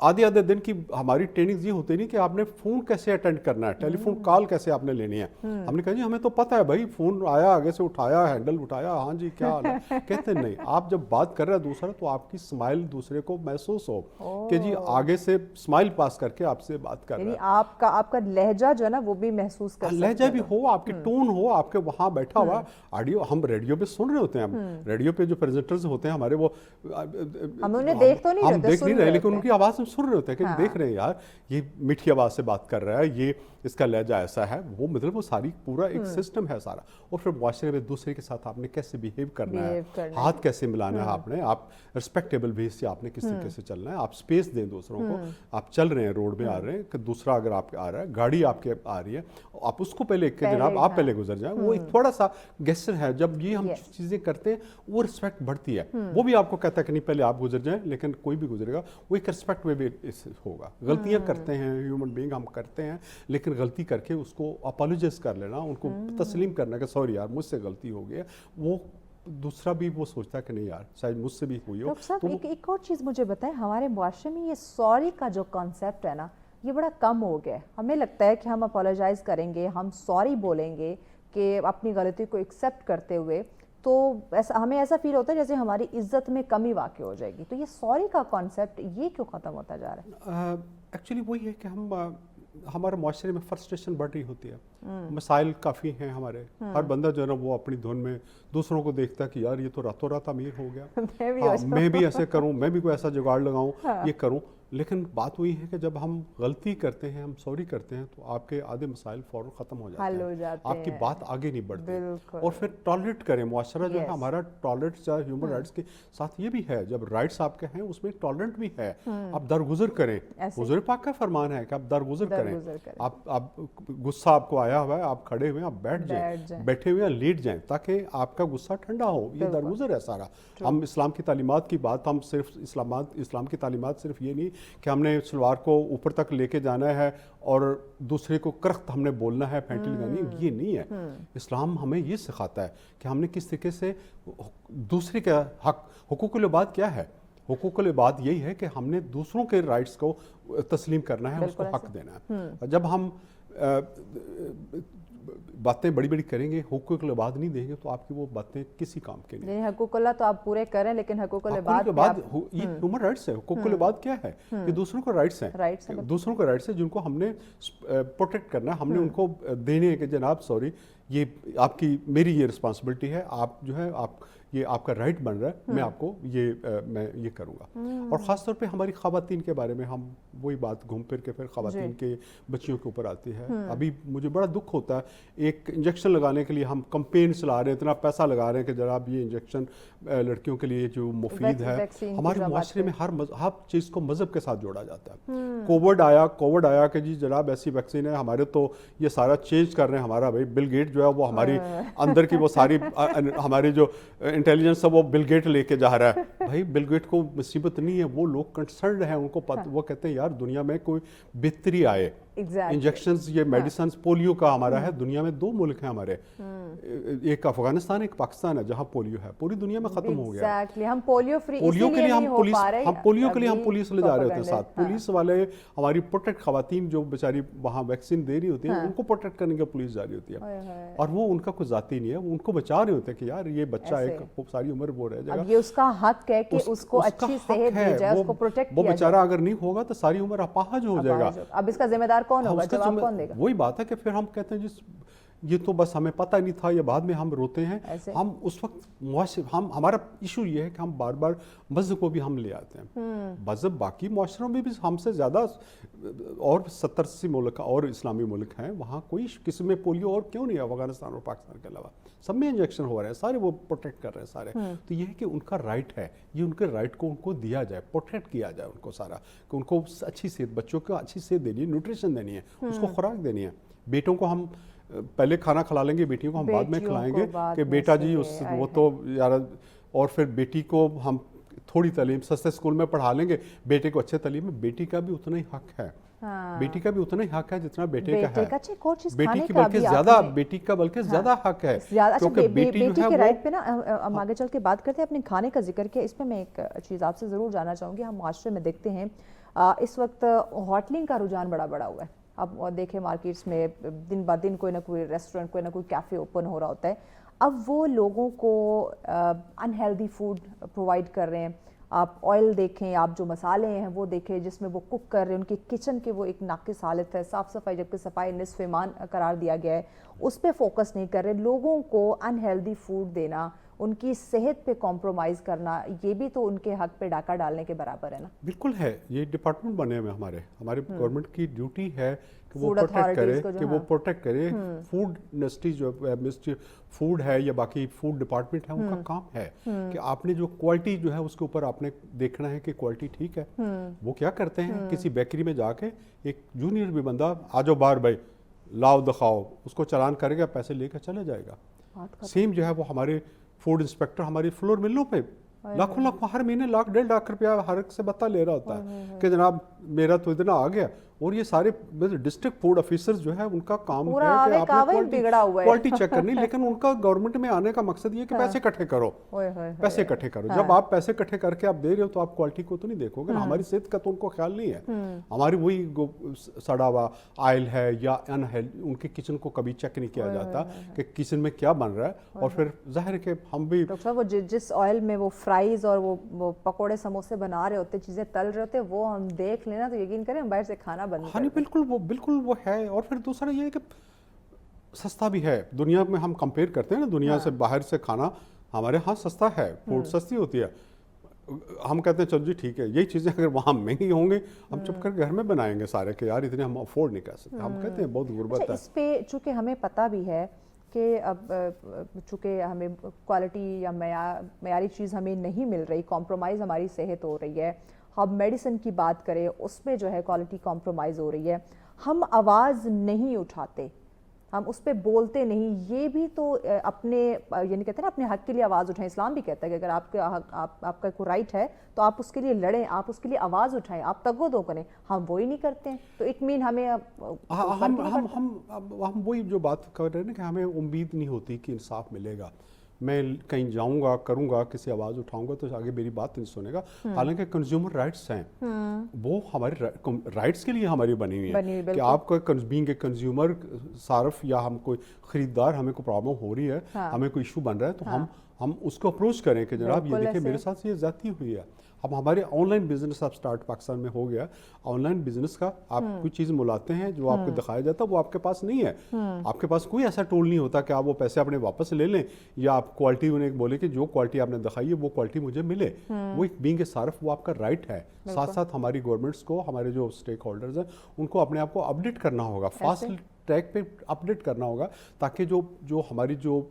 आधे दिन की हमारी ट्रेनिंग ये होती नहीं कि आपने फोन कैसे अटेंड करना है, टेलीफोन कॉल कैसे आपने लेनी है। हमने कहा जी हमें तो पता है भाई, फोन आया आगे से उठाया, हैंडल उठाया, हाँ जी क्या हाल है, कहते नहीं, आप जब बात कर रहे हैं दूसरा तो आपकी स्माइल दूसरे को महसूस हो कि जी आगे से स्माइल पास करके आपसे बात कर रहे हैं, आपका लहजा जो है ना वो भी महसूस कर, लहजा भी हो, आपकी टोन हो, आपके वहाँ बैठा हुआ ऑडियो, हम रेडियो पे सुन रहे होते हैं, हम रेडियो पे जो प्रेजेंटर्स होते हैं हमारे वो हम उन्हें देख तो नहीं रहे, लेकिन उनकी आवाज में सुन रहे होते हैं कि देख रहे हैं यार ये मीठी आवाज़ से बात कर रहा है, ये इसका लहजा ऐसा है, वो मतलब वो सारी पूरा एक सिस्टम है सारा। और फिर मुआशरे में दूसरे के साथ आपने कैसे बिहेव करना है, हाथ कैसे मिलाना है आपने, आप रिस्पेक्टेबल वे से आपने किस तरीके से चलना है, आप स्पेस दें दूसरों को। आप चल रहे हैं, रोड में आ रहे हैं, कि दूसरा अगर आप आ रहा है, गाड़ी आपके आ रही है, आप उसको पहले जनाब आप पहले गुजर जाएं, वो एक थोड़ा सा गेस्चर है। जब ये हम चीज़ें करते हैं वो रिस्पेक्ट बढ़ती है। वो भी आपको कहता है कि नहीं पहले आप गुजर जाएं, लेकिन कोई भी गुजरेगा वो एक रिस्पेक्ट में भी होगा। गलतियां करते हैं, ह्यूमन बीइंग हम करते हैं, लेकिन गलती करके उसको अपोलोजाइज कर लेना, उनको तस्लीम करना कि सॉरी यार मुझसे गलती हो गई है, वो दूसरा भी वो सोचता है कि नहीं यार शायद मुझसे भी हुई हो। डॉक्टर साहब एक और चीज़ मुझे बताएं, हमारे मुआशरे में ये सॉरी का जो कॉन्सेप्ट है ना, ये बड़ा कम हो गया है। हमें लगता है कि हम अपोलोजाइज करेंगे, हम सॉरी बोलेंगे कि अपनी गलती को एक्सेप्ट करते हुए, तो ऐसा हमें ऐसा फील होता है जैसे हमारी इज्जत में कमी वाक़ई हो जाएगी। तो ये सॉरी का कॉन्सेप्ट ये क्यों ख़त्म होता जा रहा है? एक्चुअली वही है कि हमारे माशरे में फ्रस्ट्रेशन बढ़ रही होती है, मसाइल काफ़ी हैं हमारे। हर बंदा जो है ना वो अपनी धुन में दूसरों को देखता है कि यार ये तो रातों रात अमीर हो गया, मैं भी ऐसे करूं, मैं भी कोई ऐसा जुगाड़ लगाऊं, ये करूं। लेकिन बात वही है कि जब हम गलती करते हैं, हम सॉरी करते हैं, तो आपके आधे मसाइल फ़ौरन ख़त्म हो जाते हैं, आपकी बात आगे नहीं बढ़ती। और फिर टॉलरेट करें, मुआशरा जो है हमारा टॉलरेट ह्यूमन राइट्स के साथ ये भी है, जब राइट्स आपके हैं उसमें टॉलरेंट भी है। आप दरगुजर करें, हुज़ूर पाक का फरमान है कि आप दरगुजर करें। आप गुस्सा आपको आया हुआ है, आप खड़े हुए आप बैठ जाएं, बैठे हुए लेट जाएं, ताकि आपका गुस्सा ठंडा हो। ये दरगुजर है सारा। हम इस्लाम की तालीमात की बात, हम सिर्फ इस्लाम की तालीमात सिर्फ ये नहीं कि हमने सलवार को ऊपर तक लेके जाना है और दूसरे को करख्त हमने बोलना है, फैंटी लगानी, ये नहीं है। इस्लाम हमें ये सिखाता है कि हमने किस तरीके से दूसरे का हक, हुकूकुल इबाद क्या है? हुकूकुल इबाद यही है कि हमने दूसरों के राइट्स को तस्लीम करना है, उसको हक देना है। जब हम बातें बड़ी बड़ी करेंगे, हुकूकुल इबाद नहीं देंगे, तो आपकी वो बातें किसी काम के नहीं। हुकूकुल्लाह तो आप पूरे करें, लेकिन हुकूकुल इबाद ये ह्यूमन राइट्स है। हुकूकुल इबाद क्या है? ये दूसरों को राइट्स हैं, दूसरों को राइट्स हैं जिनको हमने प्रोटेक्ट करना है, हमने उनको देने हैं कि जनाब सॉरी, ये आपकी मेरी ये रिस्पॉन्सिबिलिटी है, आप जो है आप ये आपका राइट बन रहा है, मैं आपको मैं ये करूँगा। और ख़ास तौर पे हमारी ख़वातीन के बारे में हम वही बात घूम फिर के फिर ख़वातीन के बच्चियों के ऊपर आती है। अभी मुझे बड़ा दुख होता है, एक इंजेक्शन लगाने के लिए हम कंपेन चला रहे हैं, इतना पैसा लगा रहे हैं कि जनाब ये इंजेक्शन लड़कियों के लिए जो मुफीद है। हमारे मुआशरे में हर चीज़ को मज़हब के साथ जोड़ा जाता है। कोविड आया कि जी जनाब ऐसी वैक्सीन है, हमारे तो ये सारा चेंज कर रहे हैं, हमारा भाई बिल गेट जो है वो हमारी अंदर की वो सारी हमारी जो इंटेलिजेंस है वो बिल गेट लेके जा रहा है। भाई बिल गेट को मुसीबत नहीं है, वो लोग कंसर्न्ड हैं, उनको वो कहते हैं यार दुनिया में कोई बेहतरी आए। इंजेक्शंस, ये मेडिसिन, पोलियो का हमारा है, दुनिया में 2 मुल्क हैं हमारे, एक अफगानिस्तान एक पाकिस्तान है, जहाँ पोलियो है, पूरी दुनिया में खत्म हो गया। हम पोलियो फ्री, पोलियो के लिए हम पुलिस ले जा रहे होते हैं साथ। पुलिस वाले हमारी प्रोटेक्ट, खवातीन जो बेचारी वहाँ वैक्सीन दे रही होती है, उनको प्रोटेक्ट करने के पुलिस जा रही होती है, और वो उनका कोई जाती नहीं है, वो उनको बचा रहे होते हैं कि यार ये बच्चा एक सारी उम्र वो रह जाएगा। ये उसका हक है कि उसको अच्छी सेहत दी जाए, उसको प्रोटेक्ट किया जाए। वो बेचारा अगर नहीं होगा तो सारी उम्र अपाहज हो जाएगा। अब इसका जिम्मेदार कौन होगा? जवाब कौन देगा? वही बात है कि फिर हम कहते हैं जिस ये तो बस हमें पता नहीं था, ये बाद में हम रोते हैं। हम उस वक्त हमारा इशू ये है कि हम बार बार मज़हब को भी हम ले आते हैं। मज़हब बाकी मुआशरों में भी हमसे ज़्यादा और 70-80 मुल्क और इस्लामी मुल्क हैं, वहाँ कोई किसी में पोलियो और क्यों नहीं है, अफगानिस्तान और पाकिस्तान के अलावा सब में इंजेक्शन हो रहे हैं, सारे वो प्रोटेक्ट कर रहे हैं सारे। तो ये है कि उनका राइट है, ये उनके राइट को उनको दिया जाए, प्रोटेक्ट किया जाए उनको सारा, कि उनको अच्छी सेहत, बच्चों को अच्छी सेहत देनी है, न्यूट्रिशन देनी है, उसको खुराक देनी है। बेटों को हम पहले खाना खिला लेंगे, बेटियों को हम बाद में खिलाएंगे कि बेटा जी वो तो यार, और फिर बेटी को हम थोड़ी तालीम सस्ते स्कूल में पढ़ा लेंगे, बेटे को अच्छे तालीम में, बेटी का भी उतना ही हक है। बेटी का भी उतना ही हक है जितना बेटे का है। बेटी की बल्कि ज्यादा, बेटी का बल्कि ज्यादा हक है, क्योंकि बेटी के राइट पे ना हम आगे चल के बात करते हैं। अपने खाने का जिक्र किया, इसमें मैं एक चीज़ आपसे ज़रूर जानना चाहूँगी। हम माशरे में देखते हैं इस वक्त होटलिंग का रुझान बड़ा होता है। अब देखें मार्केट्स में दिन ब दिन कोई ना कोई रेस्टोरेंट, कोई ना कोई कैफ़े ओपन हो रहा होता है। अब वो लोगों को अनहेल्दी फूड प्रोवाइड कर रहे हैं। आप ऑयल देखें, आप जो मसाले हैं वो देखें जिसमें वो कुक कर रहे हैं, उनकी किचन की वो एक नाक़िस हालत है, साफ़ सफाई, जबकि सफाई निस्फ़ ईमान करार दिया गया है, उस पर फोकस नहीं कर रहे। लोगों को अनहेल्दी फूड देना, ان کی صحت پہ کمپرومائز کرنا یہ بھی تو ان کے حق پہ ڈاکہ ڈالنے کے برابر ہے نا. بالکل ہے, یہ ڈپارٹمنٹ بنے ہوئے ہمارے گورنمنٹ کی ڈیوٹی ہے کہ وہ Food پروٹیکٹ کرے, authorities کو جو کہ وہ پروٹیکٹ کرے. فوڈ انڈسٹری جو فوڈ ہے یا باقی فوڈ ڈپارٹمنٹ ہے, ان کا کام ہے کہ آپ نے جو کوالٹی جو ہے اس کے اوپر آپ نے دیکھنا ہے کہ کوالٹی ٹھیک ہے. وہ کیا کرتے ہیں, کسی بیکری میں جا کے ایک جونیئر بھی بندہ آ جاؤ باہر بھائی لاؤ دکھاؤ, اس کو چلان کرے گا, پیسے لے کر چلے جائے گا. سیم جو ہے وہ ہمارے فوڈ انسپیکٹر ہماری فلور ملوں پہ لاکھوں ہر مہینے لاکھ 1.5 لاکھ روپیہ ہر ایک سے بتا لے رہا ہوتا ہے کہ جناب میرا تو اتنا آ گیا. اور یہ سارے ڈسٹرکٹ فوڈ آفیسر جو ہے ان کا کام ہے کہ آپ نے کوالٹی چیک کرنی, لیکن ان کا گورنمنٹ میں آنے کا مقصد یہ ہے کہ پیسے اکٹھے کرو, پیسے اکٹھے کرو. جب آپ پیسے اکٹھے کر کے آپ دے رہے ہو تو آپ کوالٹی کو تو نہیں دیکھو گے نا. ہماری صحت کا تو ان کو خیال نہیں ہے. ہماری وہی سڑا ہوا آئل ہے یا ان کے کچن کو کبھی چیک نہیں کیا جاتا کہ کچن میں کیا بن رہا ہے. اور پھر ظاہر ہے کہ ہم بھی ڈاکٹر صاحب وہ جس آئل میں وہ فرائز اور وہ پکوڑے سموسے بنا رہے ہوتے, چیزیں تل رہے ہوتے, وہ ہم دیکھ لینا تو یقین کریں ہم باہر سے کھانا بند کر دیں. بالکل وہ ہے. اور پھر دوسرا یہ ہے کہ سستا بھی ہے. دنیا میں ہم کمپیئر کرتے ہیں نا, دنیا سے باہر سے کھانا ہمارے ہاں سستا ہے, فوڈ سستی ہوتی ہے. ہم کہتے ہیں چل جی ٹھیک ہے, یہی چیزیں اگر وہاں مہنگی ہوں گی ہم چپ کر گھر میں بنائیں گے سارے کہ یار اتنے ہم افورڈ نہیں کر سکتے. ہم کہتے ہیں بہت غربت ہے. اس پہ چونکہ ہمیں پتہ بھی ہے کہ اب چونکہ ہمیں کوالٹی یا معیاری چیز ہمیں نہیں مل رہی, کمپرومائز ہماری صحت ہو رہی ہے. ہم میڈیسن کی بات کریں اس میں جو ہے کوالٹی کمپرومائز ہو رہی ہے. ہم آواز نہیں اٹھاتے, ہم اس پہ بولتے نہیں. یہ بھی تو اپنے یعنی کہتے ہیں نا اپنے حق کے لیے آواز اٹھائیں. اسلام بھی کہتا ہے کہ اگر آپ کا کوئی رائٹ ہے تو آپ اس کے لیے لڑیں, آپ اس کے لیے آواز اٹھائیں, آپ تگ و دو کریں. ہم وہی نہیں کرتے ہیں تو اٹ مین ہمیں ہم وہی جو بات کر رہے ہیں نا کہ ہمیں امید نہیں ہوتی کہ انصاف ملے گا. میں کہیں جاؤں گا کروں گا, کسی آواز اٹھاؤں گا تو آگے میری بات نہیں سنے گا. حالانکہ کنزیومر رائٹس ہیں, وہ ہمارے رائٹس کے لیے ہماری بنی ہوئی ہیں کہ آپ کا بینگ اے کنزیومر صارف یا ہم کوئی خریدار, ہمیں کوئی پرابلم ہو رہی ہے, ہمیں کوئی ایشو بن رہا ہے تو ہم اس کو اپروچ کریں کہ جناب یہ دیکھیں میرے ساتھ یہ زیادتی ہوئی ہے. اب ہمارے آن لائن بزنس اب سٹارٹ پاکستان میں ہو گیا. آن لائن بزنس کا آپ کوئی چیز ملاتے ہیں جو آپ کو دکھایا جاتا ہے وہ آپ کے پاس نہیں ہے. آپ کے پاس کوئی ایسا ٹول نہیں ہوتا کہ آپ وہ پیسے اپنے واپس لے لیں یا آپ کوالٹی انہیں بولے کہ جو کوالٹی آپ نے دکھائی ہے وہ کوالٹی مجھے ملے. وہ ایک بینگ اے صارف وہ آپ کا رائٹ ہے. ساتھ ساتھ ہماری گورنمنٹس کو, ہمارے جو اسٹیک ہولڈرز ہیں ان کو اپنے آپ کو اپڈیٹ کرنا ہوگا, فاسٹ ٹریک پہ اپڈیٹ کرنا ہوگا تاکہ جو ہماری جو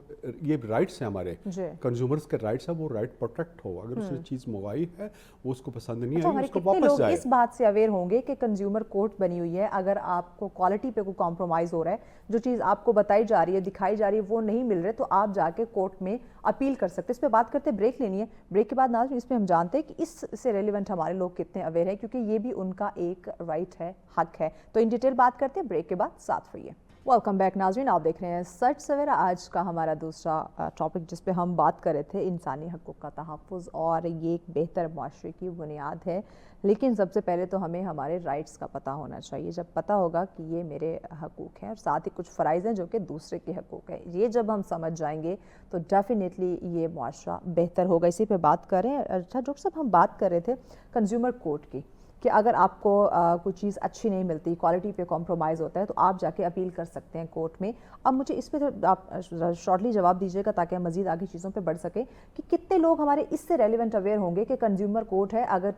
یہ رائٹس ہیں ہمارے کنزیومرز کے رائٹس ہیں وہ رائٹ پروٹیکٹ ہو. اگر اس نے چیز منگوائی ہے وہ اس کو پسند نہیں آئی اس کو واپس جائے. اس بات سے اویئر ہوں گے کہ کنزیومر کورٹ بنی ہوئی ہے, اگر آپ کو کوالٹی پہ کوئی کمپرومائز ہو رہا ہے, جو چیز آپ کو بتائی جا رہی ہے دکھائی جا رہی ہے وہ نہیں مل رہے تو آپ جا کے کورٹ میں اپیل کر سکتے. اس پہ بات کرتے بریک لینی ہے. بریک کے بعد ناظرین اس پہ ہم جانتے ہیں کہ اس سے ریلیونٹ ہمارے لوگ کتنے اویئر ہیں, کیونکہ یہ بھی ان کا ایک رائٹ ہے, حق ہے. تو ان ڈیٹیل بات کرتے ہیں, بریک کے بعد ساتھ رہیے. ویلکم بیک ناظرین, آپ دیکھ رہے ہیں سچ سویرا. آج کا ہمارا دوسرا ٹاپک جس پہ ہم بات کر رہے تھے انسانی حقوق کا تحفظ, اور یہ ایک بہتر معاشرے کی بنیاد ہے. لیکن سب سے پہلے تو ہمیں ہمارے رائٹس کا پتہ ہونا چاہیے. جب پتہ ہوگا کہ یہ میرے حقوق ہیں اور ساتھ ہی کچھ فرائض ہیں جو کہ دوسرے کے حقوق ہیں, یہ جب ہم سمجھ جائیں گے تو ڈیفینیٹلی یہ معاشرہ بہتر ہوگا. اسی پہ بات کر رہے ہیں. اچھا ڈاکٹر صاحب, ہم بات کر رہے تھے کنزیومر کورٹ کی کہ اگر آپ کو کوئی چیز اچھی نہیں ملتی, کوالٹی پہ کمپرومائز ہوتا ہے تو آپ جا کے اپیل کر سکتے ہیں کورٹ میں. اب مجھے اس پہ آپ شارٹلی جواب دیجیے گا تاکہ ہم مزید آگے چیزوں پہ بڑھ سکیں کہ کتنے لوگ ہمارے اس سے ریلیونٹ اویئر ہوں گے کہ کنزیومر کورٹ ہے, اگر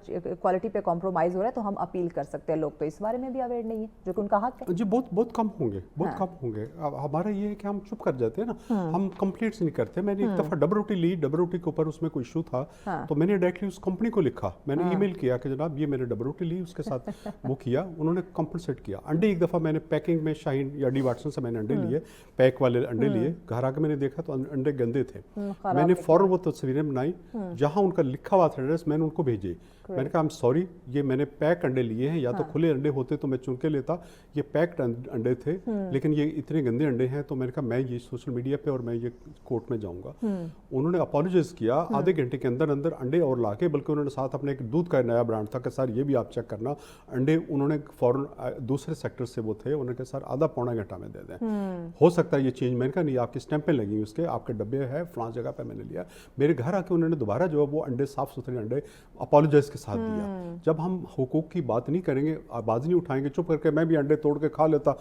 کوالٹی پہ کمپرومائز ہو رہا ہے تو ہم اپیل کر سکتے ہیں. لوگ تو اس بارے میں بھی اویئر نہیں ہے جو کہ ان کا حق ہے. جی بہت کم ہوں گے, بہت کم ہوں گے. ہمارا یہ ہے کہ ہم چپ کر جاتے ہیں نا, ہم کمپلیٹس نہیں کرتے. میں نے ایک دفعہ ڈبل روٹی لی, ڈبل روٹی کے اوپر اس میں کوئی ایشو تھا تو میں نے ڈائریکٹلی اس کمپنی کو لکھا, میں نے ای میل کیا کہ جناب یہ میں نے ڈبل روٹی لی, اس کے ساتھ وہ کیا, انہوں نے کمپنسیٹ کیا. انڈے ایک دفعہ میں نے پیکنگ میں شاہین یا ڈی واٹسن سے میں نے انڈے لیے, پیک والے انڈے لیے, گھر آ کے میں نے دیکھا تو انڈے گندے تھے. میں نے فوراً وہ تصویریں بنائی, جہاں ان کا لکھا ہوا تھا ایڈریس میں نے ان کو بھیجے. میں نے کہا I'm sorry, یہ میں نے پیک انڈے لیے ہیں, یا تو کھلے انڈے ہوتے تو میں چن کے لیتا, یہ پیکڈ انڈے تھے لیکن یہ اتنے گندے انڈے ہیں. تو میں نے کہا میں یہ سوشل میڈیا پہ اور میں یہ کورٹ میں جاؤں گا. انہوں نے اپالوجائز کیا, آدھے گھنٹے کے اندر انڈے اور لا کے, بلکہ انہوں نے ساتھ اپنے ایک دودھ کا نیا برانڈ تھا کہ سر یہ بھی आप चेक करना, अंडे उन्होंने फौरन दूसरे सेक्टर से वो थे, उन्होंने कहा सर आधा पौना घंटा में दे दें, हो सकता है ये चेंज। मैंने कहा नहीं, आपकी स्टैंपें लगी उसके, आपके डब्बे है फलां जगह पे मैंने लिया। मेरे घर आके उन्होंने दोबारा जो है वो अंडे, साफ़ सुथरे अंडे अपोलोजाइज के साथ दिया। जब हम हुकूक की बात नहीं करेंगे, आवाज़ नहीं उठाएंगे, चुप करके मैं भी अंडे तोड़ के खा लेता,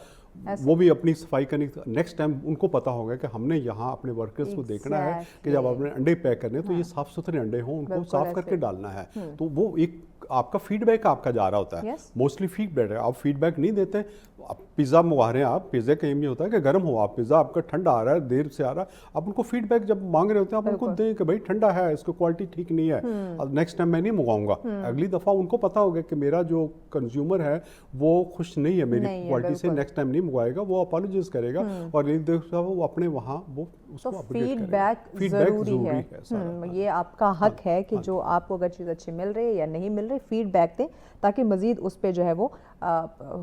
वो भी अपनी सफाई करनी, नेक्स्ट टाइम उनको पता होगा कि हमने यहाँ अपने वर्कर्स को देखना है कि जब आपने अंडे पैक करने तो ये साफ़ सुथरे अंडे हों, उनको साफ करके डालना है। तो वो एक आपका फीडबैक आपका जा रहा होता है, मोस्टली फीडबैक है। आप फीडबैक नहीं देते, आप पिज़्ज़ा मंगवा रहे हैं, आप पिज़्ज़ा का एम ये होता है कि गर्म हो, आप पिज़्ज़ा आपका ठंडा आ रहा है, देर से आ रहा है, आप उनको फीडबैक जब मांग रहे होते हैं आप उनको दें कि भाई ठंडा है, इसको क्वालिटी ठीक नहीं है, अब नेक्स्ट टाइम मैं नहीं मंगाऊंगा। अगली दफ़ा उनको पता होगा कि मेरा जो कंज्यूमर है वो खुश नहीं है मेरी क्वालिटी से, नेक्स्ट टाइम नहीं मंगवाएगा, वो अपॉलोजाइज करेगा और एक दफ़ा वो अपने वहाँ वो उसको अपडेट करेगा। फीडबैक ज़रूरी है। ये आपका हक है कि जो आपको अगर चीज़ अच्छी मिल रही है या नहीं मिल रही, फीडबैक दें ताकि मज़ीद उस पर जो है वो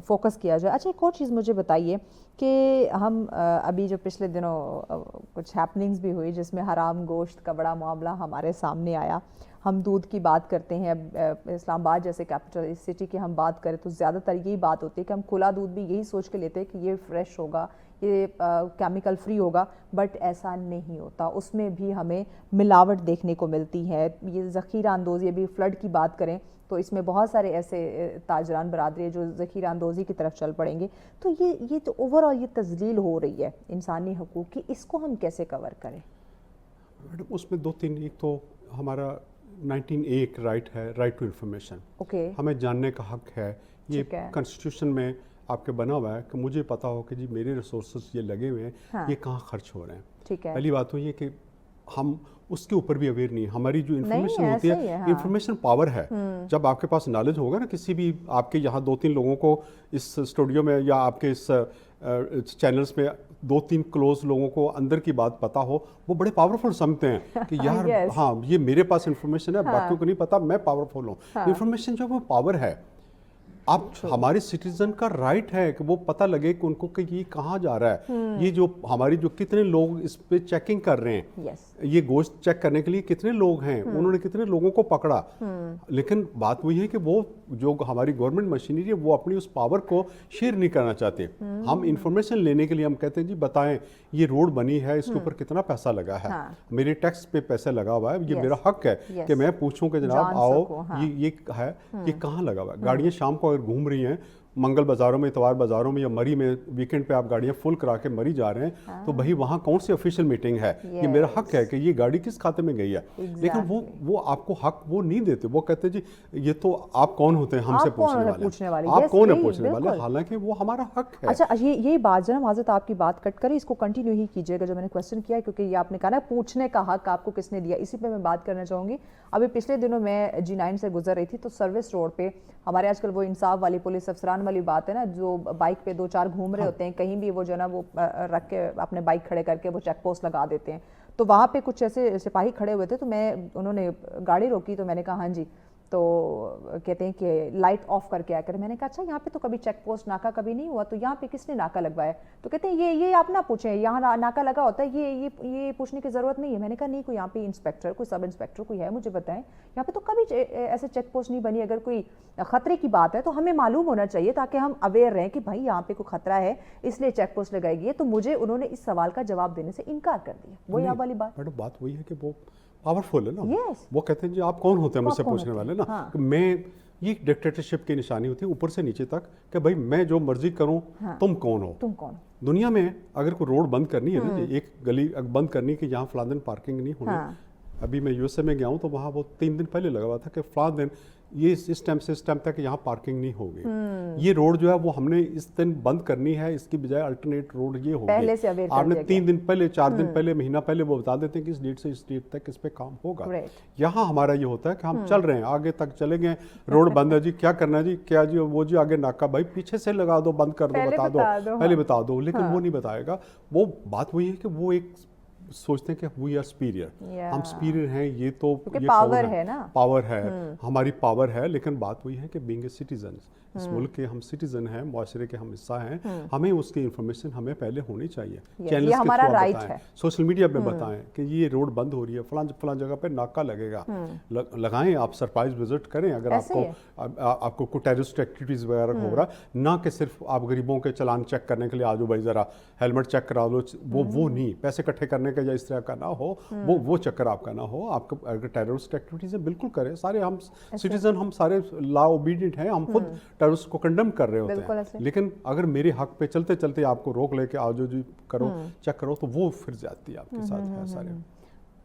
फोकस किया जाए। अच्छा, एक और चीज़ मुझे बताइए कि हम अभी जो पिछले दिनों कुछ हैपनिंग्स भी हुई जिसमें हराम गोश्त का बड़ा मामला हमारे सामने आया। हम दूध की बात करते हैं, इस्लामाबाद जैसे कैपिटल सिटी की हम बात करें तो ज़्यादातर यही बात होती है कि हम खुला दूध भी यही सोच के लेते हैं कि ये फ्रेश होगा, ये केमिकल फ्री होगा, बट ऐसा नहीं होता, उसमें भी हमें मिलावट देखने को मिलती है। ये ज़ख़ीरा अंदोज़ी, अभी फ्लड की बात करें तो इसमें बहुत सारे ऐसे ताजरान बरादरी जो ज़ख़ीरा अंदोज़ी की तरफ चल पड़ेंगे। तो ये तो ओवरऑल ये तज़लील हो रही है इंसानी हकूक़ की, इसको हम कैसे कवर करें? मैडम उसमें दो तीन, एक तो हमारा 19A एक राइट है, राइट टू इन्फॉर्मेशन, हमें जानने का हक है। ये कॉन्स्टिट्यूशन में आपके बना हुआ है कि मुझे पता हो कि जी मेरे रिसोर्सेज ये लगे हुए हैं, ये कहाँ खर्च हो रहे हैं। ठीक है। पहली बात तो ये कि हम उसके ऊपर भी अवेयर नहीं है। हमारी जो इन्फॉर्मेशन होती है, इन्फॉर्मेशन पावर है। जब आपके पास नॉलेज होगा ना, किसी भी आपके यहाँ 2-3 लोगों को इस स्टूडियो में या आपके इस चैनल्स में 2-3 क्लोज लोगों को अंदर की बात पता हो, वो बड़े पावरफुल समझते हैं कि यार हाँ ये मेरे पास इन्फॉर्मेशन है, बाकियों को नहीं पता, मैं पावरफुल हूँ। इन्फॉर्मेशन जो वो पावर है, आप हमारे सिटीजन का राइट है कि वो पता लगे कि उनको कि ये कहाँ जा रहा है। ये जो हमारी जो कितने लोग इस पे चेकिंग कर रहे हैं, ये गोश्त चेक करने के लिए कितने लोग हैं, उन्होंने कितने लोगों को पकड़ा। लेकिन बात वही है कि वो जो हमारी गवर्नमेंट मशीनरी है वो अपनी उस पावर को शेयर नहीं करना चाहते। हम इंफॉर्मेशन लेने के लिए हम कहते हैं जी बताएं ये रोड बनी है, इसके ऊपर कितना पैसा लगा है, मेरे टैक्स पे पैसा लगा हुआ है, ये मेरा हक है कि मैं पूछूं कि जनाब आओ ये है, ये कहाँ लगा हुआ है। गाड़ियाँ शाम को अगर घूम रही हैं मंगल बाज़ारों में, इतवार बाज़ारों में या मरी में, वीकेंड पे आप गाड़ियाँ फुल करा के मरी जा रहे हैं, तो भाई वहाँ कौन सी ऑफिशियल मीटिंग है? ये मेरा हक है कि ये गाड़ी किस खाते में गई है। लेकिन वो आपको हक वो नहीं देते। वो कहते हैं जी ये तो आप कौन होते हैं हमसे पूछने वाले, आप कौन है पूछने वाले, हालांकि वो हमारा हक है। अच्छा, ये बात जनाब हाज़रत आपकी बात कट करें, इसको कंटिन्यू ही कीजिएगा जो मैंने क्वेश्चन किया, क्योंकि ये आपने कहा ना पूछने का हक आपको किसने दिया, इसी पे मैं बात करना चाहूँगी। अभी पिछले दिनों मैं G9 से गुजर रही थी तो सर्विस रोड पे हमारे आजकल वो इंसाफ वाली पुलिस अफसरान वाली बात है ना, जो बाइक पे 2-4 घूम रहे होते हैं, कहीं भी वो जो ना वो रख के अपने बाइक खड़े करके वो चेक पोस्ट लगा देते हैं। तो वहाँ पे कुछ ऐसे सिपाही खड़े हुए थे, तो उन्होंने गाड़ी रोकी तो मैंने कहा हाँ जी, तो कहते हैं कि लाइट ऑफ करके आकर। मैंने कहा अच्छा यहाँ पे तो कभी चेक पोस्ट नाका कभी नहीं हुआ, तो यहाँ पे किसने नाका लगवाया? तो कहते हैं ये आप ना पूछें, यहाँ नाका लगा होता है, ये पूछने की ज़रूरत नहीं है। मैंने कहा नहीं, कोई यहाँ पे इंस्पेक्टर, कोई सब इंस्पेक्टर कोई है, मुझे बताएं, यहाँ पे तो कभी ऐसे चेक पोस्ट नहीं बनी। अगर कोई ख़तरे की बात है तो हमें मालूम होना चाहिए ताकि हम अवेयर रहें कि भाई यहाँ पे कोई ख़तरा है इसलिए चेक पोस्ट लगाएगी है। तो मुझे उन्होंने इस सवाल का जवाब देने से इनकार कर दिया। वो यहाँ वाली बात वही है कि वो पावरफुल है ना। वो कहते हैं जी आप कौन होते हैं मुझसे पूछने वाले ना। कि मैं ये डिक्टेटरशिप की निशानी होती है ऊपर से नीचे तक कि भाई मैं जो मर्जी करूं, तुम कौन हो? दुनिया में अगर कोई रोड बंद करनी है ना, एक गली बंद करनी कि यहाँ फलां दिन पार्किंग नहीं होनी। अभी मैं USA में गया हूँ तो वहाँ वो 3 दिन पहले लगा हुआ था कि फलां दिन ये इस टाइम से इस टाइम तक यहाँ पार्किंग नहीं होगी। ये रोड जो है वो हमने इस दिन बंद करनी है, इसकी बजाय अल्टरनेट रोड ये होगी। आपने 3 दिन पहले, 4 दिन पहले, महीना पहले वो बता देते हैं कि इस डेट से इस डेट तक इस पे काम होगा। यहाँ हमारा ये होता है कि हम चल रहे हैं, आगे तक चले गए, रोड बंद है जी, क्या करना है जी, क्या जी वो जी आगे नाका, भाई पीछे से लगा दो, बंद कर दो, बता दो, पहले बता दो। लेकिन वो नहीं बताएगा। वो बात वही है कि वो एक सोचते हैं कि वी आर सुपीरियर, हम सुपीरियर हैं, ये तो ये पावर है ना, पावर है, हमारी पावर है। लेकिन बात वही है कि बीइंग ए सिटीजन इस मुल्क के हम सिटीजन हैं, मुआशरे के हम हिस्सा हैं, हमें उसकी इंफॉर्मेशन हमें पहले होनी चाहिए। चैनल्स के हमारा थ्रू राइट बताएं, है। सोशल मीडिया पे बताएं कि ये रोड बंद हो रही है, फलां जगह पे नाका लगेगा, लगाएं, आप सरप्राइज विजिट करें अगर आपको कोई टेररिस्ट एक्टिविटीज वगैरह हो रहा, ना कि सिर्फ आप गरीबों के चलान चेक करने के लिए आजो भाई जरा हेलमेट चेक करा लो, वो नहीं, पैसे इकट्ठे करने का या इस तरह का ना हो, वो चक्कर आपका ना हो। आपको अगर टेररिस्ट एक्टिविटीज है बिल्कुल करें, सारे हम सिटीजन, हम सारे लॉ ओबीडिएंट हैं, हम खुद टेररिस्ट को कंडेम कर रहे होते हैं, लेकिन अगर मेरे हक पे चलते चलते आपको रोक लेके आओ जो जी करो चेक करो, तो वो फिर ज्यादती आपके साथ है सारे।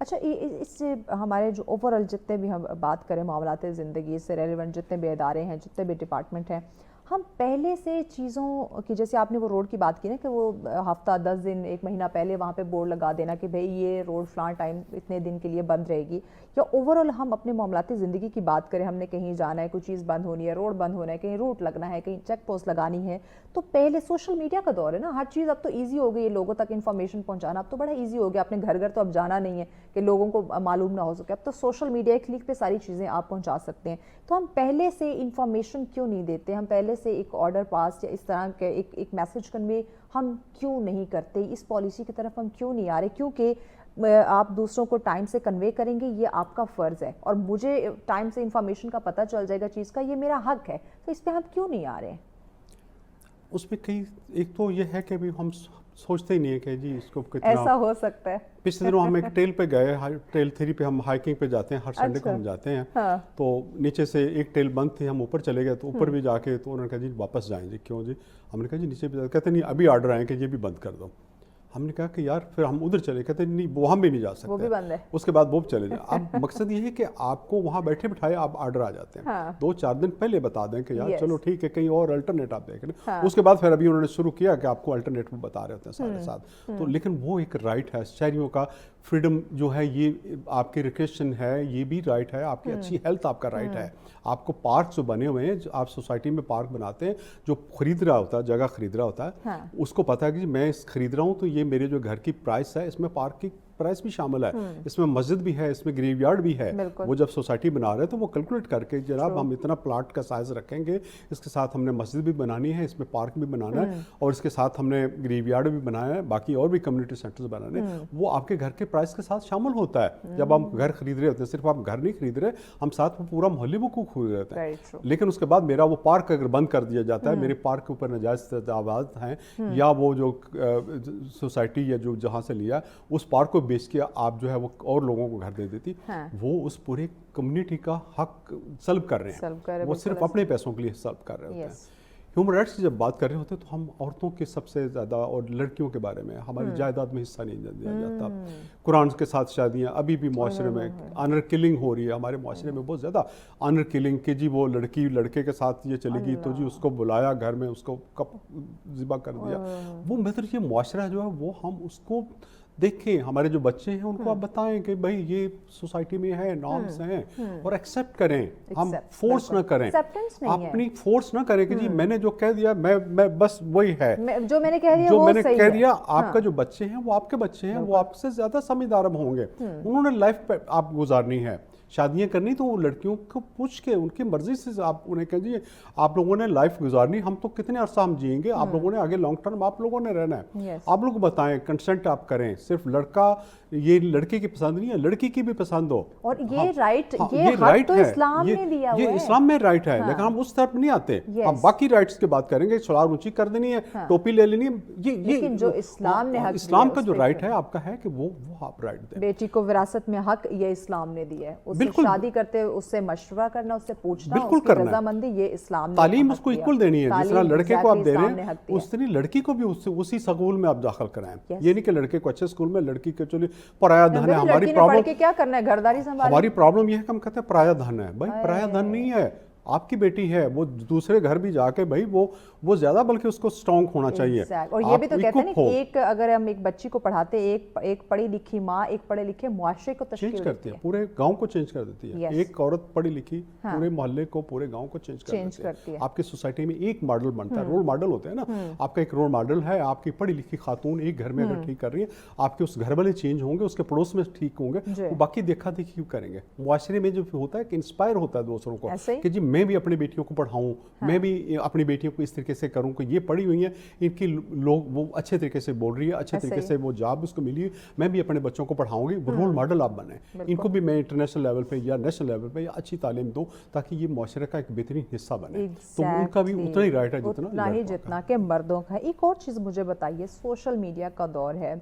अच्छा, इससे हमारे जो ओवरऑल जितने भी हम बात करें मामलात ज़िंदगी से रेलिवेंट जितने भी इदारे हैं, जितने भी डिपार्टमेंट हैं, हम पहले से चीज़ों की, जैसे आपने वो रोड की बात की ना कि वो हफ्ता 10 दिन 1 महीना पहले वहाँ पे बोर्ड लगा देना कि भाई ये रोड फलां टाइम इतने दिन के लिए बंद रहेगी, या ओवरऑल हम अपने मामलाती ज़िंदगी की बात करें, हमने कहीं जाना है, कोई चीज़ बंद होनी है, रोड बंद होना है, कहीं रूट लगना है, कहीं चेक पोस्ट लगानी है, तो पहले सोशल मीडिया का दौर है ना, हर चीज़ अब तो ईजी हो गई है, लोगों तक इन्फॉर्मेशन पहुँचाना अब तो बड़ा ईजी हो गया। अपने घर घर तो अब जाना नहीं है कि लोगों को मालूम ना हो सके, अब तो सोशल मीडिया एक क्लिक पे सारी चीज़ें आप पहुँचा सकते हैं। तो हम पहले से इन्फॉर्मेशन क्यों नहीं देते, हम पहले से एक ऑर्डर पास या इस तरह के एक मैसेज कन्वे हम क्यों नहीं करते, इस पॉलिसी की तरफ हम क्यों नहीं आ रहे? क्योंकि आप दूसरों को टाइम से कन्वे करेंगे, ये आपका फ़र्ज़ है, और मुझे टाइम से इंफॉर्मेशन का पता चल जाएगा चीज़ का, ये मेरा हक है, तो इस पर हम क्यों नहीं आ रहे हैं? उसमें कई, एक तो ये है कि अभी हम सोचते ही नहीं है कि जी इसको कितना ऐसा हो सकता है। पिछले दिनों हम एक ट्रेल पे गए, ट्रेल 3 पे हम हाइकिंग पे जाते हैं, हर संडे को हम जाते हैं। हाँ। तो नीचे से एक ट्रेल बंद थी, हम ऊपर चले गए, तो ऊपर भी जाके तो उन्होंने कहा जी वापस जाएं जी। क्यों जी? हमने कहा जी नीचे भी, कहते नहीं अभी ऑर्डर आए कि ये भी बंद कर दो। हमने कहा कि यार फिर हम उधर चले, कहते नहीं वो हम भी नहीं जा सकते, वो भी बंद है। उसके बाद वो चले जाए। अब मकसद ये है कि आपको वहाँ बैठे बिठाए आप ऑर्डर आ जाते हैं। हाँ। 2-4 दिन पहले बता दें कि यार चलो ठीक है, कहीं और अल्टरनेट आप देख लें। हाँ। उसके बाद फिर अभी उन्होंने शुरू किया कि आपको अल्टरनेट बता रहे होते हैं साढ़े 7। तो लेकिन वो एक राइट है शहरियों का, फ्रीडम जो है, ये आपकी रिक्रिएशन है, ये भी राइट है, आपकी अच्छी हेल्थ आपका राइट है। आपको पार्क जो बने हुए हैं, जो आप सोसाइटी में पार्क बनाते हैं, जो खरीद रहा होता है, जगह खरीद रहा होता है, हाँ। उसको पता है कि मैं इस खरीद रहा हूँ तो ये मेरे जो घर की प्राइस है, इसमें पार्क की प्राइस भी शामिल है, इसमें मस्जिद भी है, इसमें ग्रेवयार्ड भी है। वो जब सोसाइटी बना रहे हैं तो वो कैलकुलेट करके जनाब हम इतना प्लाट का साइज रखेंगे, इसके साथ हमने मस्जिद भी बनानी है, इसमें पार्क भी बनाना है, और इसके साथ हमने ग्रेवयार्ड भी बनाया है, बाकी और भी कम्युनिटी सेंटर्स बनाने, वो आपके घर के प्राइस के साथ शामिल होता है। जब हम घर खरीद रहे होते हैं, सिर्फ आप घर नहीं खरीद रहे, हम साथ में पूरा मोहल्ले को खरीद रहे होते हैं। लेकिन उसके बाद मेरा वो पार्क अगर बंद कर दिया जाता है, मेरे पार्क के ऊपर नाजायज तजावुज़ात हैं, या वो जो सोसाइटी या जो जहाँ से लिया उस पार्क को बेच के आप जो है वो और लोगों को घर दे देती, हाँ। वो उस पूरे कम्युनिटी का हक सल्ब कर रहे हैं, वो सिर्फ अपने पैसों के लिए सल्ब कर रहे होते हैं। ह्यूमन राइट्स की जब बात कर रहे होते हैं तो हम औरतों के सबसे ज़्यादा और लड़कियों के बारे में, हमारी जायदाद में हिस्सा नहीं दिया जाता। कुरान के साथ शादियाँ, अभी भी मुआशरे में ऑनर किलिंग हो रही है, हमारे मुआशरे में बहुत ज़्यादा ऑनर किलिंग कि जी वो लड़की लड़के के साथ ये चलेगी तो जी उसको बुलाया घर में, उसको कब ज़िबा कर दिया। वो मतलब ये मुआशरा जो है वो हम उसको देखें, हमारे जो बच्चे हैं उनको आप बताएं कि भाई ये सोसाइटी में है, नॉर्म्स हैं, और एक्सेप्ट करें, हम फोर्स ना करें, अपनी फोर्स ना करें कि जी मैंने जो कह दिया मैं बस वही है, जो मैंने कह दिया, जो मैंने कह दिया। आपका जो बच्चे हैं वो आपके बच्चे हैं, वो आपसे ज्यादा समझदार होंगे, उन्होंने लाइफ आप गुजारनी है, शादियां करनी, तो वो लड़कियों को पूछ के उनकी मर्जी से आप उन्हें कह दीजिए आप लोगों ने लाइफ गुजारनी, हम तो कितने अरसा हम जिएंगे, आप लोगों ने आगे लॉन्ग टर्म आप लोगों ने रहना है। आप लोग बताएं, कंसेंट आप करें, सिर्फ लड़का, ये लड़के की पसंद नहीं है, लड़की की भी पसंद हो, और ये राइट, ये राइट है, इस्लाम ने दिया हुआ ये है, इस्लाम में राइट है, लेकिन हम उस तरफ नहीं आते। हम बाकी राइट्स की बात करेंगे, सलार ऊंची कर देनी है, टोपी ले लेनी है, ये जो इस्लाम ने हक, इस्लाम का जो राइट है आपका है कि वो आप राइट दें। बेटी को विरासत में हक ये इस्लाम ने दिया है, उससे शादी करते उससे मशवरा करना, उससे पूछना, उसकी रजामंदी, ये इस्लाम ने। तालीम उसको इक्वल देनी है, जिस तरह लड़के को आप दे रहे हैं उस तरह लड़की को भी उसी स्कूल में आप दाखिल कराएं। ये नहीं कि लड़के को अच्छे स्कूल में, लड़की के चलिए पराया धन है। हमारी प्रॉब्लम क्या करना है, घरदारी संभालनी। हमारी प्रॉब्लम ये है कि हम कहते हैं पराया धन है, भाई पराया धन नहीं है, आपकी बेटी है, वो दूसरे घर भी जाके भाई वो ज्यादा बल्कि उसको स्ट्रॉन्ग होना चाहिए। और ये भी तो कहते हैं कि एक अगर हम एक बच्ची को पढ़ाते, एक पढ़ी लिखी माँ एक पढ़े लिखे मुआशरे को तशकील करती है, पूरे गांव को चेंज कर देती है। एक औरत पढ़ी लिखी पूरे मोहल्ले को, पूरे गांव को चेंज करती है। आपकी सोसाइटी में एक मॉडल बनता है, रोल मॉडल होते हैं ना, आपका एक रोल मॉडल है, आपकी पढ़ी लिखी खातून एक घर में अगर ठीक कर रही है, आपके उस घर वाले चेंज होंगे, उसके पड़ोस में ठीक होंगे, बाकी देखा देखी करेंगे। मुआशरे में जो होता है कि इंस्पायर होता है दूसरों को कि जी मैं भी अपनी बेटियों को पढ़ाऊँ, मैं भी अपनी बेटियों को इस तरीके से करूँ कि ये पढ़ी हुई हैं, इनकी लोग वो अच्छे तरीके से बोल रही है, अच्छे तरीके से वो जॉब उसको मिली है, मैं भी अपने बच्चों को पढ़ाऊँगी। रोल मॉडल आप बने, इनको भी मैं इंटरनेशनल लेवल पे या नेशनल लेवल पे या अच्छी तालीम दूँ ताकि ये माशरे का एक बेहतरीन हिस्सा बने। तो उनका भी उतना ही राइट है जितना कि मर्दों का। एक और चीज़ मुझे बताइए, सोशल मीडिया का दौर है,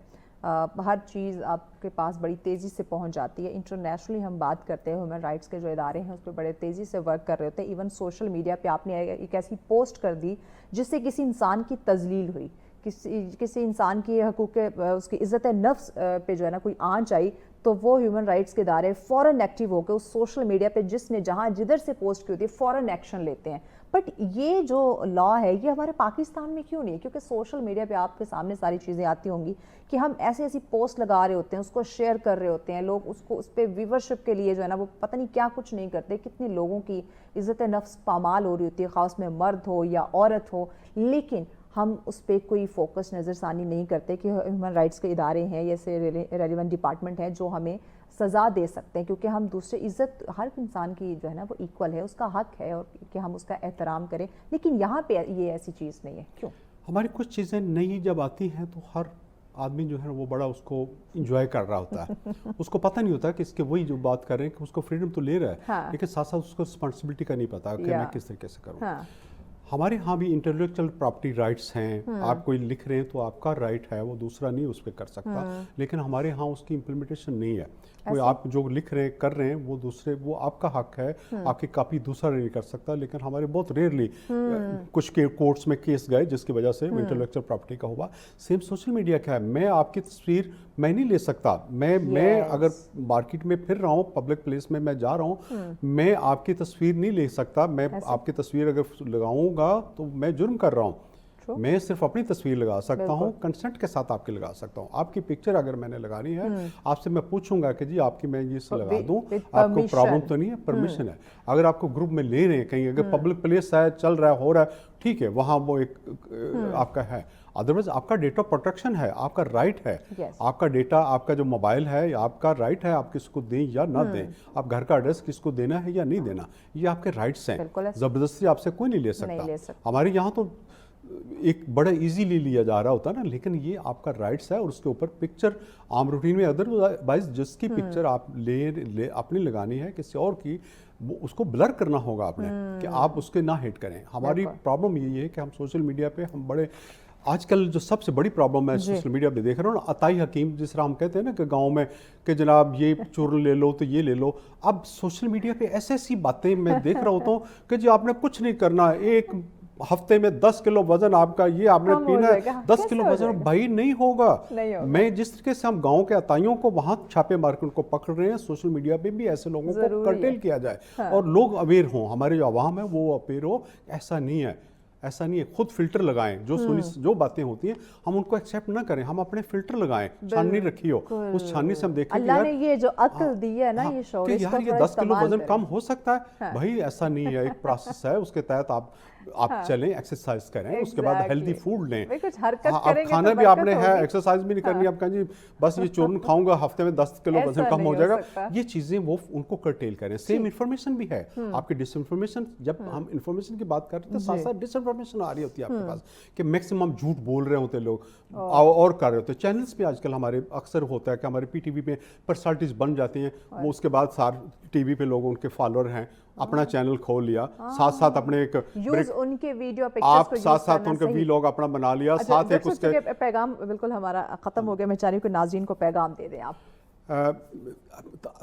हर चीज़ आपके पास बड़ी तेज़ी से पहुंच जाती है। इंटरनेशनली हम बात करते हैं, ह्यूमन राइट्स के जो इदारे हैं उस पर बड़े तेज़ी से वर्क कर रहे होते हैं। इवन सोशल मीडिया पे आपने एक ऐसी पोस्ट कर दी जिससे किसी इंसान की तजलील हुई, किसी इंसान की हकूक़, उसकी इज़्ज़त नफ्स पे जो है ना कोई आंच आई, तो वो ह्यूमन राइट्स के इदारे फ़ौरन एक्टिव होकर उस सोशल मीडिया पे जिसने जहाँ जिधर से पोस्ट की होती है फ़ौरन एक्शन लेते हैं। बट ये जो लॉ है ये हमारे पाकिस्तान में क्यों नहीं है? क्योंकि सोशल मीडिया पे आपके सामने सारी चीज़ें आती होंगी कि हम ऐसी ऐसी पोस्ट लगा रहे होते हैं, उसको शेयर कर रहे होते हैं, लोग उसको उस पर व्यूवरशिप के लिए जो है ना वो पता नहीं क्या कुछ नहीं करते, कितने लोगों की इज़्ज़त नफ्स पामाल हो रही होती है, ख़ास में मर्द हो या औरत हो, लेकिन हम उस पर कोई फोकस नज़रसानी नहीं करते कि ह्यूमन राइट्स के इदारे हैं, जैसे रेलिवेंट डिपार्टमेंट हैं जो हमें सज़ा दे सकते हैं, क्योंकि हम दूसरे इज़्ज़त हर इंसान की जो है ना वो इक्वल है, उसका हक है और कि हम उसका एहतराम करें। लेकिन यहाँ पे ये ऐसी चीज़ नहीं है, क्यों? हमारी कुछ चीज़ें नई जब आती हैं तो हर आदमी जो है वो बड़ा उसको इंजॉय कर रहा होता है उसको पता नहीं होता कि इसके वही जो बात कर रहे हैं कि उसको फ्रीडम तो ले रहा है, हाँ। लेकिन साथ साथ उसको रिस्पॉन्सिबिलिटी का नहीं पता कि मैं किस तरीके से करूँ। हाँ। हमारे यहाँ भी इंटेलेक्चुअल प्रॉपर्टी राइट्स हैं, आप कोई लिख रहे हैं तो आपका राइट है, वो दूसरा नहीं उस पर कर सकता, लेकिन हमारे यहाँ उसकी इम्प्लीमेंटेशन नहीं है। कोई आप जो लिख रहे हैं कर रहे हैं वो दूसरे, वो आपका हक है, आपकी कॉपी दूसरा नहीं कर सकता। लेकिन हमारे बहुत रेयरली कुछ के कोर्ट्स में केस गए जिसकी वजह से इंटेलेक्चुअल प्रॉपर्टी का हुआ। सेम सोशल मीडिया क्या है, मैं आपकी तस्वीर मैं नहीं ले सकता, मैं अगर मार्केट में फिर रहा हूँ, पब्लिक प्लेस में मैं जा रहा हूँ, मैं आपकी तस्वीर नहीं ले सकता। मैं आपकी तस्वीर अगर लगाऊंगा तो मैं जुर्म कर रहा हूँ। मैं सिर्फ अपनी तस्वीर लगा सकता हूँ, कंसेंट के साथ आपकी लगा सकता हूँ। आपकी पिक्चर अगर मैंने लगानी है, आपसे मैं पूछूंगा कि जी आपकी मैं ये लगा दूँ, आपको प्रॉब्लम तो नहीं है? परमिशन है। अगर आपको ग्रुप में ले रहे हैं कहीं, अगर पब्लिक प्लेस है, चल रहा है, हो रहा है, ठीक है, वहाँ वो एक आपका है। अदरवाइज आपका डेटा प्रोटेक्शन है, आपका राइट है। आपका डेटा, आपका जो मोबाइल है, आपका राइट है, आप किसको दें या ना दें, आप घर का एड्रेस किसको देना है या नहीं देना, ये आपके राइट्स हैं। जबरदस्ती आपसे कोई नहीं ले सकता। हमारे यहाँ तो एक बड़ा इजीली लिया जा रहा होता है ना, लेकिन ये आपका राइट्स है। और उसके ऊपर पिक्चर आम रूटीन में अदरवाइज जिसकी पिक्चर आप ले अपनी लगानी है किसी और की, वो उसको ब्लर करना होगा आपने कि आप उसके ना हिट करें। हमारी प्रॉब्लम यही है कि हम सोशल मीडिया पे हम बड़े, आजकल जो सबसे बड़ी प्रॉब्लम है सोशल मीडिया पे देख रहा हूँ ना, अताई हकीम जिस तरह हम कहते हैं ना कि गांव में कि जनाब ये चूर्ण ले लो तो ये ले लो। अब सोशल मीडिया पे ऐसी ऐसी बातें मैं देख रहा होता हूँ कि जी आपने कुछ नहीं करना, एक हफ्ते में 10 किलो वजन आपका, ये आपने पीना है, 10 किलो वजन, भाई नहीं होगा। मैं जिस तरीके से हम गांव के अताइयों को वहां छापे मार के उनको पकड़ रहे हैं, सोशल मीडिया पे भी ऐसे लोगों को कर्टेल किया जाए और लोग अवेयर हों, हमारे जो आवाम है वो अवेयर हो। ऐसा नहीं है, ऐसा नहीं है। खुद फिल्टर लगाएं, जो बातें होती हैं हम उनको एक्सेप्ट ना करें, हम अपने फिल्टर लगाएं। छाननी रखी हो, उस छाननी से हम देखें अल्लाह ने ये जो अक्ल दी है ना, ये शौर, कि यार ये 10 किलो वजन कम हो सकता है। भाई ऐसा नहीं है, एक प्रोसेस है, उसके तहत आप चलें, एक्सरसाइज करें, उसके बाद हेल्दी फूड लें। कुछ हरकत अब खाना भी आपने है, एक्सरसाइज भी नहीं करनी, आप कहें जी बस ये चूर्ण खाऊंगा हफ्ते में 10 किलो वजन कम हो जाएगा, ये चीजें वो उनको कर्टेल करें। सेम इन्फॉर्मेशन भी है, आपकी डिसइंफॉर्मेशन, जब हम इन्फॉर्मेशन की बात करते हैं साथ साथ डिसइंफॉर्मेशन आ रही होती है आपके पास कि मैक्सिमम झूठ बोल रहे होते लोग और कर रहे होते। चैनल्स पे आजकल हमारे अक्सर होता है कि हमारे पीटीवी में पर्सनालिटीज बन जाती हैं, वो उसके बाद सारे टीवी पे लोग उनके फॉलोअर हैं, अपना चैनल खोल लिया, साथ साथ अपने एक उनके वीडियो आप साथ साथ उनके वीलॉग अपना बना लिया, साथ एक उसके पैगाम बिल्कुल हमारा खत्म हो गया। मैं चाह रही हूँ कि नाज़रीन को पैगाम दे दें आप।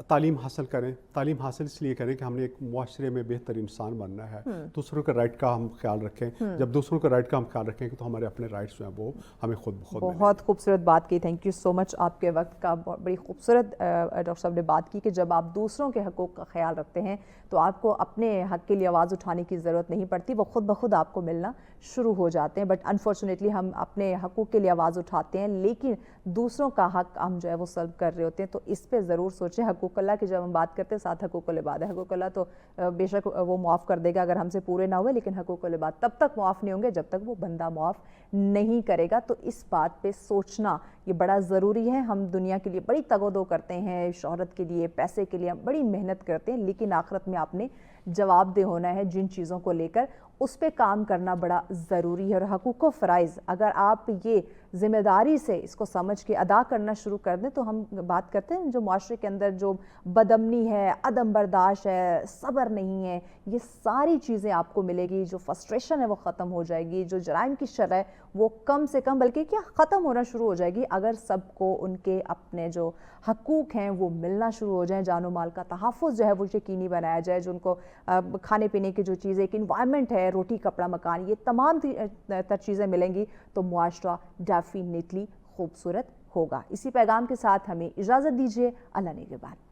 तालीम हासिल करें। तालीम हासिल इसलिए करें कि हमने एक मुआशरे में बेहतर इंसान बनना है, दूसरों के राइट का हम ख्याल रखें। जब दूसरों के राइट का हम ख्याल रखेंगे तो हमारे अपने राइट्स जो हैं वो हमें खुद ब खुद। बहुत खूबसूरत बात की, थैंक यू सो मच। आपके वक्त का बड़ी खूबसूरत डॉक्टर साहब ने बात की कि जब आप दूसरों के हकूक़ का ख्याल रखते हैं तो आपको अपने हक़ के लिए आवाज़ उठाने की ज़रूरत नहीं पड़ती, वो खुद ब खुद आपको मिलना शुरू हो जाते हैं। बट अनफॉर्चुनेटली हम अपने हकूक़ के लिए आवाज़ उठाते हैं, लेकिन दूसरों का हक़ हम जो है वो सल्ब कर रहे होते हैं। तो इस पर ज़रूर सोचें। हकूक़ अल्लाह की जब हम बात करते हैं, साथ हकूक़ुल इबाद है। हकूक़ अल्लाह तो बेशक वो मुआफ़ कर देगा अगर हमसे पूरे ना हुए, लेकिन हकूक़ुल इबाद तब तक मुआफ़ नहीं होंगे जब तक वो बंदा मुआफ़ नहीं करेगा। तो इस बात पे सोचना ये बड़ा ज़रूरी है। हम दुनिया के लिए बड़ी तगोदो करते हैं, शोहरत के लिए, पैसे के लिए, हम बड़ी मेहनत करते हैं, लेकिन आखिरत में आपने جواب دہ ہونا ہے جن چیزوں کو لے کر، اس پہ کام کرنا بڑا ضروری ہے. اور حقوق و فرائض اگر آپ یہ ذمہ داری سے اس کو سمجھ کے ادا کرنا شروع کر دیں تو ہم بات کرتے ہیں جو معاشرے کے اندر جو بدامنی ہے، عدم برداشت ہے، صبر نہیں ہے، یہ ساری چیزیں آپ کو ملے گی. جو فرسٹریشن ہے وہ ختم ہو جائے گی، جو جرائم کی شرح ہے وہ کم سے کم بلکہ کیا ختم ہونا شروع ہو جائے گی اگر سب کو ان کے اپنے جو حقوق ہیں وہ ملنا شروع ہو جائیں. جان و مال کا تحفظ جو ہے وہ یقینی بنایا جائے، جو ان کو کھانے پینے کی جو چیزیں، ایک انوائرمنٹ ہے، روٹی کپڑا مکان، یہ تمام تر چیزیں ملیں گی تو معاشرہ ڈیفینیٹلی خوبصورت ہوگا. اسی پیغام کے ساتھ ہمیں اجازت دیجیے. اللہ نگہبان.